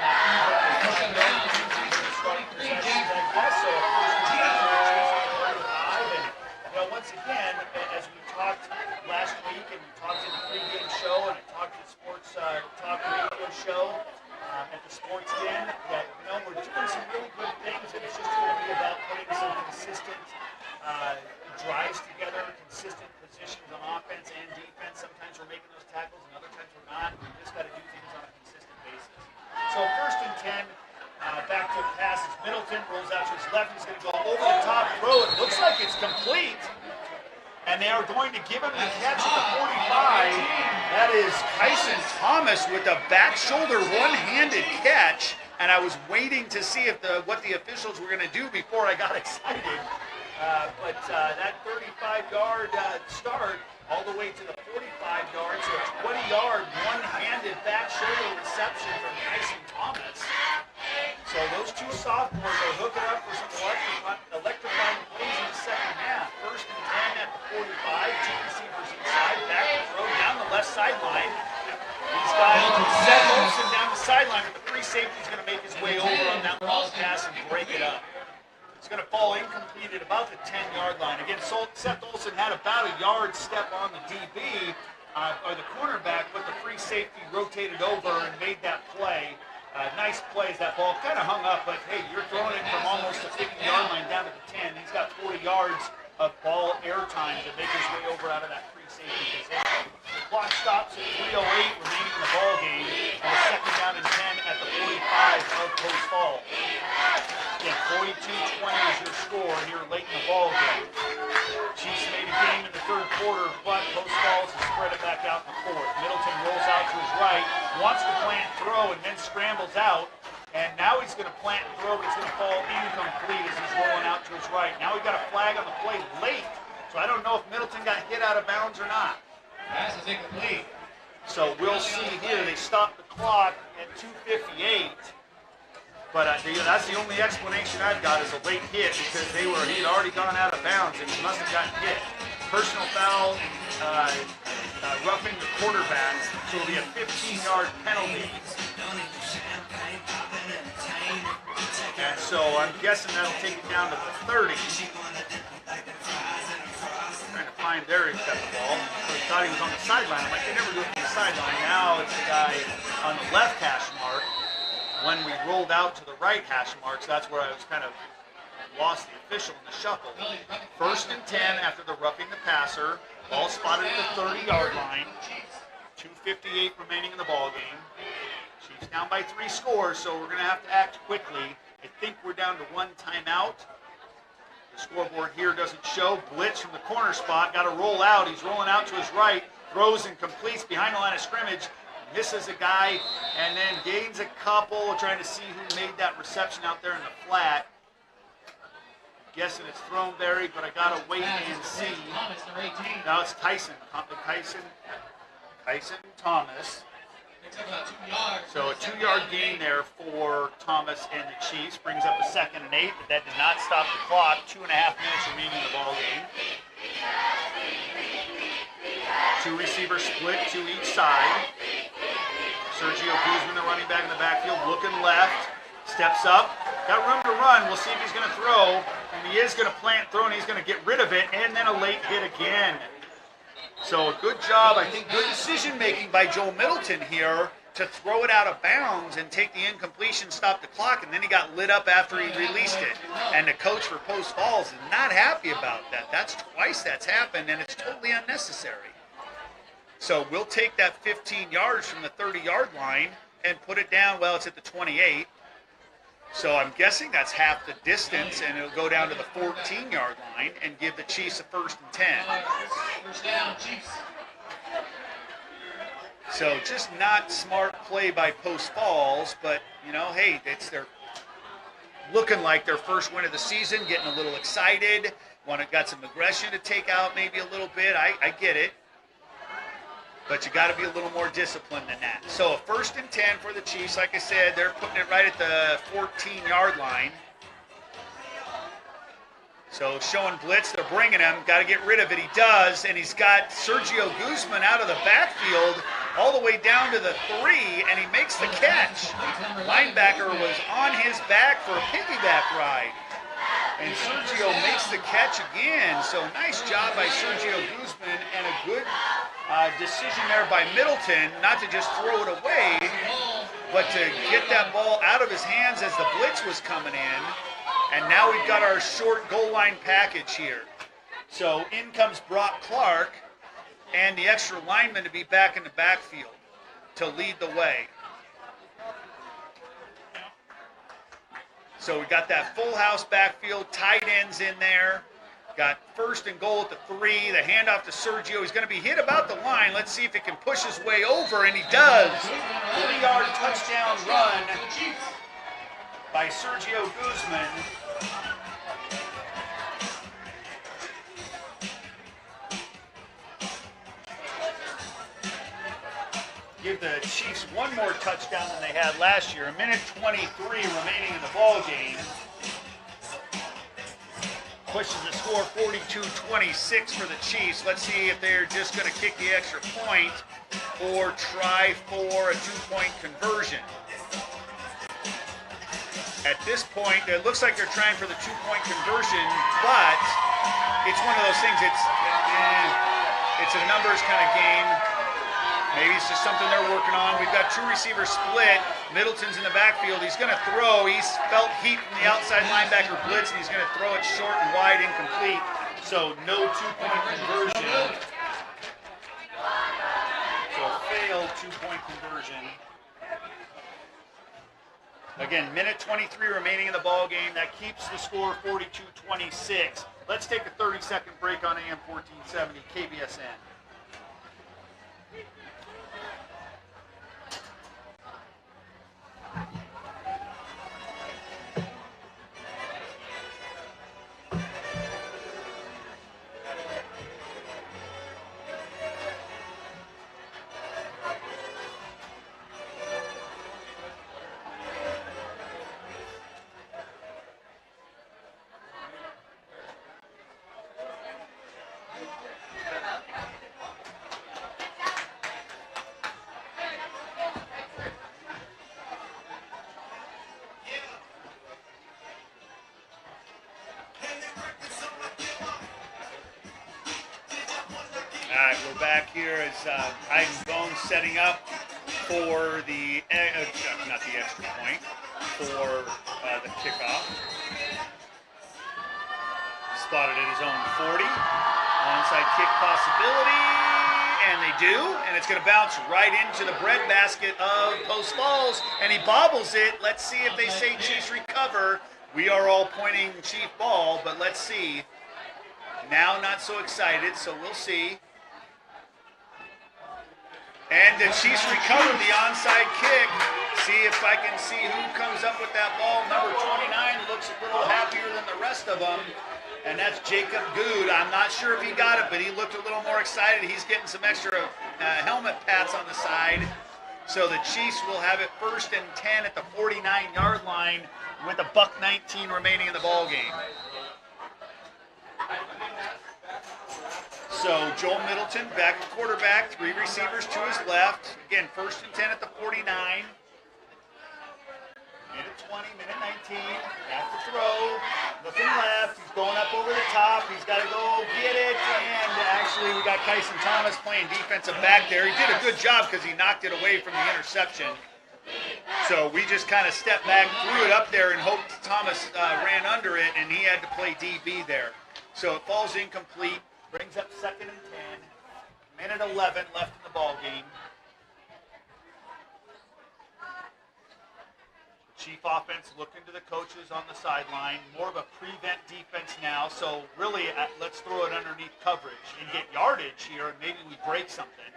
back to pass. Middleton rolls out to his left. He's going to go over the top throw. It looks like it's complete. And they are going to give him the catch at the 45. That is Kyson Thomas with a back shoulder one-handed catch. And I was waiting to see if what the officials were going to do before I got excited. But that 35-yard start all the way to the 45-yard, so a 20-yard one-handed back shoulder reception from Kyson Thomas. So those two sophomores are hooking up for some electrifying plays in the second half. First and 10 at the 45, two receivers inside, back to throw down the left sideline. He's got Seth Olsen down the sideline, but the free safety is going to make his way over on that long pass and break it up. It's going to fall incomplete at about the 10-yard line. Again, Seth Olsen had about a yard step on the DB, or the cornerback, but the free safety rotated over and made that play. Nice plays. That ball kind of hung up, but hey, you're throwing it from almost the 50-yard line down to the 10. He's got 40 yards of ball air time to make his way over out of that free safety position. The clock stops at 3:08 remaining in the ball game, and a second down and 10 at the 45 of Post Falls. Again, 42-20 is your score here late in the ball game. Chiefs made a game in the third quarter, but Post Falls has spread it back out in the fourth. Middleton rolls out to his right, wants to plant and throw, and then scrambles out. And now he's going to plant and throw, but it's going to fall incomplete as he's rolling out to his right. Now we've got a flag on the play late, so I don't know if Middleton got hit out of bounds or not. Pass is incomplete. So we'll see here. They stopped the clock at 2:58. But that's the only explanation I've got is a late hit because he had already gone out of bounds and he must have gotten hit. Personal foul, roughing the quarterback, so it'll be a 15-yard penalty. And so I'm guessing that'll take it down to the 30. Trying to find there he's got the ball. So he thought he was on the sideline. I'm like, they never do it on the sideline. Now it's the guy on the left hash mark. When we rolled out to the right hash marks, that's where I was kind of lost the official in the shuffle. First and 10 after the roughing the passer. Ball spotted at the 30-yard line. 2:58 remaining in the ball game. Chiefs down by 3 scores, so we're going to have to act quickly. I think we're down to 1 timeout. The scoreboard here doesn't show. Blitz from the corner spot. Got to roll out. He's rolling out to his right. Throws and completes behind the line of scrimmage. Misses a guy and then gains a couple, trying to see who made that reception out there in the flat. Guessing it's Throneberry, but I gotta wait and see. Now it's Tyson Thomas. So a 2-yard gain there for Thomas and the Chiefs. Brings up a 2nd and 8, but that did not stop the clock. 2.5 minutes remaining in the ball game. 2 receivers split to each side. Sergio Guzman, the running back in the backfield, looking left, steps up, got room to run. We'll see if he's going to throw, and he is going to plant throw, and he's going to get rid of it, and then a late hit again. So a good job, I think, good decision-making by Joe Middleton here to throw it out of bounds and take the incompletion, stop the clock, and then he got lit up after he released it. And the coach for Post Falls is not happy about that. That's twice that's happened, and it's totally unnecessary. So we'll take that 15 yards from the 30-yard line and put it down, well, it's at the 28. So I'm guessing that's half the distance, and it'll go down to the 14-yard line and give the Chiefs a 1st and 10. First down, Chiefs. So just not smart play by Post Falls, but, you know, hey, they're looking like their first win of the season, getting a little excited, got some aggression to take out maybe a little bit. I get it. But you got to be a little more disciplined than that. So a 1st and 10 for the Chiefs. Like I said, they're putting it right at the 14-yard line. So showing blitz, they're bringing him. Got to get rid of it. He does, and he's got Sergio Guzman out of the backfield all the way down to the 3, and he makes the catch. Linebacker was on his back for a piggyback ride. And Sergio makes the catch again. So nice job by Sergio Guzman, and a good decision there by Middleton, not to just throw it away, but to get that ball out of his hands as the blitz was coming in. And now we've got our short goal line package here. So in comes Brock Clark and the extra lineman to be back in the backfield to lead the way. So we got that full house backfield, tight ends in there. Got first and goal at the 3. The handoff to Sergio. He's going to be hit about the line. Let's see if he can push his way over, and he does. 40-yard touchdown run by Sergio Guzman. Give the Chiefs one more touchdown than they had last year. 1:23 remaining in the ball game. Pushes the score 42-26 for the Chiefs. Let's see if they're just going to kick the extra point or try for a 2-point conversion. At this point, it looks like they're trying for the 2-point conversion, but it's one of those things. It's a numbers kind of game. Maybe it's just something they're working on. We've got 2 receivers split. Middleton's in the backfield. He's going to throw. He's felt heat from the outside linebacker blitz, and he's going to throw it short and wide, incomplete. So no 2-point conversion. So failed 2-point conversion. Again, 1:23 remaining in the ball game. That keeps the score 42-26. Let's take a 30-second break on AM 1470 KBSN. All right, we're back here as Ivan Bones setting up for the, not the extra point, for the kickoff. Spotted at his own 40. Onside kick possibility, and they do, and it's going to bounce right into the breadbasket of Post Falls, and he bobbles it. Let's see if they say Chiefs recover. We are all pointing Chief ball, but let's see. Now not so excited, so we'll see. And the Chiefs recover the onside kick. See if I can see who comes up with that ball. Number 29 looks a little happier than the rest of them. And that's Jacob Good. I'm not sure if he got it, but he looked a little more excited. He's getting some extra helmet pats on the side. So the Chiefs will have it 1st and 10 at the 49-yard line with $1:19 remaining in the ball game. So Joel Middleton back at quarterback, 3 receivers to his left. Again, 1st and 10 at the 49. Minute 20, minute 19. Back to throw. Looking left. He's going up over the top. He's got to go get it. And actually, we got Kyson Thomas playing defensive back there. He did a good job because he knocked it away from the interception. So we just kind of stepped back, threw it up there, and hoped Thomas ran under it, and he had to play DB there. So it falls incomplete. Brings up 2nd and 10. Minute 11 left in the ball game. Chief offense looking to the coaches on the sideline. More of a prevent defense now. So really, let's throw it underneath coverage and get yardage here, and maybe we break something.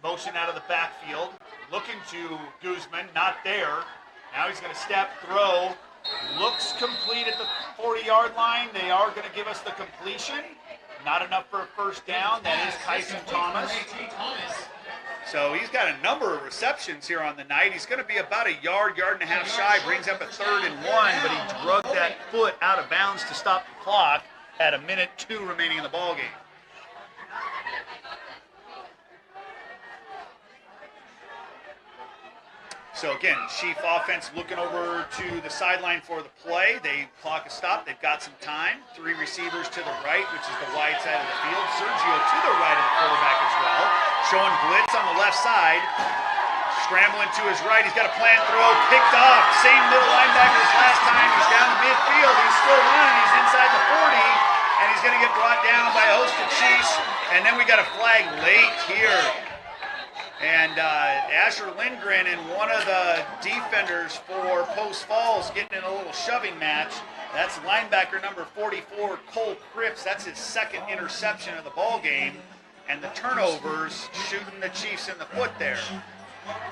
Motion out of the backfield. Looking to Guzman. Not there. Now he's going to step, throw. Looks complete at the 40-yard line. They are going to give us the completion. Not enough for a 1st down. That is Kyson Thomas. So he's got a number of receptions here on the night. He's going to be about a yard and a half shy. Brings up a 3rd and 1, but he drug that foot out of bounds to stop the clock at 1:02 remaining in the ballgame. So again, Chief offense looking over to the sideline for the play. They clock a stop. They've got some time. 3 receivers to the right, which is the wide side of the field. Sergio to the right of the quarterback as well. Showing blitz on the left side. Scrambling to his right. He's got a planned throw. Picked off. Same middle linebacker as last time. He's down the midfield. He's still running. He's inside the 40. And he's going to get brought down by a host of Chiefs. And then we got a flag late here. And Asher Lindgren and one of the defenders for Post Falls getting in a little shoving match. That's linebacker number 44, Cole Cripps. That's his second interception of the ball game. And the turnovers shooting the Chiefs in the foot there.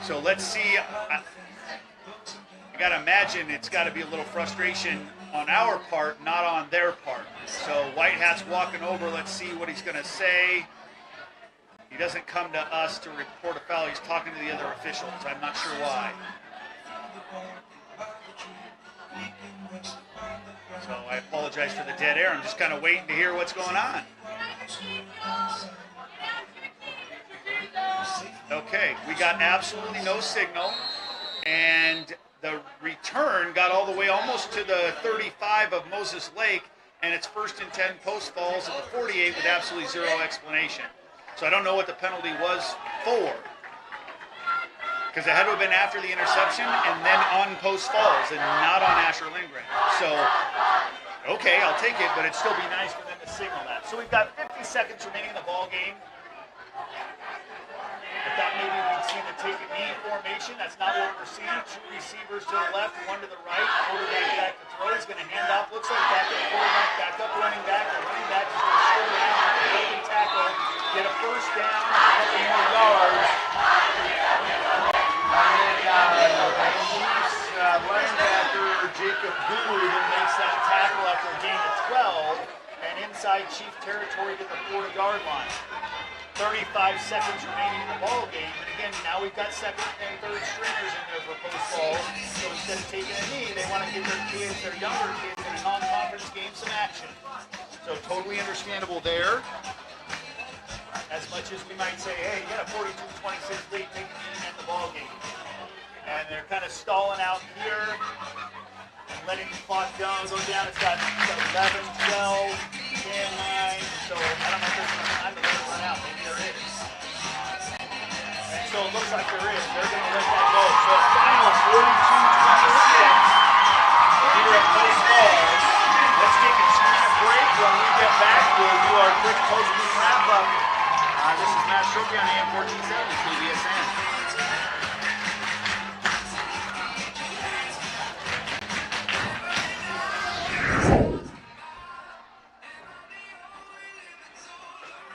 So let's see. I got to imagine it's got to be a little frustration on our part, not on their part. So White Hat's walking over. Let's see what he's going to say. He doesn't come to us to report a foul. He's talking to the other officials. I'm not sure why. So I apologize for the dead air. I'm just kind of waiting to hear what's going on. Okay, we got absolutely no signal. And the return got all the way almost to the 35 of Moses Lake. And it's 1st and 10 Post Falls at the 48 with absolutely zero explanation. So I don't know what the penalty was for. Because it had to have been after the interception and then on Post Falls and not on Asher Lindgren. So, okay, I'll take it, but it'd still be nice for them to signal that. So we've got 50 seconds remaining in the ball game. I thought maybe we'd see the take a knee formation. That's not what we're seeing. 2 receivers to the left, 1 to the right. Quarterback back to throw. He's going to hand off. Looks like back up quarterback, back up running back. The running back is going to shoot around with a broken tackle, get a first down, a couple more yards. And then Chiefs linebacker Jacob Gould makes that tackle after a gain of 12. And inside Chief territory to the 40-yard line. 35 seconds remaining in the ball game. And again, now we've got second and third stringers in there for Post Falls. So instead of taking a knee, they want to give their kids, their younger kids in a non-conference game some action. So totally understandable there. As much as we might say, hey, you got a 42-26 lead, take a knee in the ball game. And they're kind of stalling out here and letting the clock go down. It's got 11, 12, 10, 9. So I don't know if there's enough time to let it run out. Maybe there is. And so it looks like there is. They're going to let that go. So a final 42-26 here at Post Falls. Let's take a break. When we get back, we'll do our quick post-game wrap-up. This is Matt Trojan, AM 1470, KBSN.